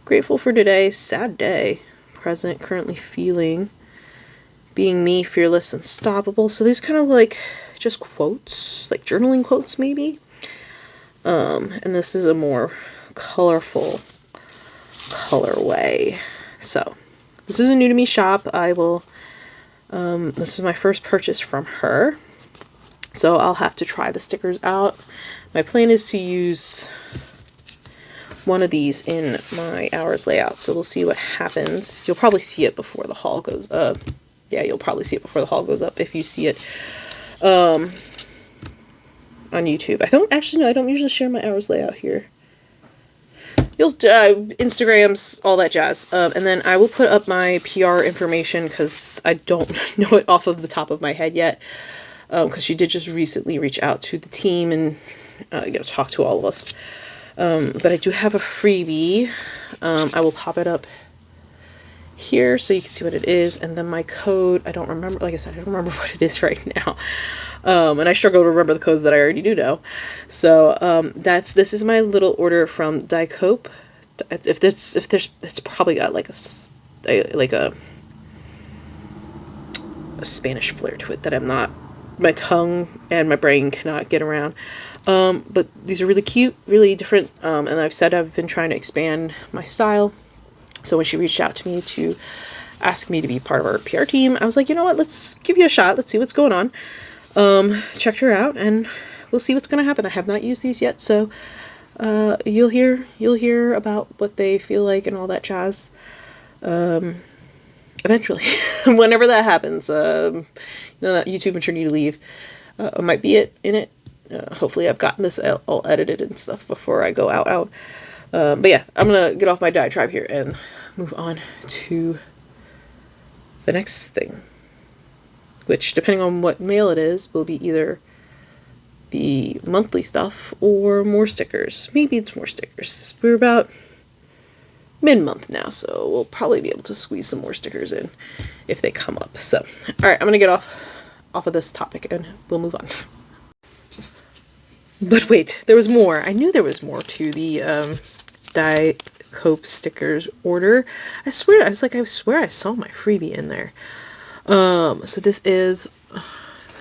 Grateful for today, sad day, present, currently feeling, being me, fearless, unstoppable. So these kind of like just quotes, like journaling quotes maybe. And this is a more colorful colorway. So this is a new to me shop. I will This was my first purchase from her, so I'll have to try the stickers out. My plan is to use one of these in my hours layout, so we'll see what happens. You'll probably see it before the haul goes up. Yeah, you'll probably see it before the haul goes up if you see it on YouTube. I don't actually know. I don't usually share my hours layout here. You'll Instagrams, all that jazz, and then I will put up my PR information because I don't know it off of the top of my head yet. Because she did just recently reach out to the team and talk to all of us. But I do have a freebie. I will pop it up here so you can see what it is, and then my code, I don't remember, like I said, I don't remember what it is right now. And I struggle to remember the codes that I already do know. So this is my little order from Dicope. If there's it's probably got like a Spanish flair to it that my tongue and my brain cannot get around. But these are really cute, really different, and I've said I've been trying to expand my style. So when she reached out to me to ask me to be part of our PR team, I was like, you know what, let's give you a shot. Let's see what's going on. Checked her out, and we'll see what's going to happen. I have not used these yet, so you'll hear about what they feel like and all that jazz eventually. Whenever that happens. That YouTube maternity leave might be in it. Hopefully I've gotten this all edited and stuff before I go out. But yeah, I'm gonna get off my diatribe here and move on to the next thing, which, depending on what mail it is, will be either the monthly stuff or more stickers. Maybe it's more stickers. We're about mid-month now, so we'll probably be able to squeeze some more stickers in if they come up. So, alright, I'm gonna get off of this topic and we'll move on. But wait, there was more. I knew there was more to the Dicope Stickers order. I swear I saw my freebie in there. So this is,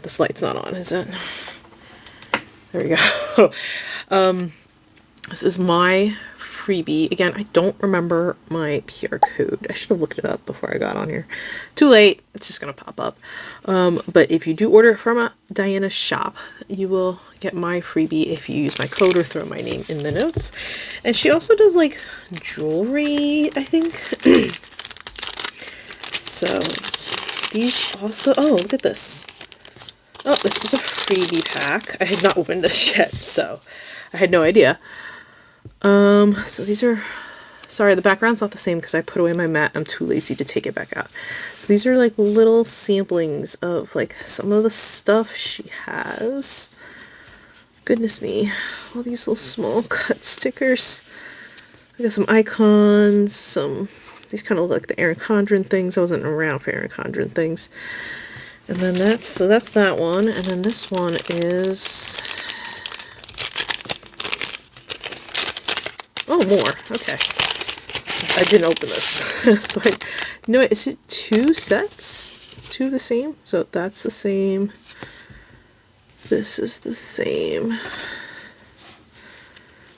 this light's not on, is it? There we go. This is my freebie. Again, I don't remember my PR code. I should have looked it up before I got on here. Too late. It's just gonna pop up. But if you do order from a Diana's shop, you will get my freebie if you use my code or throw my name in the notes. And she also does like jewelry, I think. So these also, oh, look at this. Oh, this is a freebie pack. I had not opened this yet, so I had no idea. So these are, sorry, the background's not the same because I put away my mat. I'm too lazy to take it back out. So these are like little samplings of like some of the stuff she has. Goodness me, all these little small cut stickers. I got some icons, these kind of look like the Erin Condren things. I wasn't around for Erin Condren things. And then that's that one. And then this one is, oh, more. Okay. I didn't open this. So is it 2 sets? 2 the same? So that's the same. This is the same.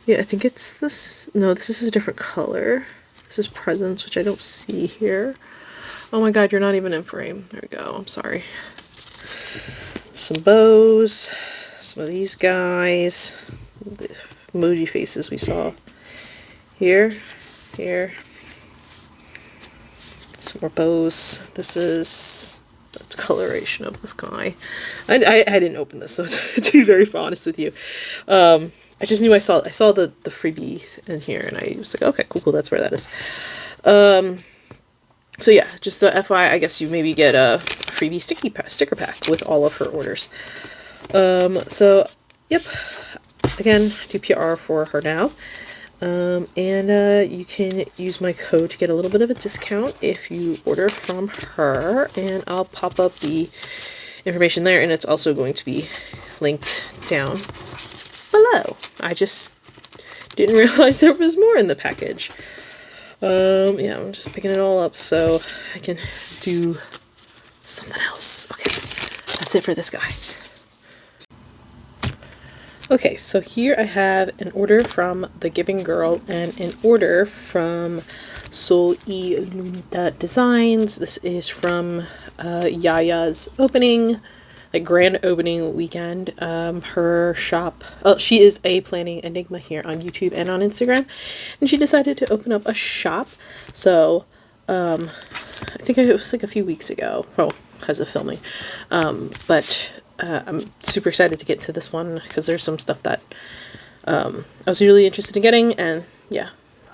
Yeah, I think it's this. No, this is a different color. This is Presents, which I don't see here. Oh my god, you're not even in frame. There we go. I'm sorry. Some bows. Some of these guys. The emoji faces we saw. Here. Some more bows. This is the coloration of this guy. I didn't open this, so to be very honest with you. I just knew I saw the freebies in here, and I was like, okay, cool, that's where that is. So yeah, just a FYI, I guess you maybe get a freebie sticker pack with all of her orders. So, yep, again, do PR for her now. And you can use my code to get a little bit of a discount if you order from her, and I'll pop up the information there, and it's also going to be linked down below. I just didn't realize there was more in the package. Yeah, I'm just picking it all up so I can do something else. Okay, that's it for this guy. Okay, so here I have an order from The Giving Girl and an order from Lunita Designs. This is from Yaya's opening, like grand opening weekend. Her shop, oh, she is a planning enigma here on YouTube and on Instagram, and she decided to open up a shop. So I think it was like a few weeks ago, well, as of filming, but I'm super excited to get to this one because there's some stuff that I was really interested in getting, and yeah,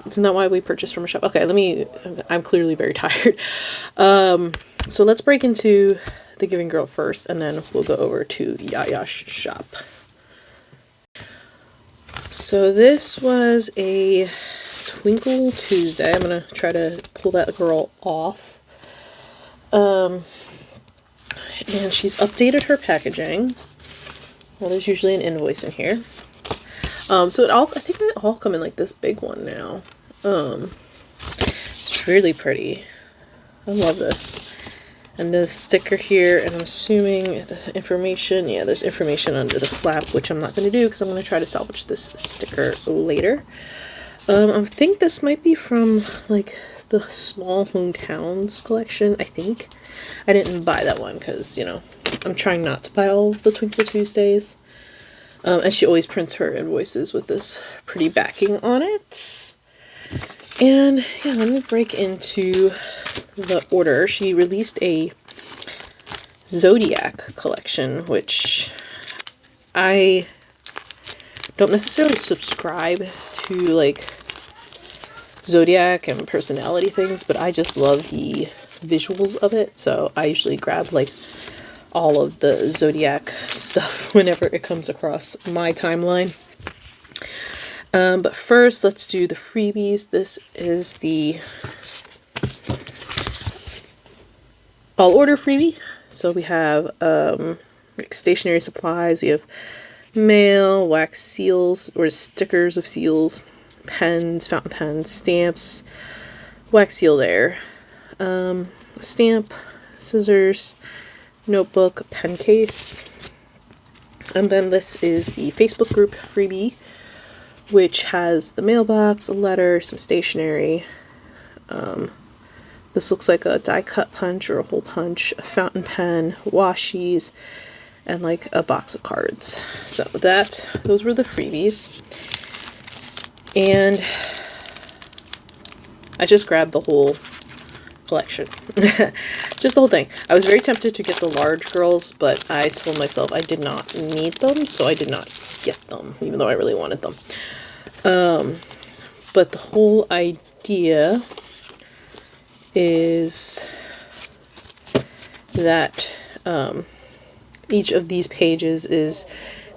isn't that why we purchased from a shop? Okay, I'm clearly very tired. So let's break into the Giving Girl first, and then we'll go over to Yaya's shop. So this was a Twinkle Tuesday. I'm gonna try to pull that girl off. And she's updated her packaging. Well, there's usually an invoice in here. So I think they all come in like this big one now. It's really pretty. I love this. And the sticker here, and I'm assuming the information, yeah, there's information under the flap, which I'm not going to do because I'm going to try to salvage this sticker later. I think this might be from like the Small Hometowns collection, I think. I didn't buy that one because, you know, I'm trying not to buy all of the Twinkle Tuesdays. And she always prints her invoices with this pretty backing on it. And yeah, let me break into the order. She released a Zodiac collection, which I don't necessarily subscribe to, like, Zodiac and personality things, but I just love the visuals of it. So I usually grab like all of the Zodiac stuff whenever it comes across my timeline. But first, let's do the freebies. This is the all order freebie. So we have like stationery supplies. We have mail, wax seals or stickers of seals, pens, fountain pens, stamps, wax seal there, stamp, scissors, notebook, pen case. And then this is the Facebook group freebie, which has the mailbox, a letter, some stationery. This looks like a die cut punch or a hole punch, a fountain pen, washies, and like a box of cards. So those were the freebies. And I just grabbed the whole collection. Just the whole thing. I was very tempted to get the large girls, but I told myself I did not need them, so I did not get them, even though I really wanted them. But the whole idea is that each of these pages is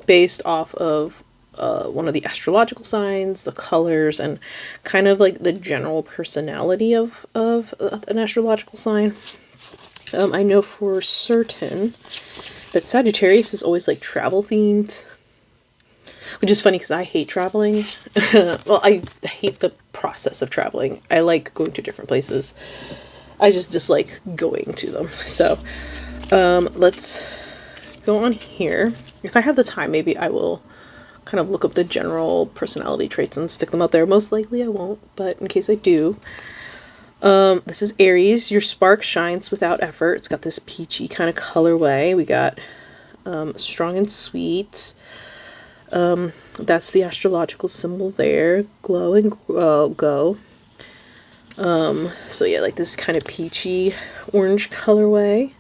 based off of one of the astrological signs, the colors, and kind of like the general personality of an astrological sign. I know for certain that Sagittarius is always like travel themed, which is funny because I hate traveling. Well, I hate the process of traveling. I like going to different places. I just dislike going to them. So let's go on here. If I have the time, maybe I will kind of look up the general personality traits and stick them out there. Most likely I won't, but in case I do. This is Aries. Your spark shines without effort. It's got this peachy kind of colorway. We got strong and sweet. That's the astrological symbol there. Glow and go. So yeah, like this kind of peachy orange colorway.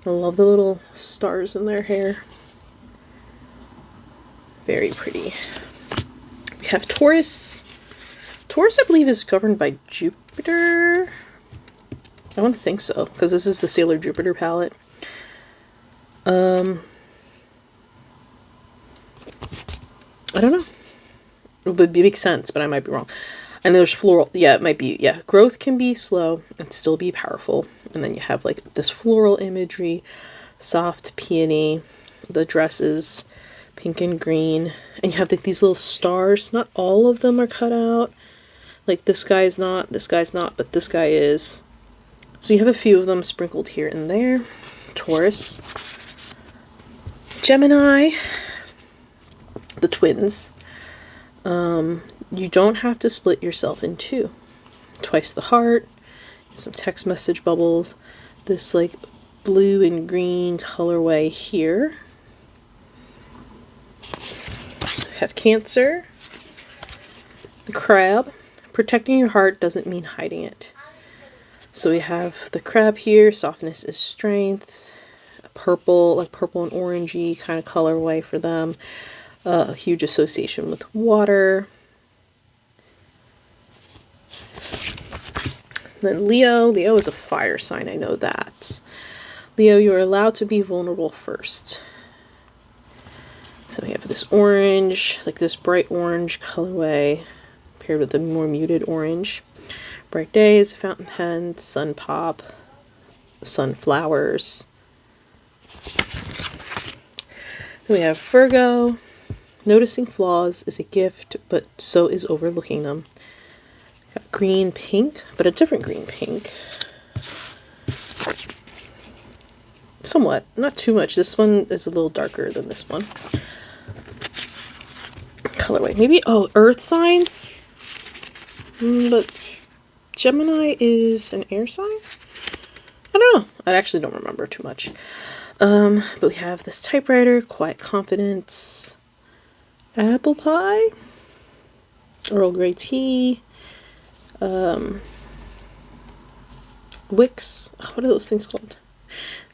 I love the little stars in their hair. Very pretty. We have Taurus. Taurus, I believe, is governed by Jupiter. I don't think so, because this is the Sailor Jupiter palette. I don't know. It would make sense, but I might be wrong. And there's floral. Yeah, it might be. Yeah, growth can be slow and still be powerful. And then you have like this floral imagery, soft peony. The dress is pink and green, and you have like these little stars. Not all of them are cut out. Like this guy's not, but this guy is. So you have a few of them sprinkled here and there. Taurus. Gemini. The twins. You don't have to split yourself in two. Twice the heart. Some text message bubbles. this like blue and green colorway here. We have Cancer, the crab. Protecting your heart doesn't mean hiding it. So we have the crab here, softness is strength, purple, like purple and orangey kind of colorway for them. A huge association with water. Then Leo is a fire sign, I know that. Leo, you are allowed to be vulnerable first. So we have this orange, like this bright orange colorway paired with a more muted orange. Bright days, fountain pen, sun pop, sunflowers. Then we have Virgo. Noticing flaws is a gift, but so is overlooking them. Got green pink, but a different green pink. Somewhat, not too much. This one is a little darker than this one. Colorway, maybe, oh, earth signs? But Gemini is an air sign? I don't know. I actually don't remember too much. But we have this typewriter, quiet confidence, apple pie, Earl Grey tea, wicks. What are those things called?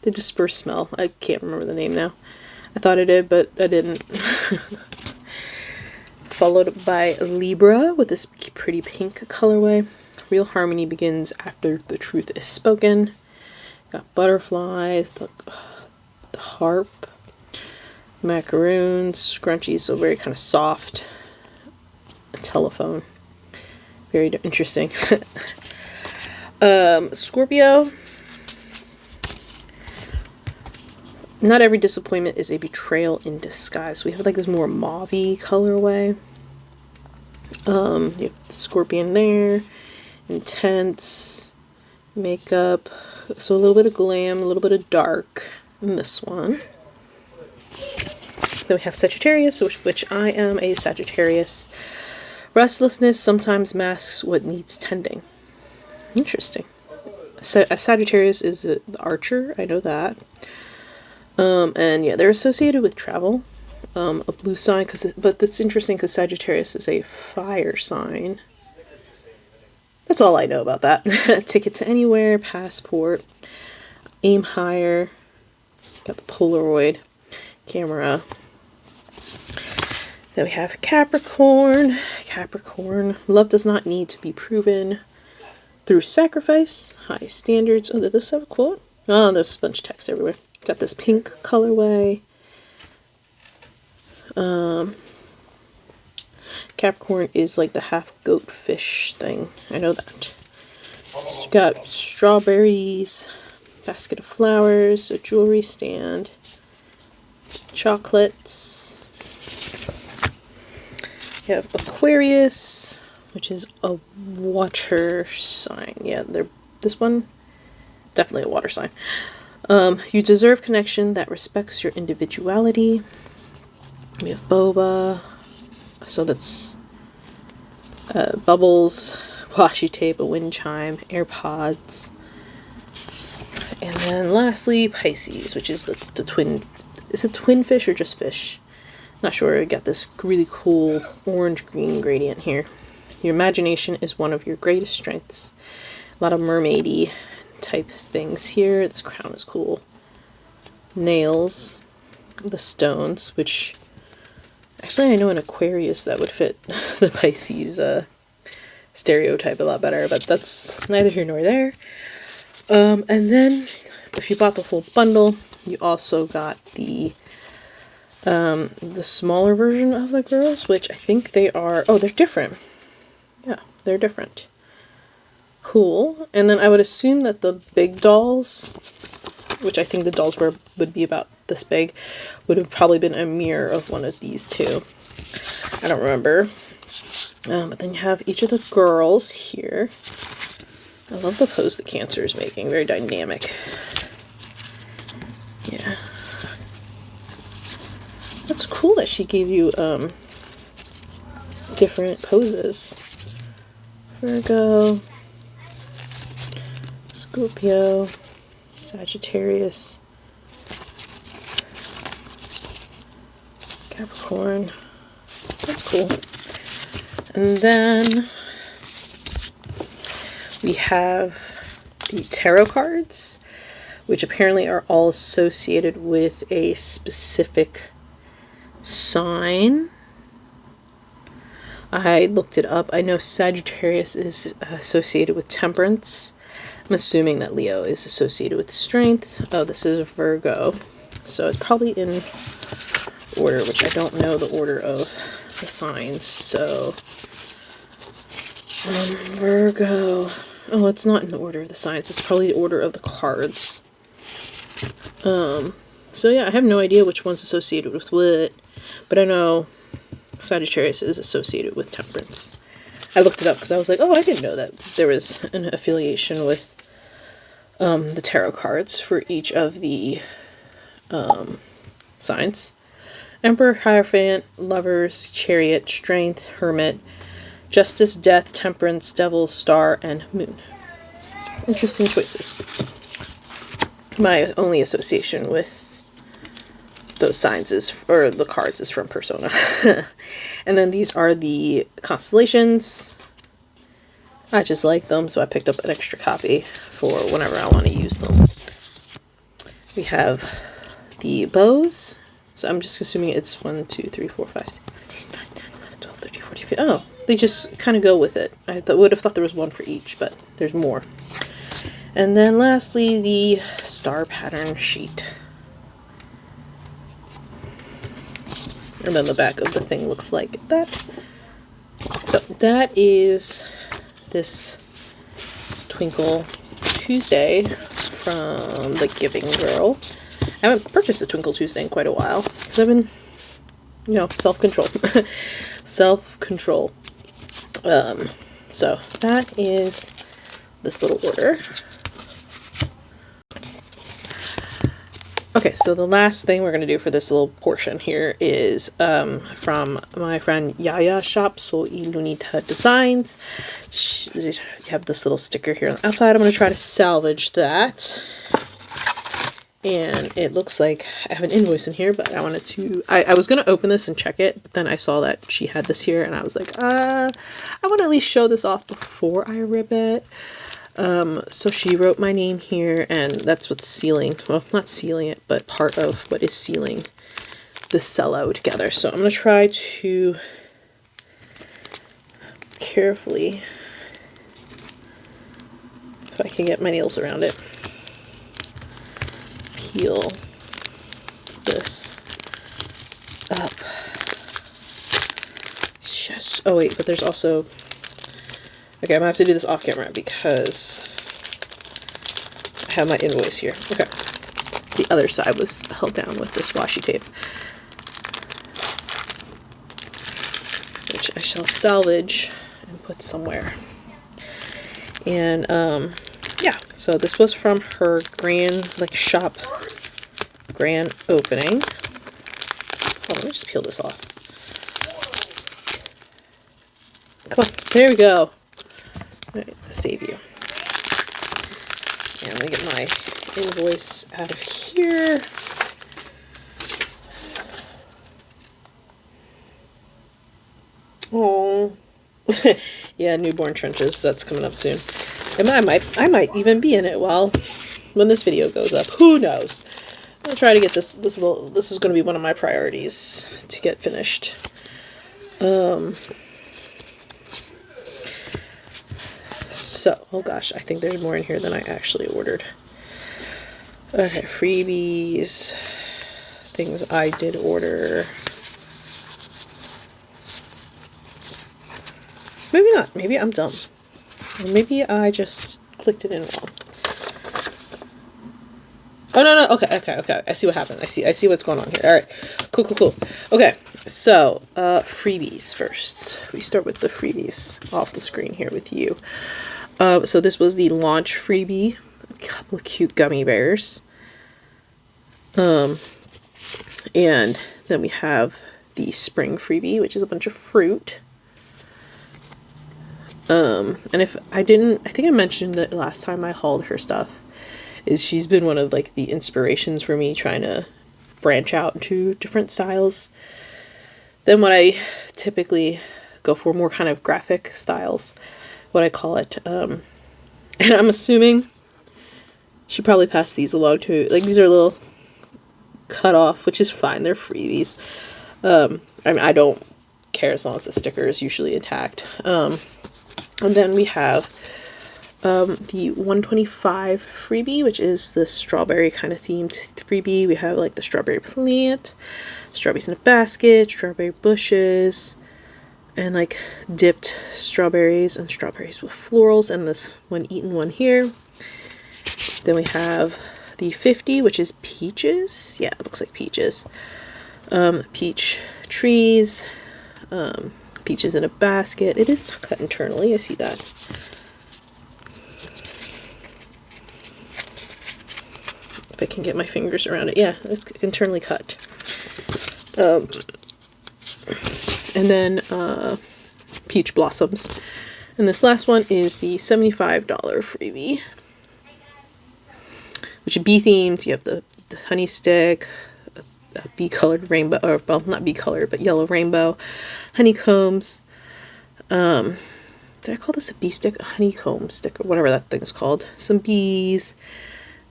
The dispersed smell. I can't remember the name now. I thought I did, but I didn't. Followed by Libra with this pretty pink colorway. Real harmony begins after the truth is spoken. Got butterflies, the harp, macaroons, scrunchies, so very kind of soft. A telephone. Very interesting. Scorpio. Not every disappointment is a betrayal in disguise. We have like this more mauve-y colorway. You have the scorpion there. Intense. Makeup. So a little bit of glam, a little bit of dark in this one. Then we have Sagittarius, which I am a Sagittarius. Restlessness sometimes masks what needs tending. Interesting. A Sagittarius is the archer, I know that. And yeah, they're associated with travel. A blue sign, but that's interesting because Sagittarius is a fire sign. That's all I know about that. Ticket to anywhere, passport, aim higher. Got the Polaroid camera. Then we have Capricorn. Capricorn, love does not need to be proven through sacrifice. High standards. Oh, did this have a quote? Oh, there's a bunch of text everywhere. Got this pink colorway. Capricorn is like the half goat fish thing. I know that. You got strawberries, basket of flowers, a jewelry stand, chocolates. You have Aquarius, which is a water sign. Yeah, this one, definitely a water sign. You deserve connection that respects your individuality. We have boba, so that's bubbles, washi tape, a wind chime, AirPods. And then lastly, Pisces, which is the twin. Is it twin fish or just fish? Not sure. I got this really cool orange-green gradient here. Your imagination is one of your greatest strengths. A lot of mermaidy type things here. This crown is cool. Nails, the stones, which actually I know an Aquarius that would fit the Pisces stereotype a lot better, but that's neither here nor there. And then if you bought the full bundle, you also got the smaller version of the girls, which I think they are, oh, they're different. Yeah, they're different. Cool. And then I would assume that the big dolls, which I think the dolls would be about this big, would have probably been a mirror of one of these two. I don't remember. But then you have each of the girls here. I love the pose that Cancer is making. Very dynamic. Yeah. That's cool that she gave you different poses. Virgo, Scorpio, Sagittarius, Capricorn. That's cool. And then we have the tarot cards, which apparently are all associated with a specific sign. I looked it up. I know Sagittarius is associated with temperance. I'm assuming that Leo is associated with strength. Oh, this is Virgo. So it's probably in order, which I don't know the order of the signs. So Virgo. Oh, it's not in the order of the signs. It's probably the order of the cards. So yeah, I have no idea which one's associated with what, but I know Sagittarius is associated with temperance. I looked it up because I was like, oh, I didn't know that there was an affiliation with the tarot cards for each of the signs. Emperor, Hierophant, Lovers, Chariot, Strength, Hermit, Justice, Death, Temperance, Devil, Star, and Moon. Interesting choices. My only association with those signs is, or the cards, is from Persona. And then these are the constellations. I just like them, so I picked up an extra copy for whenever I want to use them. We have the bows. So I'm just assuming it's 1, 2, 3, 4, 5, 6, 7, 8, 9, 10, 11, 12, 13, 14, 15. Oh, they just kind of go with it. I would have thought there was one for each, but there's more. And then lastly, the star pattern sheet. And then the back of the thing looks like that. So that is this Twinkle Tuesday from the Giving Girl. I haven't purchased a Twinkle Tuesday in quite a while because I've been, you know, self-control. Self-control. So that is this little order. Okay, so the last thing we're going to do for this little portion here is from my friend Yayaa shop, Lunita Designs. You have this little sticker here on the outside. I'm going to try to salvage that. And it looks like I have an invoice in here, but I wanted to... I was going to open this and check it, but then I saw that she had this here, and I was like, I want to at least show this off before I rip it. So she wrote my name here, and that's what's sealing, well, not sealing it, but part of what is sealing the cello together. So I'm going to try to carefully, if I can get my nails around it, peel this up. Just, oh wait, but there's also... Okay, I'm going to have to do this off camera because I have my invoice here. Okay. The other side was held down with this washi tape, which I shall salvage and put somewhere. And, yeah, so this was from her grand, like, shop grand opening. Oh, let me just peel this off. Come on, there we go. Alright, save you. And I'm going to get my invoice out of here. Oh, yeah, Newborn Trenches, that's coming up soon. And I might even be in it when this video goes up. Who knows? I'll try to get this is going to be one of my priorities to get finished. So, oh gosh, I think there's more in here than I actually ordered. Okay, freebies, things I did order. Maybe not. Maybe I'm dumb. Or maybe I just clicked it in wrong. Oh, no. Okay. I see what happened. I see what's going on here. All right. Cool. Okay, so freebies first. We start with the freebies off the screen here with you. So this was the launch freebie. A couple of cute gummy bears. And then we have the spring freebie, which is a bunch of fruit. And I think I mentioned that last time I hauled her stuff. she's been one of like the inspirations for me trying to branch out into different styles than what I typically go for, more kind of graphic styles, what I call it. And I'm assuming she probably passed these along to, like, these are a little cut off, which is fine, they're freebies. I mean, I don't care as long as the sticker is usually intact. And then we have the 125 freebie, which is the strawberry kind of themed freebie. We have like the strawberry plant, strawberries in a basket, strawberry bushes, and like dipped strawberries and strawberries with florals, and this one eaten one here. Then we have the 50, which is peaches. Yeah, it looks like peaches. Peach trees, peaches in a basket. It is cut internally, I see that. If I can get my fingers around it. Yeah, it's internally cut. And then peach blossoms. And this last one is the $75 freebie, which is bee themed. You have the honey stick, a bee colored rainbow, or well, not bee colored, but yellow rainbow, honeycombs. Did I call this a bee stick? A honeycomb stick, or whatever that thing is called. Some bees.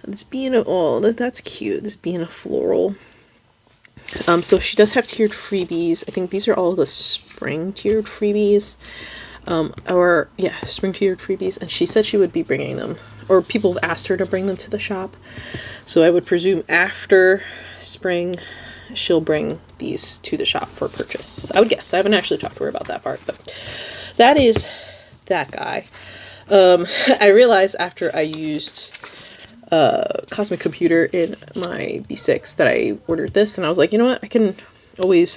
This bee in a, oh, that's cute. This bee in a floral. So she does have tiered freebies. I think these are all the spring tiered freebies. Or yeah, spring tiered freebies. And she said she would be bringing them, or people have asked her to bring them to the shop. So I would presume after spring, she'll bring these to the shop for purchase. I would guess. I haven't actually talked to her about that part, but that is that guy. I realized after I used Cosmic Computer in my B6 that I ordered this, and I was like, you know what, I can always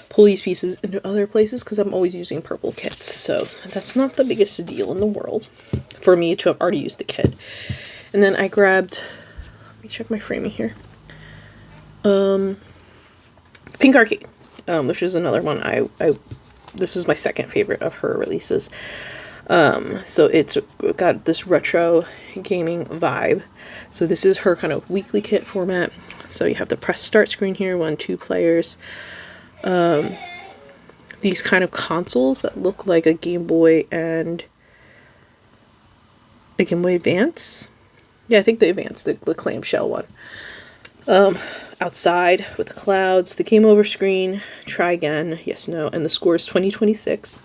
pull these pieces into other places because I'm always using purple kits, so that's not the biggest deal in the world for me to have already used the kit. And then I grabbed, let me check my framing here, Pink Arcade, which is another one this is my second favorite of her releases. So it's got this retro gaming vibe. So this is her kind of weekly kit format. So you have the press start screen here, 2 players. These kind of consoles that look like a Game Boy and a Game Boy Advance. Yeah, I think the Advance, the clamshell one. Outside with the clouds, the game over screen, try again, yes, no, and the score is 2026.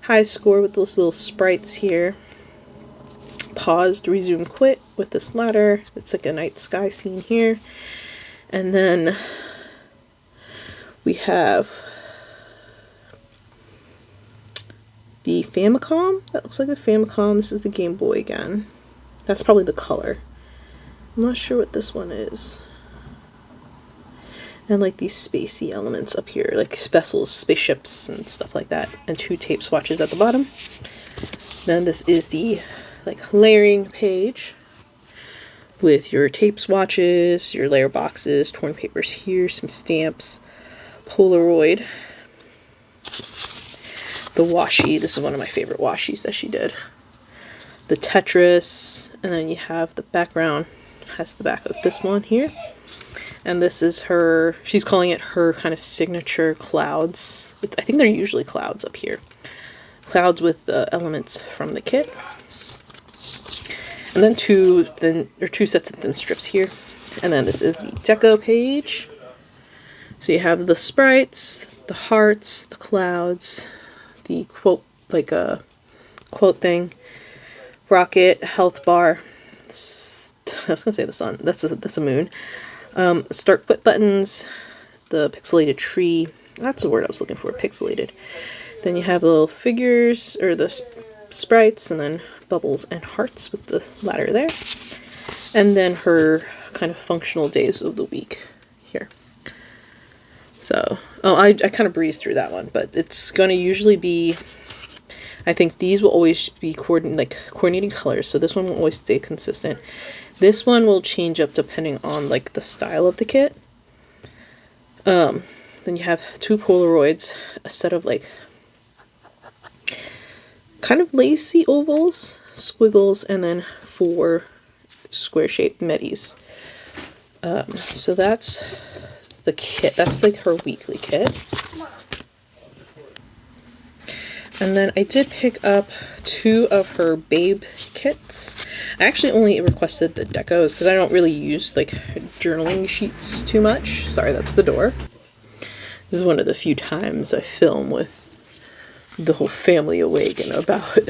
High score with those little sprites here. Paused, resume, quit with this ladder. It's like a night sky scene here. And then we have the Famicom. That looks like a Famicom. This is the Game Boy again. That's probably the color. I'm not sure what this one is. And like these spacey elements up here, like vessels, spaceships, and stuff like that. And 2 tape swatches at the bottom. Then this is the like layering page with your tape swatches, your layer boxes, torn papers here, some stamps, Polaroid, the washi. This is one of my favorite washis that she did. The Tetris, and then you have the background, has the back of this one here. And this is her, she's calling it her kind of signature clouds. I think they're usually clouds up here. Clouds with elements from the kit. And then 2 sets of thin strips here. And then this is the deco page. So you have the sprites, the hearts, the clouds, the quote, like a quote thing, rocket, health bar. I was gonna say the sun. That's a moon. Start quit buttons, the pixelated tree. That's the word I was looking for, pixelated. Then you have the little figures, or the sprites, and then bubbles and hearts with the ladder there. And then her kind of functional days of the week here. So, I kind of breezed through that one, but it's going to usually be, I think these will always be coordinating colors, so this one will always stay consistent. This one will change up depending on like the style of the kit. Then you have 2 Polaroids, a set of like kind of lacy ovals, squiggles, and then 4 square shaped middies. So that's the kit. That's like her weekly kit. And then I did pick up 2 of her Babe kits. I actually only requested the decos because I don't really use like journaling sheets too much. Sorry, that's the door. This is one of the few times I film with the whole family awake and about.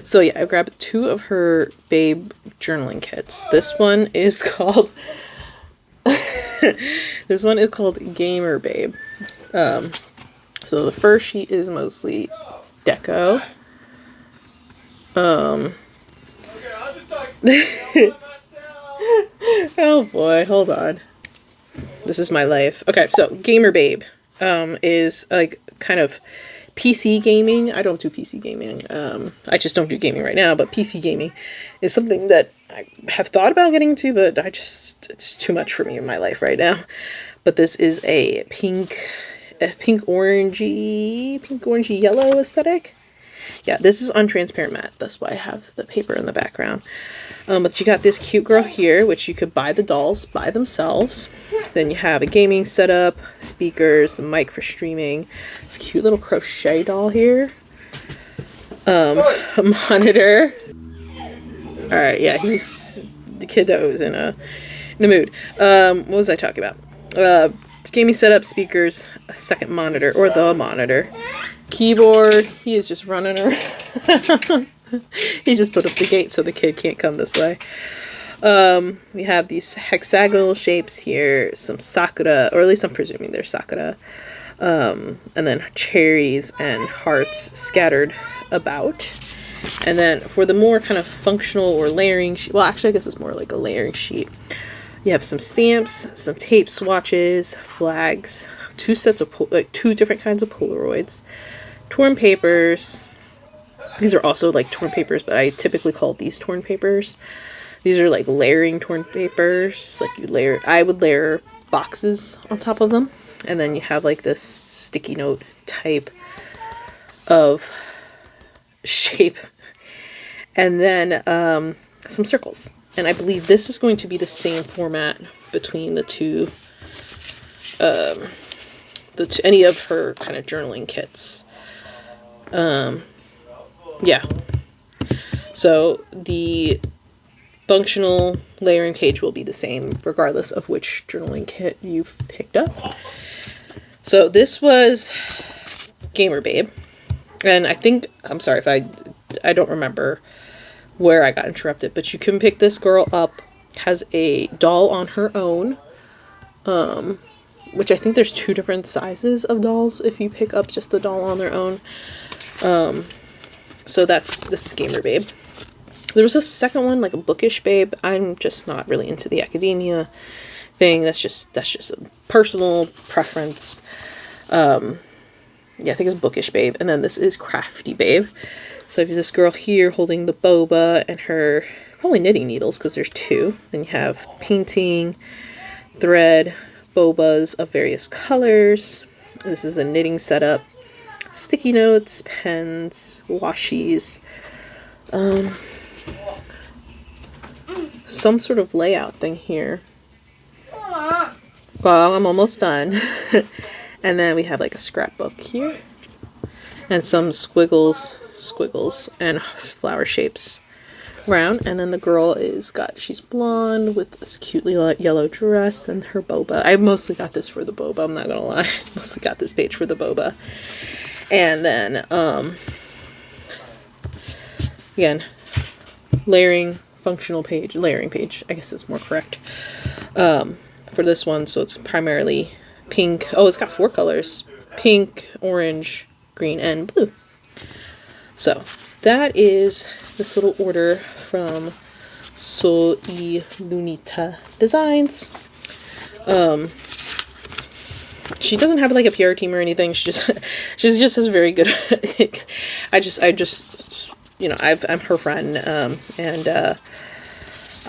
So yeah, I grabbed 2 of her Babe journaling kits. This one is called this one is called Gamer Babe. So the first sheet is mostly deco. Oh boy, hold on. This is my life. Okay, so Gamer Babe is like kind of PC gaming. I don't do PC gaming. I just don't do gaming right now, but PC gaming is something that I have thought about getting into, but it's too much for me in my life right now. But this is a pink orangey yellow aesthetic. Yeah, this is on transparent matte. That's why I have the paper in the background. But you got this cute girl here, which you could buy the dolls by themselves. Then you have a gaming setup, speakers, a mic for streaming. This cute little crochet doll here. A monitor. Alright, yeah, the kiddo is in a mood. What was I talking about? Gaming setup, speakers, a second monitor, or the monitor. Keyboard, he is just running around. He just put up the gate so the kid can't come this way. We have these hexagonal shapes here, some sakura, or at least I'm presuming they're sakura, and then cherries and hearts scattered about. And then for the more kind of functional or layering sheet, well, actually I guess it's more like a layering sheet. You have some stamps, some tape swatches, flags, 2 sets of 2 different kinds of Polaroids, torn papers. These are also like torn papers, but I typically call these torn papers. These are like layering torn papers. Like I would layer boxes on top of them. And then you have like this sticky note type of shape. And then some circles. And I believe this is going to be the same format between the two, any of her kind of journaling kits. Yeah. So the functional layering page will be the same regardless of which journaling kit you've picked up. So this was Gamer Babe. And I think, I'm sorry if I don't remember where I got interrupted, but you can pick this girl up, has a doll on her own, which I think there's 2 different sizes of dolls if you pick up just the doll on their own. So this is Gamer Babe. There was a second one, like a Bookish Babe. I'm just not really into the academia thing. That's just a personal preference. Yeah, I think it's Bookish Babe. And then this is Crafty Babe. So you have this girl here holding the boba and her probably knitting needles because there's 2. Then you have painting, thread, bobas of various colors. This is a knitting setup. Sticky notes, pens, washies. Some sort of layout thing here. Well, I'm almost done. And then we have like a scrapbook here. And some squiggles and flower shapes around. And then the girl she's blonde with this cute yellow dress and her boba. I mostly got this for the boba, I'm not gonna lie. I mostly got this page for the boba. And then, again, layering page, I guess is more correct, for this one. So it's primarily pink. Oh, it's got 4 colors: pink, orange, green, and blue. So that is this little order from Lunita Designs. She doesn't have like a PR team or anything. She just has very good. I just you know, I'm her friend, and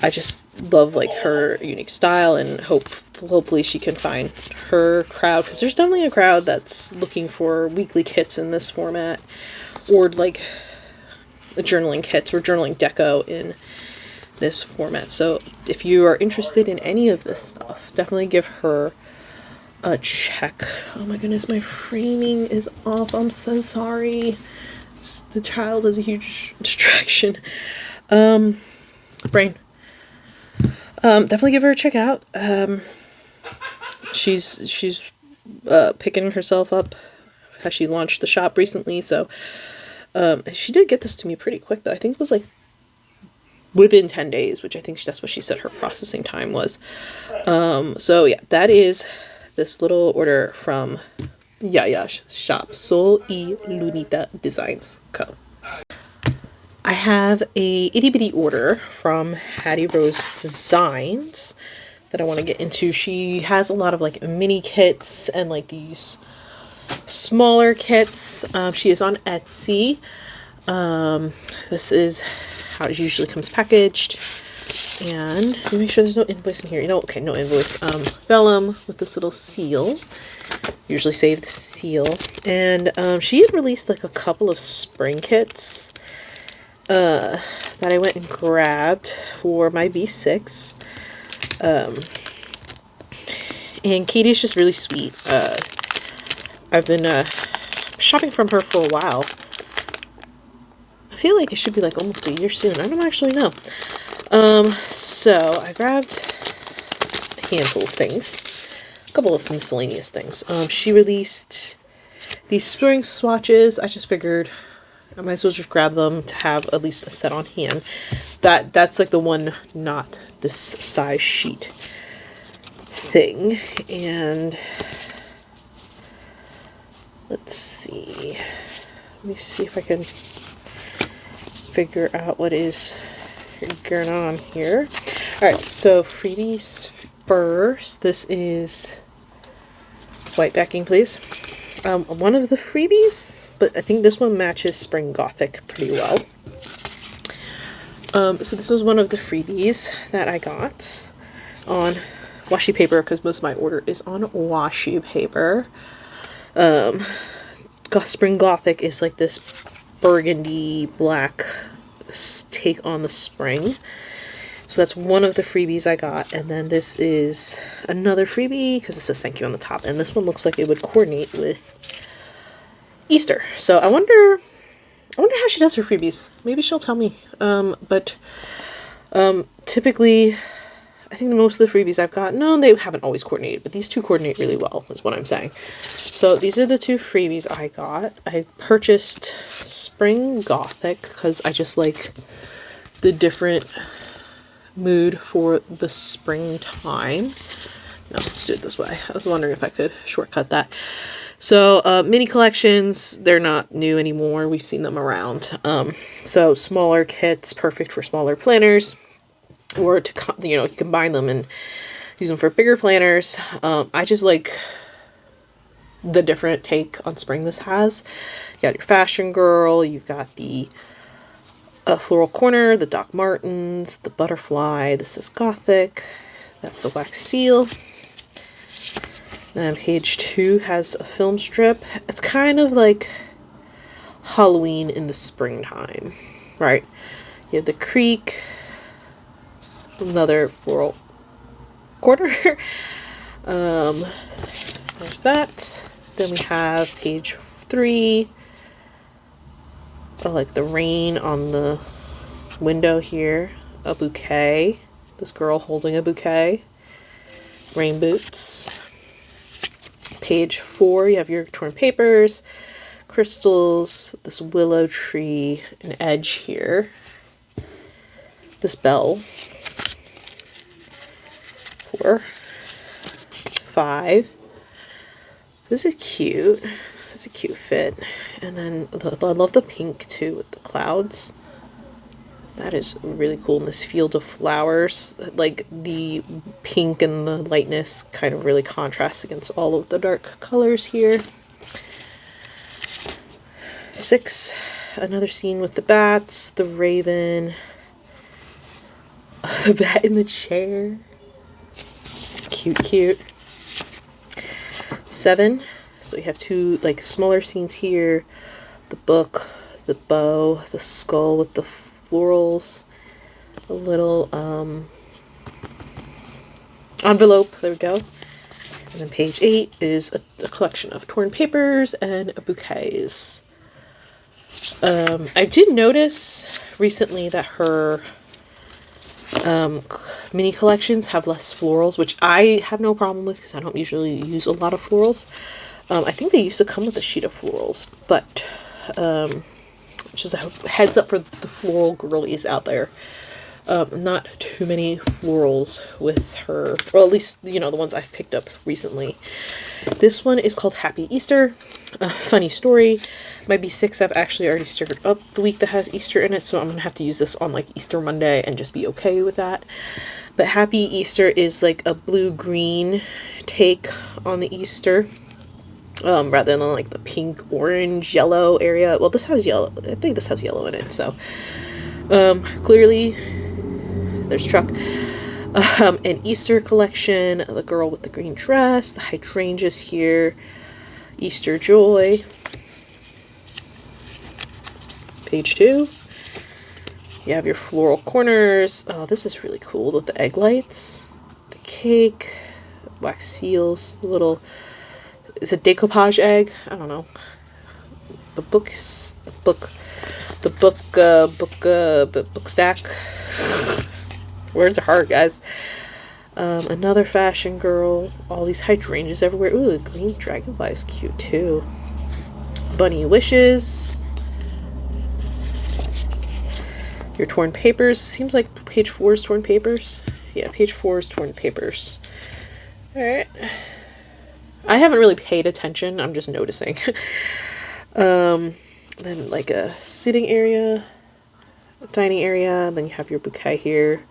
I just love like her unique style, and hopefully she can find her crowd, because there's definitely a crowd that's looking for weekly kits in this format, or like journaling kits or journaling deco in this format. So if you are interested in any of this stuff, definitely give her a check. Oh my goodness, my framing is off. I'm so sorry. The child is a huge distraction. Brain. Definitely give her a check out. She's picking herself up as she launched the shop recently, so she did get this to me pretty quick though. I think it was like within 10 days, which I think that's what she said her processing time was. So yeah, that is this little order from Yaya's shop, Soul y Lunita Designs Co. I have a itty bitty order from Hattie Rose Designs that I want to get into. She has a lot of like mini kits and like these smaller kits. She is on Etsy. This is how it usually comes packaged. And let me make sure there's no invoice in here. You know, okay, no invoice. Vellum with this little seal. Usually save the seal. And she had released like a couple of spring kits that I went and grabbed for my B6. And Katie's just really sweet. I've been shopping from her for a while. I feel like it should be like almost a year soon. I don't actually know. So I grabbed a handful of things. A couple of miscellaneous things. She released these spring swatches. I just figured I might as well just grab them to have at least a set on hand. That's like the one, not this size sheet thing. And let's see. Let me see if I can figure out what is going on here. Alright, so freebies first. This is white backing, please. One of the freebies, but I think this one matches Spring Gothic pretty well. So this was one of the freebies that I got on washi paper, because most of my order is on washi paper. Spring Gothic is like this burgundy black take on the spring. So that's one of the freebies I got. And then this is another freebie because it says thank you on the top. And this one looks like it would coordinate with Easter. So I wonder how she does her freebies. Maybe she'll tell me. But typically, I think most of the freebies I've got, no, they haven't always coordinated, but these two coordinate really well, is what I'm saying. So these are the two freebies I got. I purchased Spring Gothic because I just like the different mood for the springtime. No, let's do it this way. I was wondering if I could shortcut that. So mini collections, they're not new anymore. We've seen them around. So smaller kits, perfect for smaller planners, or to, you know, you combine them and use them for bigger planners. I just like the different take on spring this has. You got your Fashion Girl, you've got the Floral Corner, the Doc Martens, the Butterfly, this is Gothic, that's a wax seal. Then page 2 has a film strip. It's kind of like Halloween in the springtime, right? You have the Creek, another Floral Corner. There's that. Then we have page 3. I like the rain on the window here. A bouquet. This girl holding a bouquet. Rain boots. Page 4, you have your torn papers, crystals, this willow tree, an edge here. This bell. 4. 5. This is cute. It's a cute fit. And then I love the pink too with the clouds. That is really cool in this field of flowers. Like the pink and the lightness kind of really contrasts against all of the dark colors here. 6, another scene with the bats, the raven, the bat in the chair. Cute, cute. 7, so you have 2 like smaller scenes here. The book, the bow, the skull with the florals, a little envelope. There we go. And then page 8 is a collection of torn papers and bouquets. I did notice recently that her mini collections have less florals, which I have no problem with because I don't usually use a lot of florals. I think they used to come with a sheet of florals, but just a heads up for the floral girlies out there. Not too many florals with her, or at least, you know, the ones I've picked up recently. This one is called Happy Easter. Funny story. My B6 I've actually already stickered up the week that has Easter in it, so I'm going to have to use this on like Easter Monday and just be okay with that. But Happy Easter is like a blue-green take on the Easter. Rather than like the pink, orange, yellow area. Well, this has yellow. I think this has yellow in it, so clearly there's Truck. An Easter collection, the girl with the green dress, the hydrangeas here, Easter Joy. Page 2. You have your floral corners. Oh, this is really cool with the egg lights, the cake, wax seals, little, is it decoupage egg? I don't know. The book stack. Words are hard, guys. Another fashion girl. All these hydrangeas everywhere. Ooh, the green dragonfly is cute too. Bunny wishes. Your torn papers. Seems like page 4 is torn papers. Yeah, page 4 is torn papers. Alright. I haven't really paid attention. I'm just noticing. Then like a sitting area, a dining area. Then you have your bouquet here.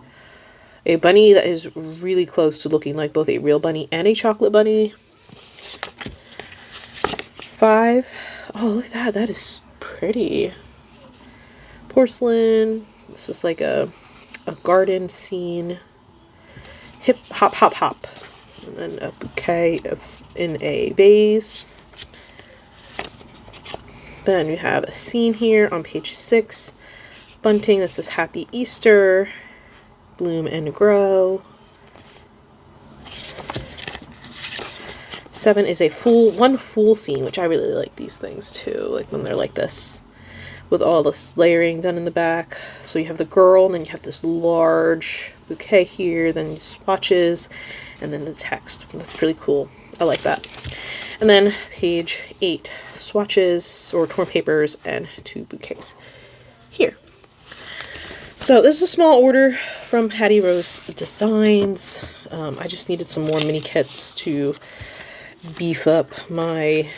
A bunny that is really close to looking like both a real bunny and a chocolate bunny. 5. Oh, look at that. That is pretty. Porcelain. This is like a garden scene. Hip, hop, hop, hop. And then a bouquet in a vase. Then you have a scene here on page 6. Bunting that says Happy Easter. Bloom and grow. 7 is one full scene, which I really like these things too, like when they're like this, with all this layering done in the back. So you have the girl, and then you have this large bouquet here, then swatches, and then the text. That's pretty cool. I like that. And then page 8, swatches or torn papers and 2 bouquets here. So this is a small order from Hattie Rose Designs. I just needed some more mini kits to beef up my,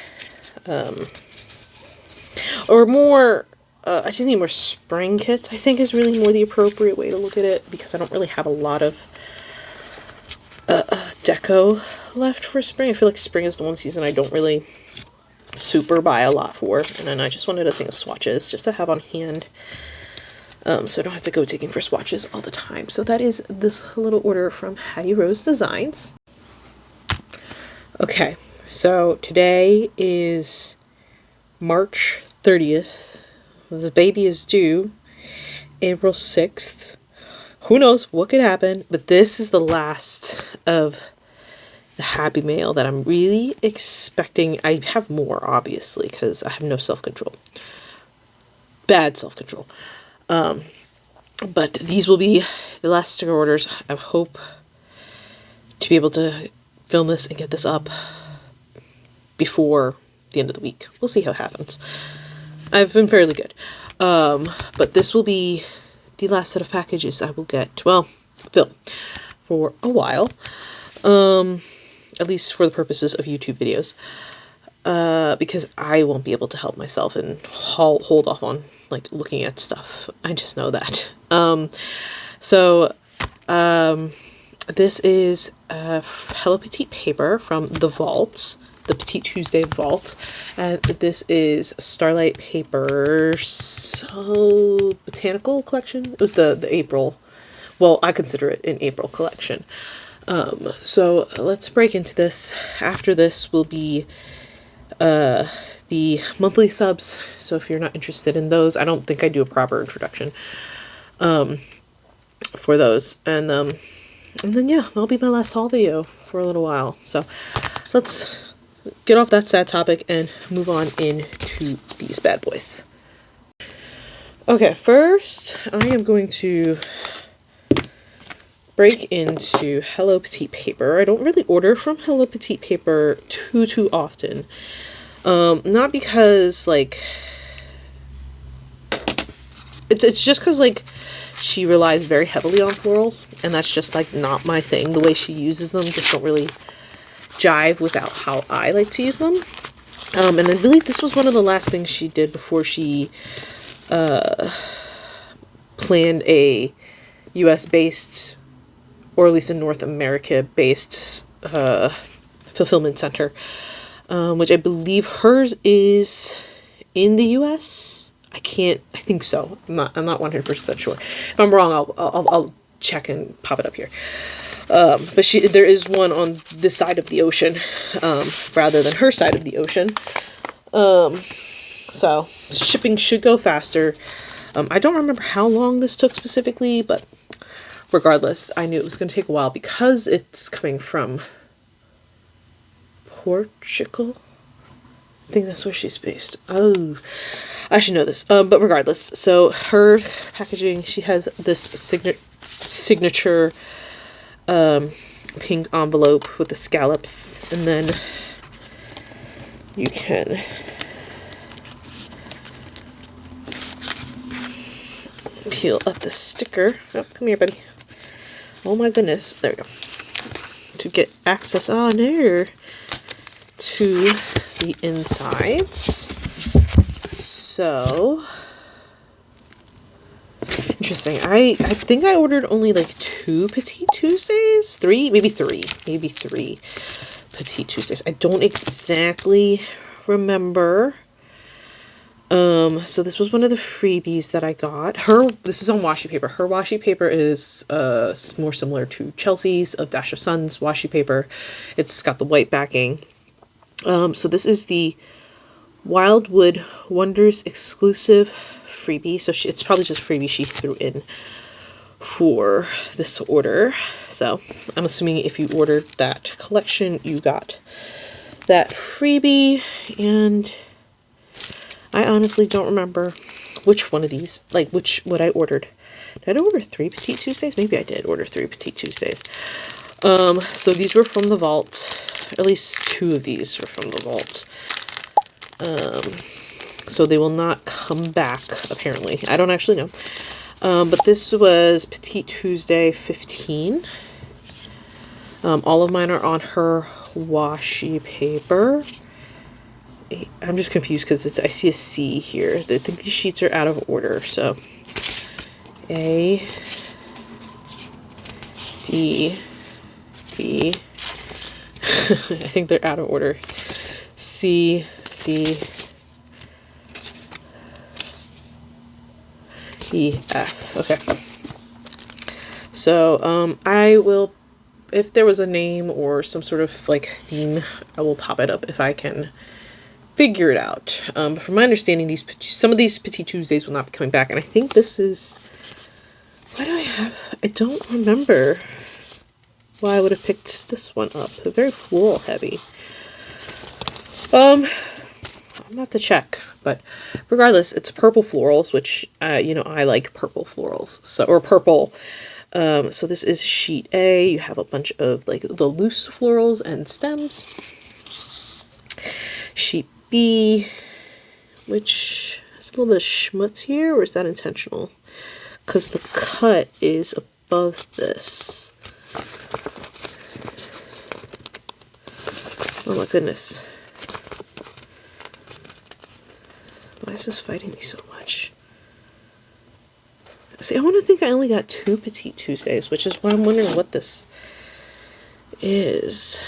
or more, I just need more spring kits, I think is really more the appropriate way to look at it, because I don't really have a lot of deco left for spring. I feel like spring is the one season I don't really super buy a lot for, and then I just wanted a thing of swatches just to have on hand. So I don't have to go digging for swatches all the time. So that is this little order from Hattie Rose Designs. Okay, so today is March 30th. This baby is due April 6th. Who knows what could happen, but this is the last of the Happy Mail that I'm really expecting. I have more, obviously, because I have no self-control. Bad self-control. But these will be the last sticker orders. I hope to be able to film this and get this up before the end of the week. We'll see how it happens. I've been fairly good. But this will be the last set of packages I will get, well, film for a while. At least for the purposes of YouTube videos. Because I won't be able to help myself and hold off on like looking at stuff. I just know that. This is Hello Petite paper from the Vaults, the Petite Tuesday Vault, and this is Starlight Papers Botanical collection. It was the April, well, I consider it an April collection. So let's break into this. After this will be the monthly subs, so if you're not interested in those, I don't think I do a proper introduction. for those. And then yeah, that'll be my last haul video for a little while. So let's get off that sad topic and move on into these bad boys. Okay, first I am going to break into Hello Petite paper. I don't really order from Hello Petite paper too often. Not because like it's just because like she relies very heavily on florals, and that's just like not my thing. The way she uses them just don't really jive without how I like to use them. And I believe this was one of the last things she did before she planned a US based, or at least a North America based fulfillment center, which I believe hers is in the US. I think so. I'm not 100% sure. If I'm wrong, I'll check and pop it up here. But there is one on this side of the ocean, rather than her side of the ocean. So shipping should go faster. I don't remember how long this took specifically, but regardless, I knew it was going to take a while because it's coming from Portugal. I think that's where she's based. Oh, I should know this. But regardless, so her packaging, she has this signature pink envelope with the scallops, and then you can peel up the sticker. Oh, come here, buddy. Oh my goodness. There we go. To get access on there to the insides. So interesting. I think I ordered only like 2 Petite Tuesdays, maybe three Petite Tuesdays. I don't exactly remember. So this was one of the freebies that I got. This is on washi paper. Her washi paper is more similar to Chelsea's of Dash of Sun's washi paper. It's got the white backing. So this is the Wildwood Wonders exclusive freebie. So it's probably just freebie she threw in for this order. So I'm assuming if you ordered that collection, you got that freebie. And I honestly don't remember which one of these, like what I ordered. Did I order 3 Petite Tuesdays? Maybe I did order 3 Petite Tuesdays. So these were from the vault. At least 2 of these were from the vault. So they will not come back, apparently. I don't actually know. But this was Petite Tuesday 15. All of mine are on her washi paper. I'm just confused because I see a C here. I think these sheets are out of order. So A, D, B. I think they're out of order. C, D, E, F. Okay. So I will, if there was a name or some sort of like theme, I will pop it up if I can figure it out. But from my understanding, some of these Petite Tuesdays will not be coming back, and I think this is, why do I don't remember why I would have picked this one up. Very floral heavy. I'm gonna have to check, but regardless, it's purple florals, which you know, I like purple florals, or purple. So this is sheet A. You have a bunch of like the loose florals and stems. Sheet B, which has a little bit of schmutz here, or is that intentional? Because the cut is above this. Oh my goodness. Why is this fighting me so much? See, I want to think I only got 2 Petite Tuesdays, which is why I'm wondering what this is.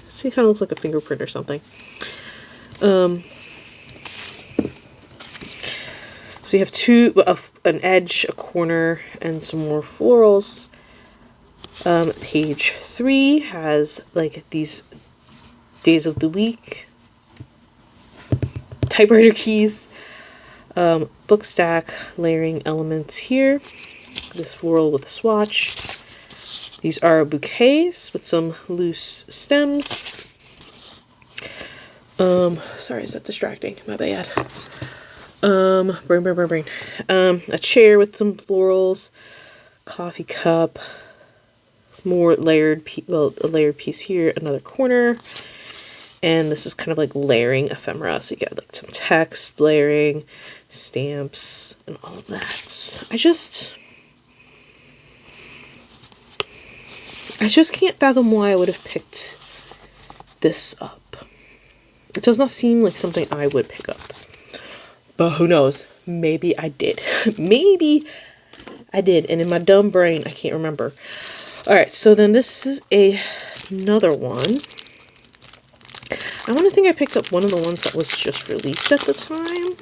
See, it kind of looks like a fingerprint or something. So you have an edge, a corner, and some more florals. Page 3 has like these days of the week typewriter keys. Book stack layering elements here. This floral with a swatch. These are bouquets with some loose stems. Sorry, is that distracting? My bad. Brain. A chair with some florals, coffee cup, more layered, a layered piece here, another corner, and this is kind of like layering ephemera. So you get like some text layering, stamps, and all of that. I just can't fathom why I would have picked this up. It does not seem like something I would pick up. But who knows? Maybe I did. Maybe I did. And in my dumb brain, I can't remember. Alright, so then this is another one. I want to think I picked up one of the ones that was just released at the time.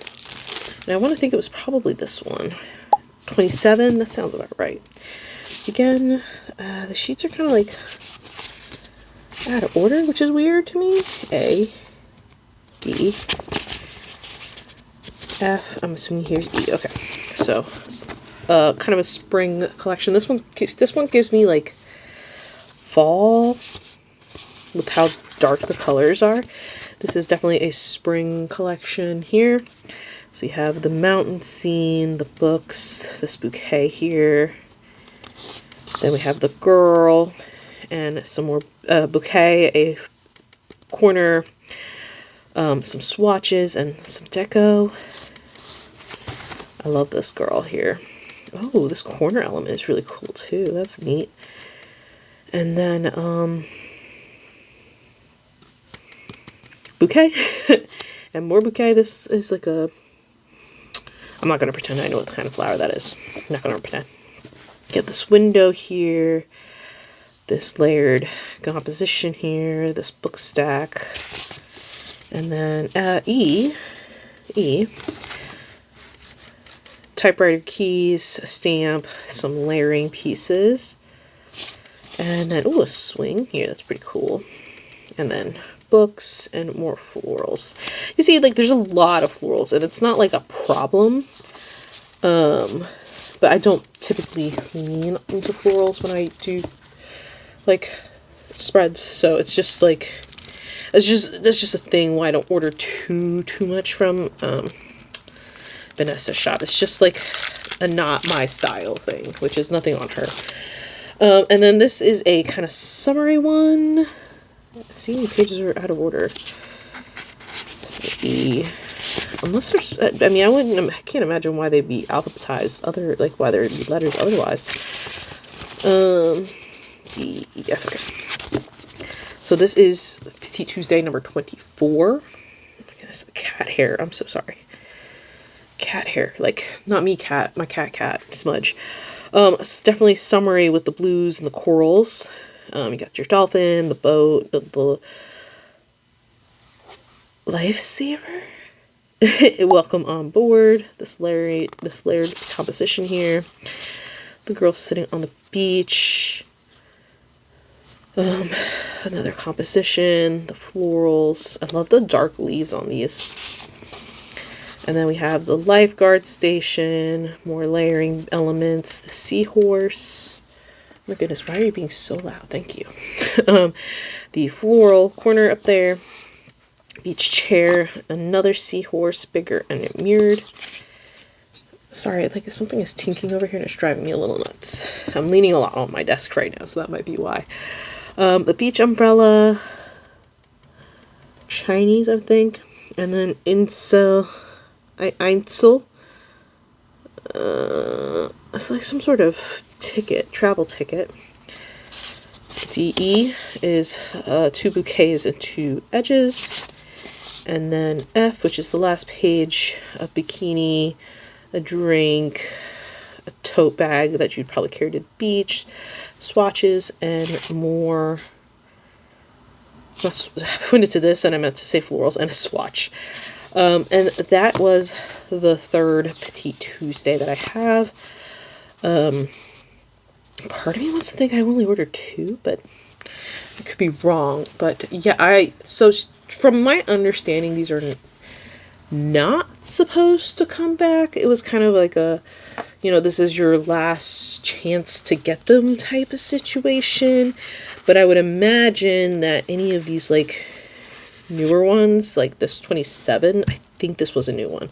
And I want to think it was probably this one. 27? That sounds about right. Again, the sheets are kind of like out of order, which is weird to me. A, B, F. I'm assuming here's E. Okay, so kind of a spring collection. This one gives me like fall with how dark the colors are. This is definitely a spring collection here. So you have the mountain scene, the books, this bouquet here. Then we have the girl and some more bouquet, a corner, some swatches, and some deco. I love this girl here. Oh, this corner element is really cool too. That's neat. And then bouquet and more bouquet. This is like a, I'm not going to pretend I know what kind of flower that is. I'm not going to pretend. Get this window here, this layered composition here, this book stack, and then E, typewriter keys, a stamp, some layering pieces, and then, ooh, a swing here, that's pretty cool, and then books and more florals. You see, like, there's a lot of florals, and it's not like a problem, but I don't typically lean into florals when I do, like, spreads, so it's just, like, that's just a thing why I don't order too much from, Vanessa's shop. It's just, like, a not my style thing, which is nothing on her. And then this is a kind of summary one. See, the pages are out of order. Unless there's, I mean, I can't imagine why they'd be alphabetized, like, why there'd be letters otherwise. D, E, F, okay. So this is Petite Tuesday number 24. It's cat hair, I'm so sorry. Cat hair, like, not me cat, my cat, smudge. It's definitely summery with the blues and the corals. You got your dolphin, the boat, the lifesaver. Welcome on board. This layered composition here. The girl sitting on the beach. Another composition. The florals. I love the dark leaves on these. And then we have the lifeguard station. More layering elements. The seahorse. Oh my goodness, why are you being so loud? Thank you. The floral corner up there. Beach chair, another seahorse, bigger and mirrored. Sorry, like something is tinking over here and it's driving me a little nuts. I'm leaning a lot on my desk right now, so that might be why. The beach umbrella, Chinese, I think, and then Einsel. It's like some sort of ticket, travel ticket. DE is 2 bouquets and 2 edges. And then F, which is the last page, a bikini, a drink, a tote bag that you'd probably carry to the beach, swatches, and more. I pointed to this and I meant to say florals and a swatch. And that was the third Petite Tuesday that I have. Part of me wants to think I only ordered 2, but I could be wrong. But yeah, so from my understanding, these are not supposed to come back. It was kind of like a, you know, this is your last chance to get them type of situation. But I would imagine that any of these like newer ones, like this 27, I think this was a new one.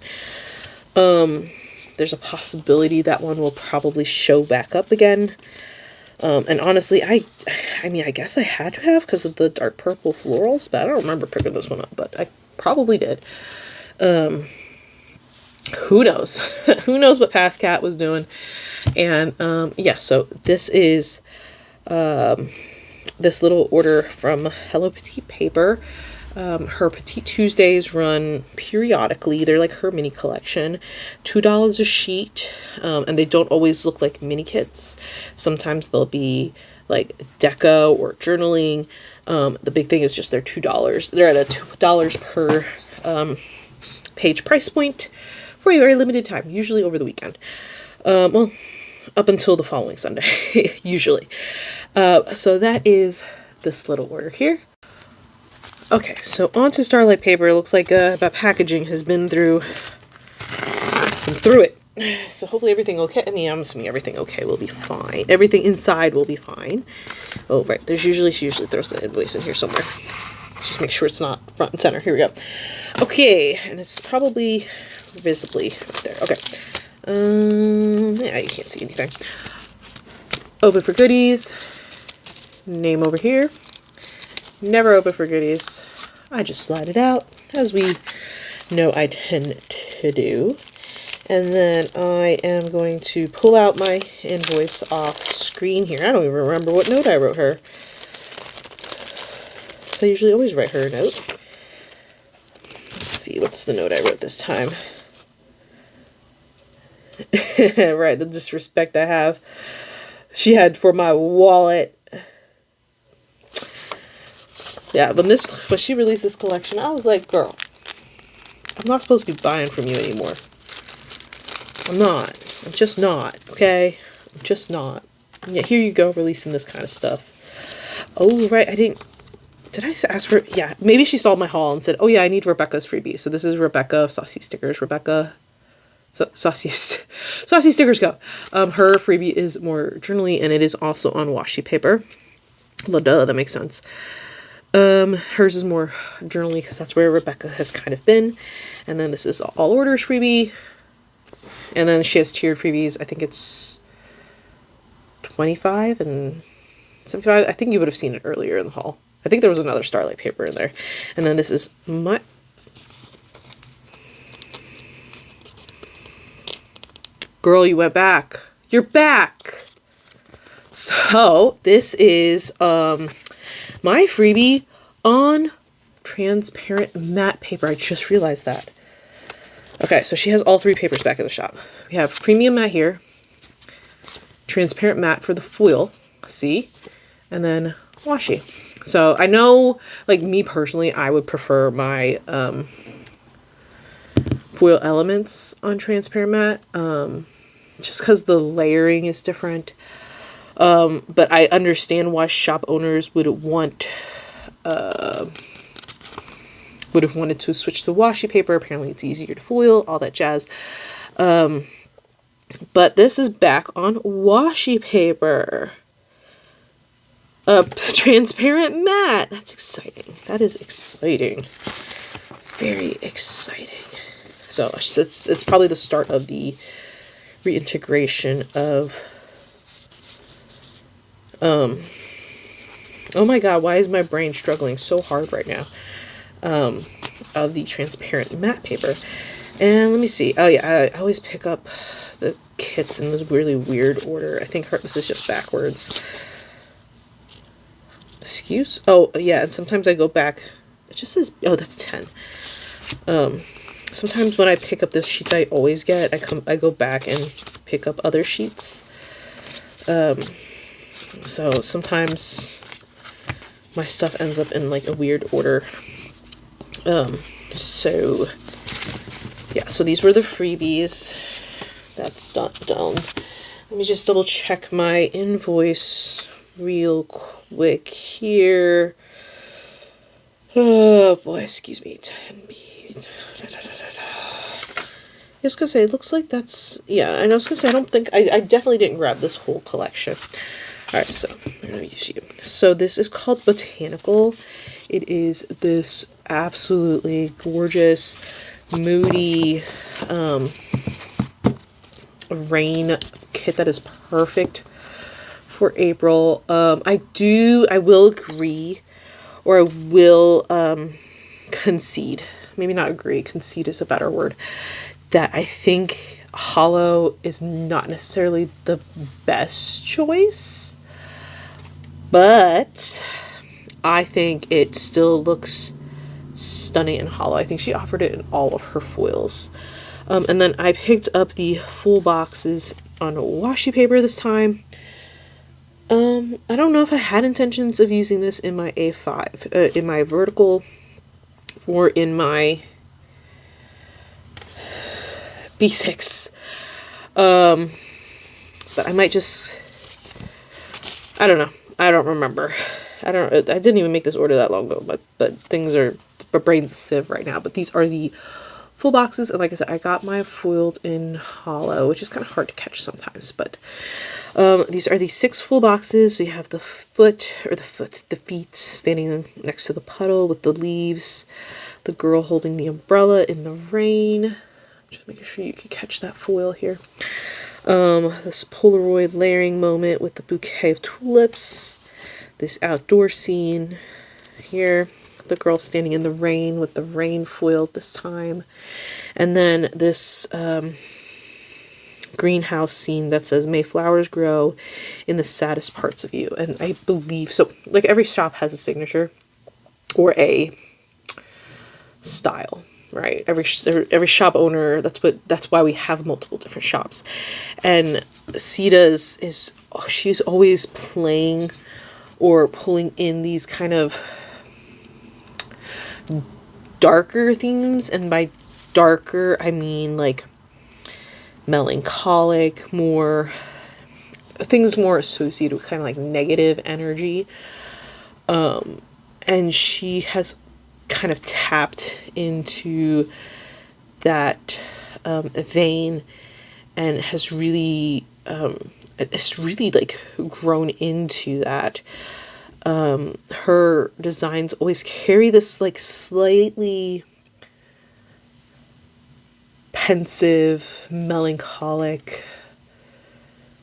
There's a possibility that one will probably show back up again. And honestly, I mean, I guess I had to have because of the dark purple florals, but I don't remember picking this one up, but I probably did. Who knows? Who knows what Past Cat was doing? And yeah, so this is this little order from Hello Petite Paper. Her Petite Tuesdays run periodically. They're like her mini collection. $2 a sheet. And they don't always look like mini kits. Sometimes they'll be like deco or journaling. The big thing is just they're $2. They're at a $2 per page price point for a very limited time, usually over the weekend. Well, up until the following Sunday, usually. So that is this little order here. Okay, so on to Starlight paper. It looks like the packaging has been through it. So hopefully everything okay. I mean, I'm assuming everything okay will be fine. Everything inside will be fine. Oh, right. She usually throws my invoice in here somewhere. Let's just make sure it's not front and center. Here we go. Okay, and it's probably visibly right there. Okay. Yeah, you can't see anything. Open for goodies. Name over here. Never open for goodies. I just slide it out, as we know I tend to do. And then I am going to pull out my invoice off screen here. I don't even remember what note I wrote her. So I usually always write her a note. Let's see, what's the note I wrote this time? Right, the disrespect I have. She had for my wallet. Yeah, when she released this collection, I was like, girl, I'm not supposed to be buying from you anymore. I'm not. I'm just not, okay? I'm just not. And yet here you go, releasing this kind of stuff. Oh, right, did I ask for, yeah, maybe she saw my haul and said, oh yeah, I need Rebecca's freebie. So this is Rebecca of Saucy Stickers. Rebecca, Saucy Stickers Go. Her freebie is more journaly, and it is also on washi paper. Duh, that makes sense. Hers is more journaly because that's where Rebecca has kind of been. And then this is all orders freebie. And then she has tiered freebies. I think it's 25 and 75. I think you would have seen it earlier in the haul. I think there was another Starlight paper in there. And then this is my... Girl, you went back. You're back! So, this is, my freebie on transparent matte paper. I just realized that. Okay, so she has all three papers back in the shop. We have premium matte here, transparent matte for the foil, see, and then washi. So I know, like me personally, I would prefer my foil elements on transparent matte, just because the layering is different. But I understand why shop owners would have wanted to switch to washi paper. Apparently it's easier to foil, all that jazz. But this is back on washi paper. Transparent matte. That's exciting. That is exciting. Very exciting. So it's probably the start of the reintegration of oh my god, why is my brain struggling so hard right now? Of the transparent matte paper. And let me see. Oh yeah, I always pick up the kits in this really weird order. I think this is just backwards. Excuse? Oh yeah, and sometimes I go back. It just says, oh, that's 10. Sometimes when I pick up the sheets I always get, I go back and pick up other sheets. So sometimes my stuff ends up in like a weird order. So yeah, so these were the freebies. That's done. Let me just double check my invoice real quick here. Oh boy, excuse me. 10B. was gonna say, it looks like that's, yeah, and I was gonna say, I don't think, I definitely didn't grab this whole collection. Alright, so I'm gonna use you. So this is called Botanical. It is this absolutely gorgeous, moody, rain kit that is perfect for April. I will agree, or I will, concede, maybe not agree, concede is a better word, that I think hollow is not necessarily the best choice, but I think it still looks stunning in hollow. I think she offered it in all of her foils. And then I picked up the full boxes on washi paper this time. I don't know if I had intentions of using this in my A5, in my vertical, or in my B6. But I might just, I don't know. I don't remember. I didn't even make this order that long ago, but things are, my brain's a sieve right now. But these are the full boxes, and like I said, I got my foiled in hollow, which is kind of hard to catch sometimes, but these are the 6 full boxes. So you have the feet standing next to the puddle with the leaves, the girl holding the umbrella in the rain, just making sure you can catch that foil here. This Polaroid layering moment with the bouquet of tulips, this outdoor scene here, the girl standing in the rain with the rain foiled this time, and then this greenhouse scene that says, "May flowers grow in the saddest parts of you." And I believe, so like every shop has a signature or a style, right? Every shop owner, that's why we have multiple different shops. And Sita's she's always playing or pulling in these kind of darker themes, and by darker I mean like melancholic, more things more associated with kind of like negative energy, and she has kind of tapped into that vein, and has really it's really like grown into that. Her designs always carry this like slightly pensive, melancholic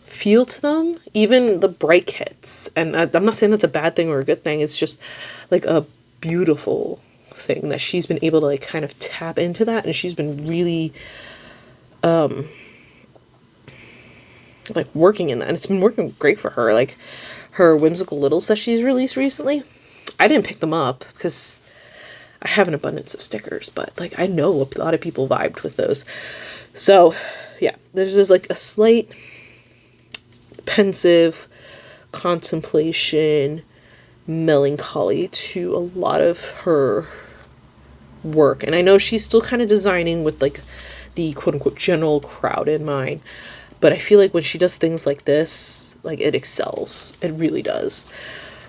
feel to them, even the bright kits. And I'm not saying that's a bad thing or a good thing, it's just like a beautiful thing that she's been able to like kind of tap into that, and she's been really like working in that, and it's been working great for her. Like her whimsical littles that she's released recently, I didn't pick them up because I have an abundance of stickers, but like I know a lot of people vibed with those. So yeah, there's just like a slight pensive contemplation, melancholy to a lot of her work. And I know she's still kind of designing with like the quote-unquote general crowd in mind, but I feel like when she does things like this, like it excels. It really does.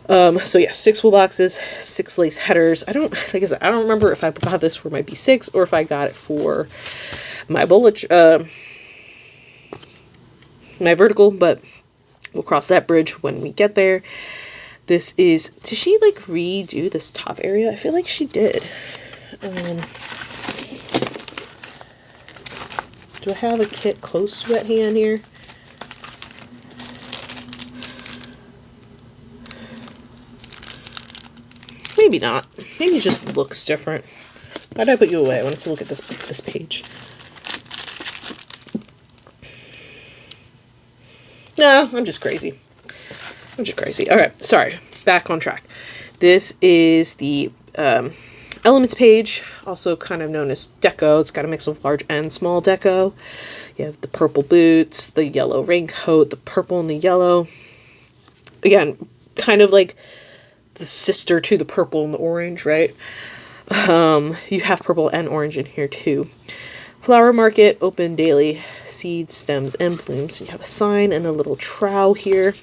So yeah, 6 full boxes, 6 lace headers. Like I said, I don't remember if I got this for my B6 or if I got it for my bullet, my vertical, but we'll cross that bridge when we get there. This is, did she like redo this top area? I feel like she did. Do I have a kit close to at hand here? Maybe not. Maybe it just looks different. Why did I put you away? I wanted to look at this page. No, I'm just crazy. Alright, sorry. Back on track. This is the elements page, also kind of known as deco. It's got a mix of large and small deco. You have the purple boots, the yellow raincoat, the purple and the yellow. Again, kind of like the sister to the purple and the orange, right? You have purple and orange in here too. Flower market, open daily, seeds, stems, and blooms. You have a sign and a little trowel here.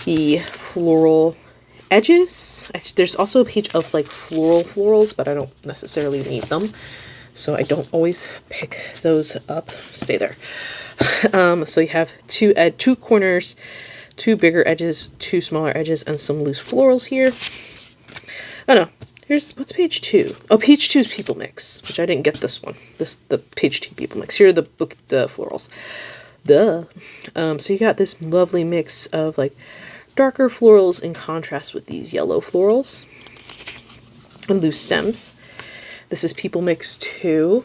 The floral edges. There's also a page of like florals, but I don't necessarily need them. so I don't always pick those up. Stay there. So you have two corners, two bigger edges, two smaller edges, and some loose florals here. Oh no, what's page 2? Oh, page 2 is People Mix, which I didn't get this one. The page 2 People Mix. Here are the florals. Duh. So you got this lovely mix of like darker florals in contrast with these yellow florals and loose stems. This is People Mix 2.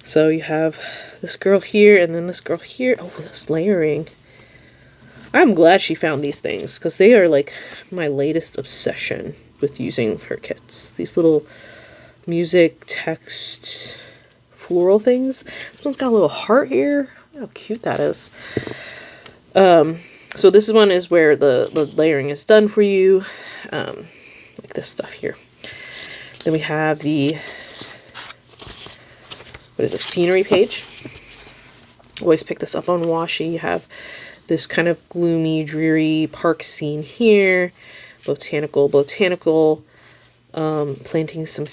So you have this girl here and then this girl here. Oh, this layering. I'm glad she found these things because they are like my latest obsession with using her kits. These little music, text, floral things. This one's got a little heart here. Look how cute that is. So this one is where the layering is done for you. Like this stuff here. Then we have the, what is a scenery page. Always pick this up on washi. You have this kind of gloomy, dreary park scene here. Botanical, planting some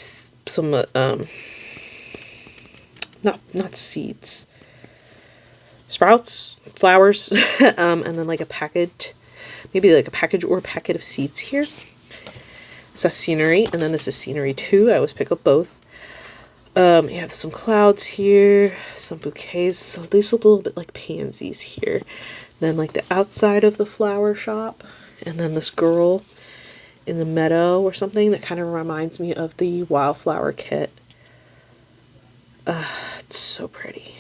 not seeds, sprouts, flowers, and then like a packet, maybe like a package or a packet of seeds here. So that's scenery, and then this is scenery 2. I always pick up both. You have some clouds here, some bouquets. So these look a little bit like pansies here. Then like the outside of the flower shop, and then this girl in the meadow or something that kind of reminds me of the wildflower kit. It's so pretty.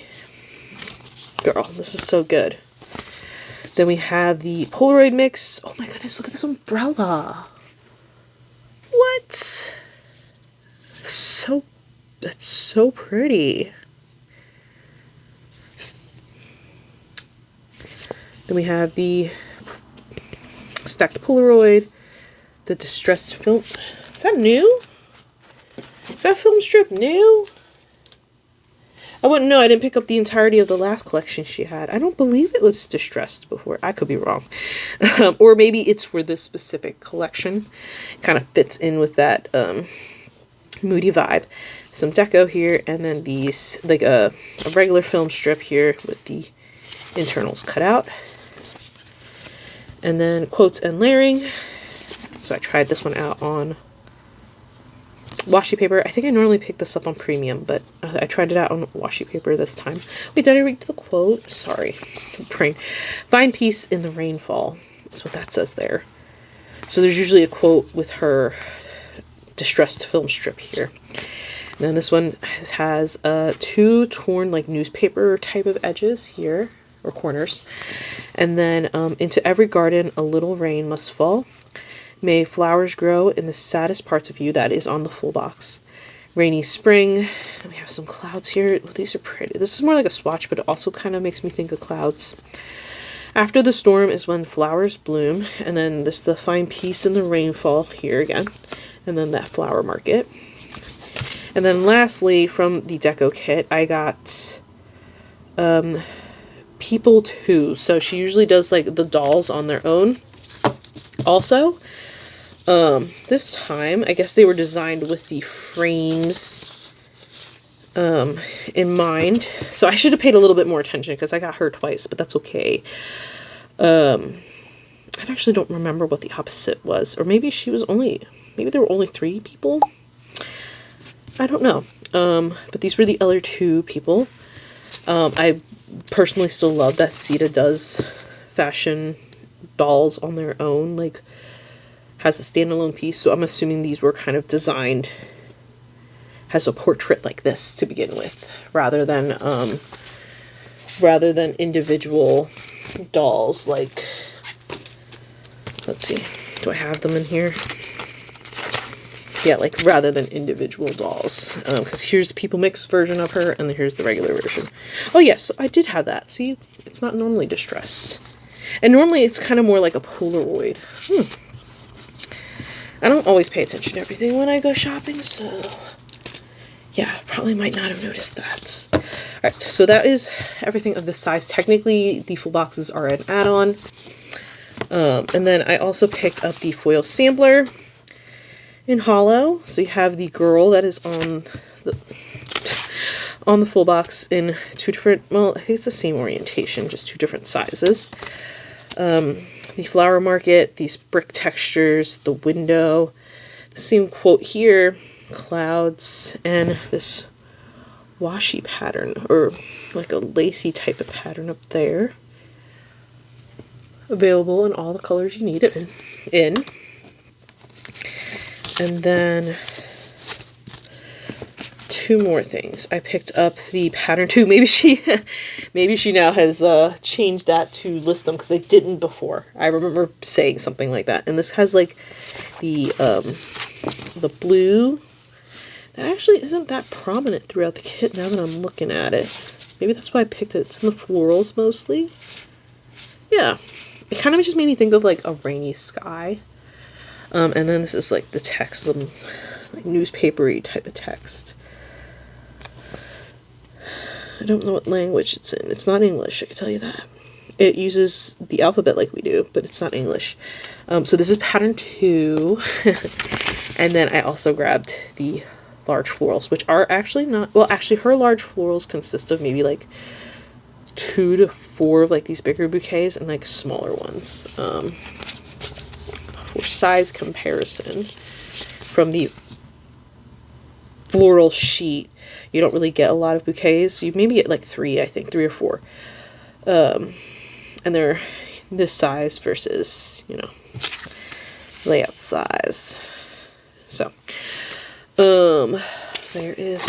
Girl, this is so good. Then we have the Polaroid mix. Oh my goodness, look at this umbrella. What? That's so pretty. Then we have the stacked Polaroid, the distressed film. Is that new? Is that film strip new? I wouldn't know. I didn't pick up the entirety of the last collection she had. I don't believe it was distressed before. I could be wrong. Or maybe it's for this specific collection. Kind of fits in with that moody vibe. Some deco here, and then these, like a regular film strip here with the internals cut out. And then quotes and layering. So I tried this one out on washi paper. I think I normally pick this up on premium, but I tried it out on washi paper this time. Wait, did I read the quote? Sorry. Brain. Fine piece in the rainfall. That's what that says there. So there's usually a quote with her distressed film strip here. And then this one has 2 torn like newspaper type of edges here, or corners. And then into every garden a little rain must fall. May flowers grow in the saddest parts of you. That is on the full box. Rainy spring. And we have some clouds here. Oh, these are pretty. This is more like a swatch, but it also kind of makes me think of clouds. After the storm is when flowers bloom. And then this the fine piece in the rainfall here again. And then that flower market. And then lastly, from the deco kit, I got People 2. So she usually does like the dolls on their own also. This time, I guess they were designed with the frames in mind. So I should have paid a little bit more attention because I got her twice, but that's okay. I actually don't remember what the opposite was. Or maybe maybe there were only 3 people. I don't know. But these were the other 2 people. I personally still love that Sita does fashion dolls on their own, like has a standalone piece, so I'm assuming these were kind of designed as a portrait like this to begin with, rather than individual dolls. Like, let's see, do I have them in here? Yeah, like rather than individual dolls, because here's the People Mix version of her, and here's the regular version. Oh yes, I did have that. See, it's not normally distressed. And normally it's kind of more like a Polaroid. I don't always pay attention to everything when I go shopping, so yeah, probably might not have noticed that. Alright, so that is everything of this size. Technically, the full boxes are an add-on. And then I also picked up the foil sampler. in hollow. So you have the girl that is on the full box in two different, well, I think it's the same orientation, just two different sizes. The flower market, these brick textures, the window, the same quote here, clouds, and this washi pattern, or like a lacy type of pattern up there. Available in all the colors you need it in. And then two more things. I picked up the pattern too. Maybe she now has changed that to list them, because they didn't before. I remember saying something like that. And this has like the blue that actually isn't that prominent throughout the kit now that I'm looking at it. Maybe that's why I picked it. It's in the florals mostly. Yeah. It kind of just made me think of like a rainy sky. And then this is like the text, like newspapery type of text. I don't know what language it's in. It's not English, I can tell you that. It uses the alphabet like we do, but it's not English. So this is pattern 2. And then I also grabbed the large florals, which are actually not, well, actually her large florals consist of maybe like 2 to 4 of like these bigger bouquets and like smaller ones. For size comparison, from the floral sheet, you don't really get a lot of bouquets. You maybe get like 3, I think, 3 or 4. And they're this size versus, you know, layout size. So, there is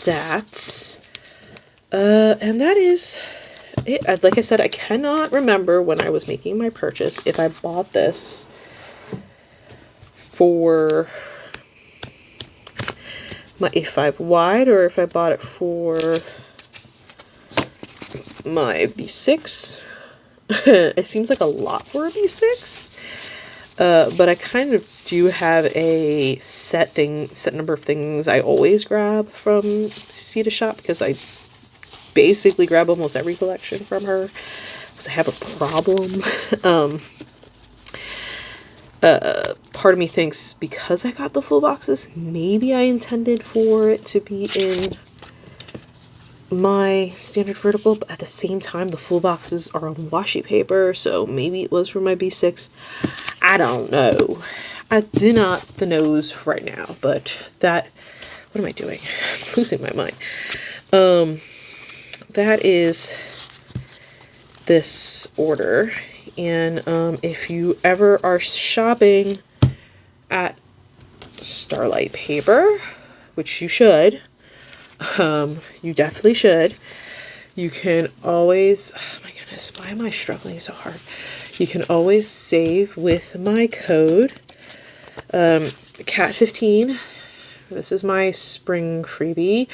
that. And that is it. Like I said, I cannot remember when I was making my purchase if I bought this for my A5 wide or if I bought it for my B6. It seems like a lot for a B6, but I kind of do have a set number of things I always grab from Sea to Shop, because I basically grab almost every collection from her because I have a problem. Part of me thinks because I got the full boxes, maybe I intended for it to be in my standard vertical, but at the same time the full boxes are on washi paper, so maybe it was for my B6. I don't know. I do not the nose right now, but that, what am I doing? I'm losing my mind. That is this order. And if you ever are shopping at Starlight Paper, which you should, you definitely should, you can always, oh my goodness, why am I struggling so hard? You can always save with my code, Cat15. This is my spring freebie.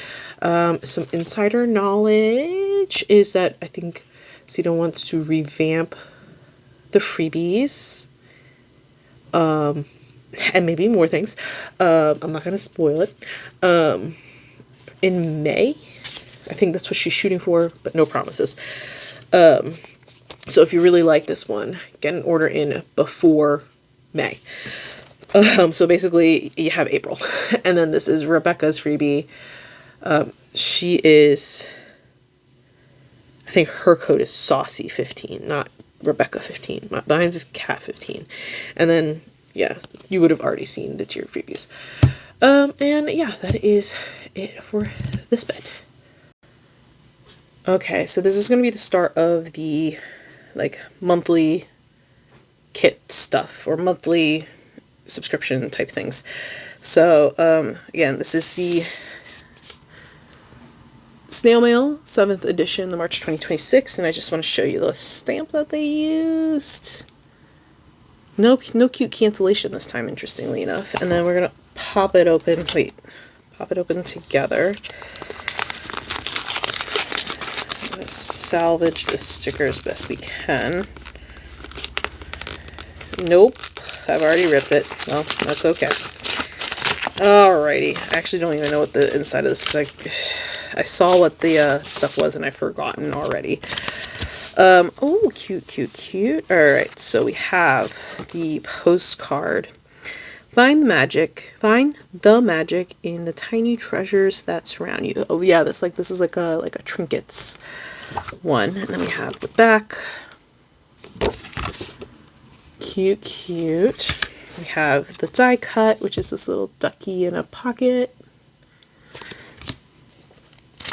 Some insider knowledge is that I think Sadie wants to revamp the freebies, and maybe more things. I'm not going to spoil it. In May, I think that's what she's shooting for, but no promises. So if you really like this one, get an order in before May. So basically you have April. And then this is Rebecca's freebie. She is, I think her code is Saucy15, not Rebecca 15. Mine's is Cat 15. And then, yeah, you would have already seen the tier freebies. And yeah, that is it for this bit. Okay, so this is going to be the start of the, like, monthly kit stuff, or monthly subscription type things. So, again, this is the Snail Mail 7th edition, the March 2026, and I just want to show you the stamp that they used. No cute cancellation this time, interestingly enough. And then we're going to pop it open. Wait, pop it open together. I'm going to salvage the sticker as best we can. Nope, I've already ripped it. Well, that's okay. Alrighty, I actually don't even know what the inside of this, because I saw what the stuff was and I've forgotten already. Oh, cute, cute, cute. Alright, so we have the postcard Find the magic in the tiny treasures that surround you. Oh yeah, this is like a trinkets one. And then we have the back. Cute, cute. We have the die cut, which is this little ducky in a pocket.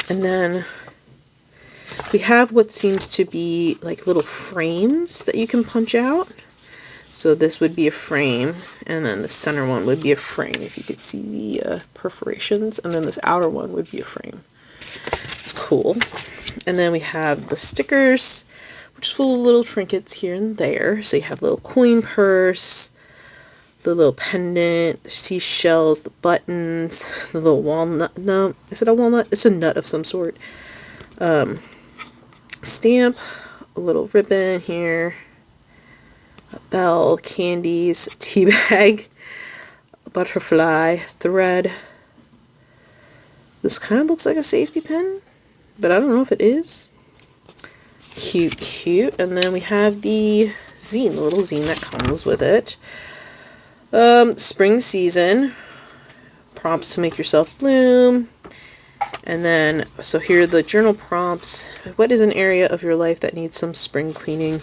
And then we have what seems to be like little frames that you can punch out. So this would be a frame, and then the center one would be a frame, if you could see the perforations, and then this outer one would be a frame. It's cool. And then we have the stickers, which is full of little trinkets here and there. So you have a little coin purse, the little pendant, the seashells, the buttons, the little walnut. No, is it a walnut? It's a nut of some sort. Stamp, a little ribbon here, a bell, candies, a tea bag, a butterfly, thread. This kind of looks like a safety pin, but I don't know if it is. Cute, cute. And then we have the zine, the little zine that comes with it. Spring season, prompts to make yourself bloom. And then, so here are the journal prompts. What is an area of your life that needs some spring cleaning?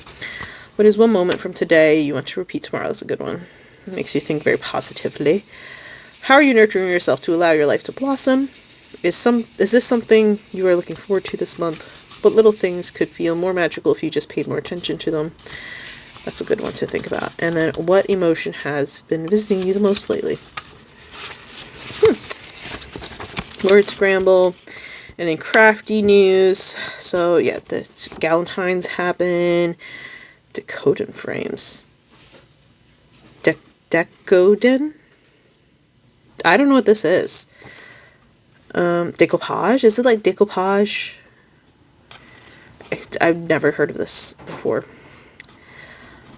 What is one moment from today you want to repeat tomorrow? That's a good one. It makes you think very positively. How are you nurturing yourself to allow your life to blossom? Is this something you are looking forward to this month? What little things could feel more magical if you just paid more attention to them? That's a good one to think about. And then, what emotion has been visiting you the most lately? Word scramble. And then crafty news. So yeah, the Galentine's happen. Decoden frames. Decoden? I don't know what this is. Decoupage? Is it like decoupage? I've never heard of this before.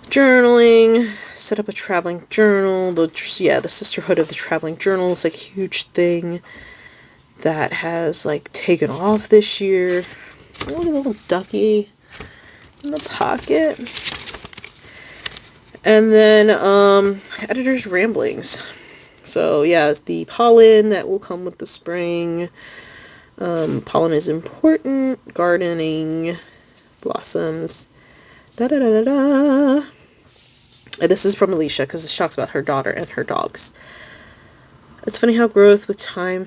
Journaling. Set up a traveling journal. The Sisterhood of the Traveling Journal is like a huge thing that has like taken off this year. Look at the little ducky in the pocket. And then editor's ramblings. So yeah, it's the pollen that will come with the spring. Pollen is important. Gardening, blossoms. Da da da da da. And this is from Alicia because it talks about her daughter and her dogs. It's funny how growth with time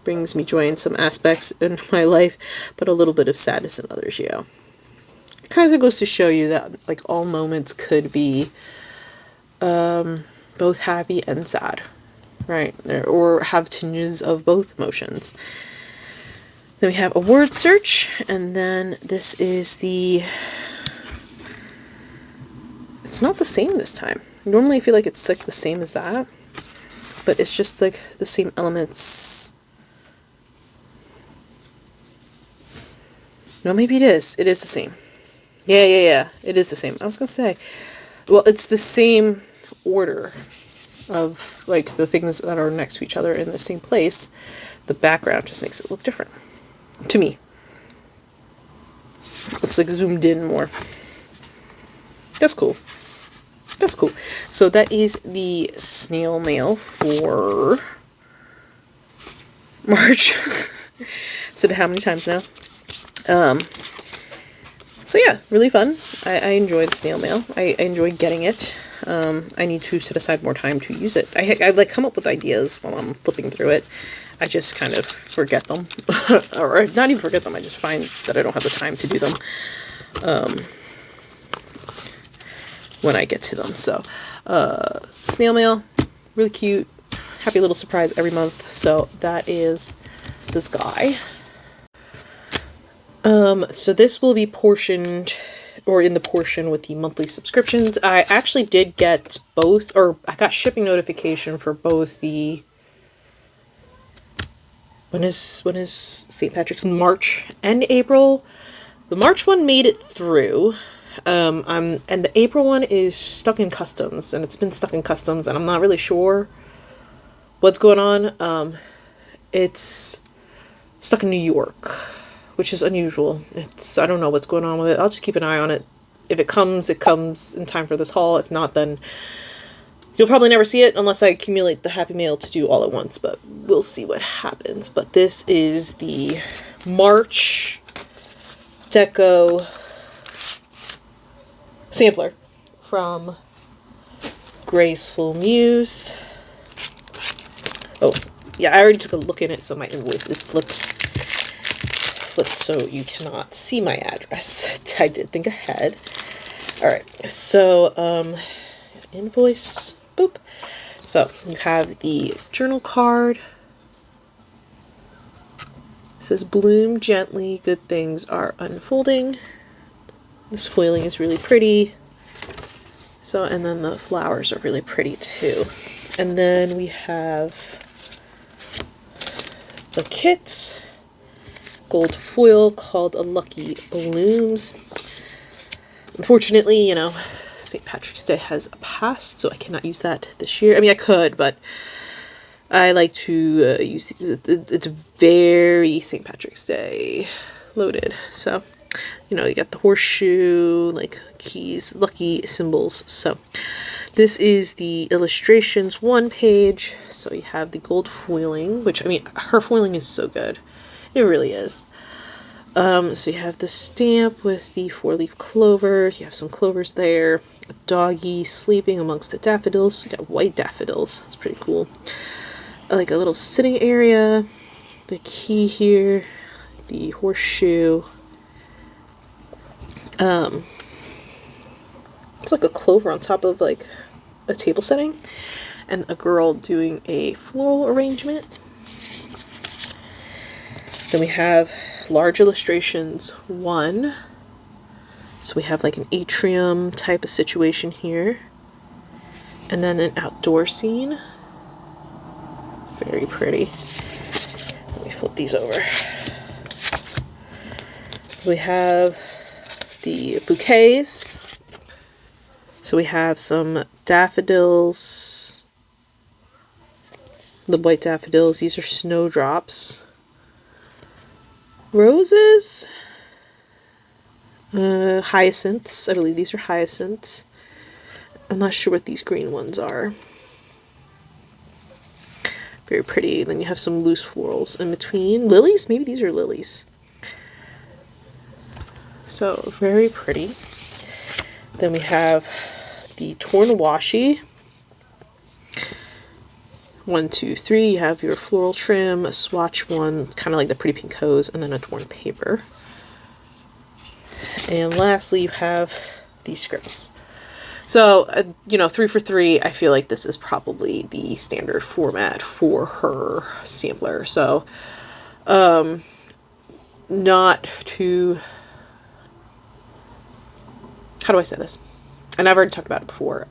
brings me joy in some aspects in my life, but a little bit of sadness in others. Yeah, it kind of goes to show you that like all moments could be both happy and sad, right? Or have tinges of both emotions. Then we have a word search, and then this is the... It's not the same this time. Normally I feel like it's like the same as that, but it's just like the same elements. No, maybe it is. It is the same. Yeah. It is the same. I was gonna say, well, it's the same order of like the things that are next to each other in the same place. The background just makes it look different to me. Looks like zoomed in more. That's cool. That's cool. So that is the snail mail for March. Said it how many times now? So yeah, really fun. I enjoyed snail mail. I enjoyed getting it. I need to set aside more time to use it. I like come up with ideas while I'm flipping through it. I just kind of forget them. Or not even forget them, I just find that I don't have the time to do them when I get to them. So, snail mail, really cute. Happy little surprise every month. So that is this guy. So this will be portioned, or in the portion with the monthly subscriptions. I actually did get both, or I got shipping notification for both the, when is St. Patrick's? March and April. The March one made it through. And the April one is stuck in customs, and it's been stuck in customs, and I'm not really sure what's going on. It's stuck in New York, which is unusual. I don't know what's going on with it. I'll just keep an eye on it. If it comes in time for this haul. If not, then You'll probably never see it unless I accumulate the Happy Mail to do all at once, but we'll see what happens. But this is the March Deco sampler from Graceful Muse. Oh, yeah, I already took a look in it, so my invoice is flipped so you cannot see my address. I did think ahead. Alright, so, invoice, boop. So, you have the journal card. It says, bloom gently, good things are unfolding. This foiling is really pretty. So, and then the flowers are really pretty too. And then we have the kit, gold foil called A Lucky Blooms. Unfortunately, you know, St. Patrick's Day has passed, so I cannot use that this year. I mean, I could, but I like to use these. It's very St. Patrick's Day loaded. So, you know, you got the horseshoe, like keys, lucky symbols. So this is the illustrations 1 page. So you have the gold foiling, which, I mean, her foiling is so good. It really is. So you have the stamp with the 4-leaf clover. You have some clovers there. A doggy sleeping amongst the daffodils. You got white daffodils. That's pretty cool. Like a little sitting area. The key here. The horseshoe. It's like a clover on top of like a table setting. And a girl doing a floral arrangement. Then we have large illustrations 1. So we have like an atrium type of situation here. And then an outdoor scene. Very pretty. Let me flip these over. We have the bouquets. So we have some daffodils. The white daffodils. These are snowdrops. Roses, hyacinths. I believe these are hyacinths. I'm not sure what these green ones are. Very pretty. Then you have some loose florals in between. Lilies? Maybe these are lilies. So, very pretty. Then we have the torn washi. 1, 2, 3, you have your floral trim, a swatch one, kind of like the Pretty Pink Hose, and then a torn paper. And lastly, you have these scripts. So, you know, 3 for 3, I feel like this is probably the standard format for her sampler. So, not too... How do I say this? And I've already talked about it before.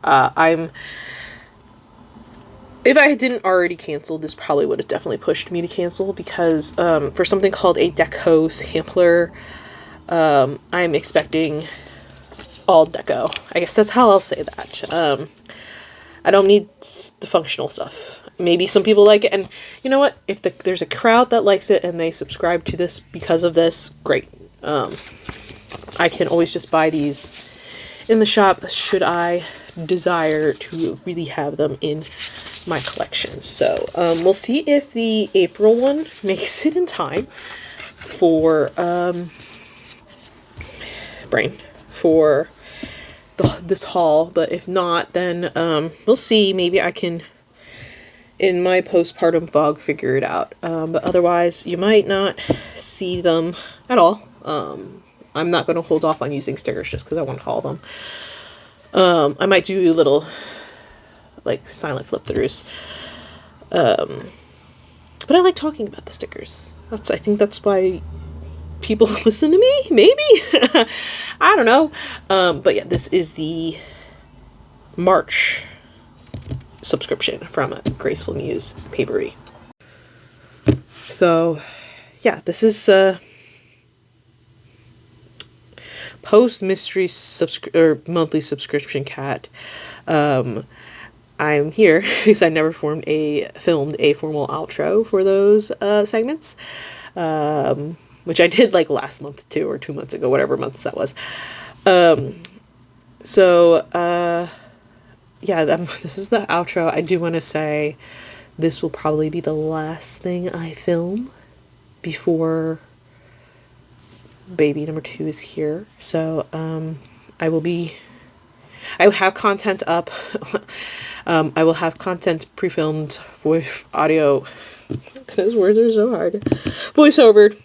If I didn't already cancel, this probably would have definitely pushed me to cancel because for something called a deco sampler, I'm expecting all deco. I guess that's how I'll say that. I don't need the functional stuff. Maybe some people like it, and you know what? If there's a crowd that likes it and they subscribe to this because of this, great. I can always just buy these in the shop should I desire to really have them in my collection. So we'll see if the April one makes it in time for this haul, but if not, then we'll see. Maybe I can in my postpartum vlog figure it out, but otherwise you might not see them at all. I'm not going to hold off on using stickers just because I want to haul them. I might do little like silent flip throughs. But I like talking about the stickers. I think that's why people listen to me, maybe? I don't know. But yeah, this is the March subscription from Graceful Muse Paperie. So yeah, this is post mystery monthly subscription cat. I'm here because I never filmed a formal outro for those segments, which I did like last month too, or 2 months ago, whatever months that was. yeah, this is the outro. I do want to say this will probably be the last thing I film before baby number 2 is here. So I will have content up. I will have content pre-filmed with audio, because words are so hard, voiceover,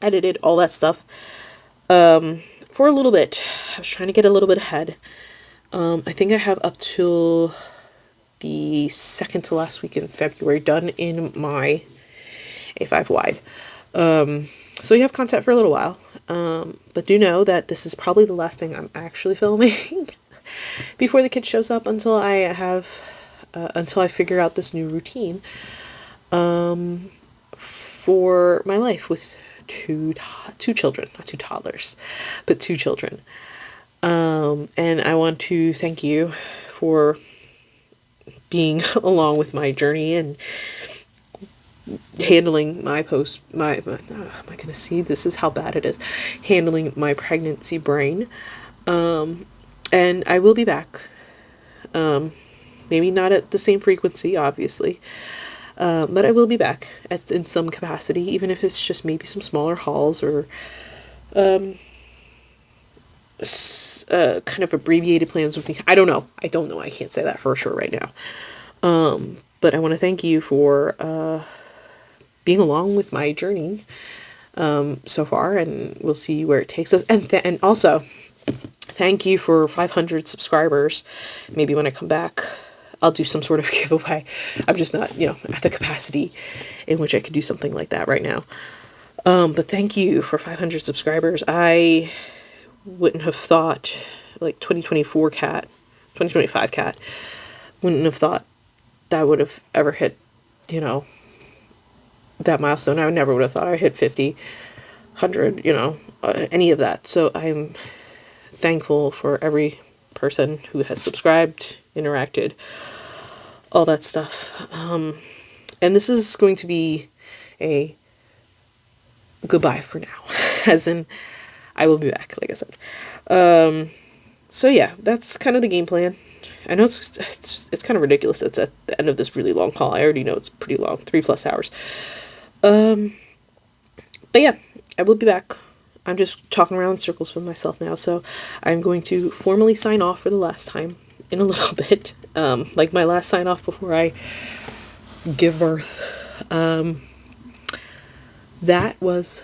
edited, all that stuff, for a little bit. I was trying to get a little bit ahead. I think I have up till the second to last week in February done in my A5 wide. So you have content for a little while. But do know that this is probably the last thing I'm actually filming before the kid shows up, until I figure out this new routine for my life with two children, not two toddlers, but 2 children. And I want to thank you for being along with my journey and handling my my oh my goodness, see, this is how bad it is, handling my pregnancy brain. And I will be back. Maybe not at the same frequency, obviously, but I will be back in some capacity, even if it's just maybe some smaller hauls or kind of abbreviated plans with me. I don't know. I can't say that for sure right now. But I want to thank you for being along with my journey so far, and we'll see where it takes us. And also, thank you for 500 subscribers. Maybe when I come back, I'll do some sort of giveaway. I'm just not, at the capacity in which I could do something like that right now. But thank you for 500 subscribers. I wouldn't have thought, like 2024 cat, 2025 cat, wouldn't have thought that would have ever hit, that milestone. I never would have thought I hit 50, 100, any of that. So I'm thankful for every person who has subscribed, interacted, all that stuff. And this is going to be a goodbye for now, as in I will be back, like I said. So yeah, that's kind of the game plan. I know it's kind of ridiculous. It's at the end of this really long haul. I already know it's pretty long, 3+ hours. But yeah, I will be back. I'm just talking around in circles with myself now, so I'm going to formally sign off for the last time in a little bit. Like my last sign off before I give birth. That was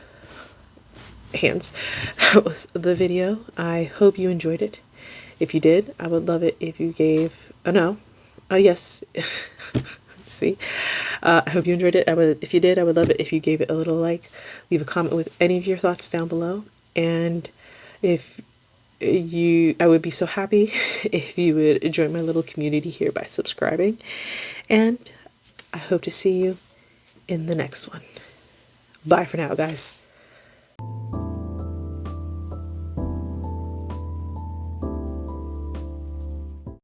hands. That was the video. I hope you enjoyed it. If you did, I would love it if you gave yes. See, I hope you enjoyed it. If you did, I would love it if you gave it a little like, leave a comment with any of your thoughts down below, and I would be so happy if you would join my little community here by subscribing, and I hope to see you in the next one. Bye for now, guys.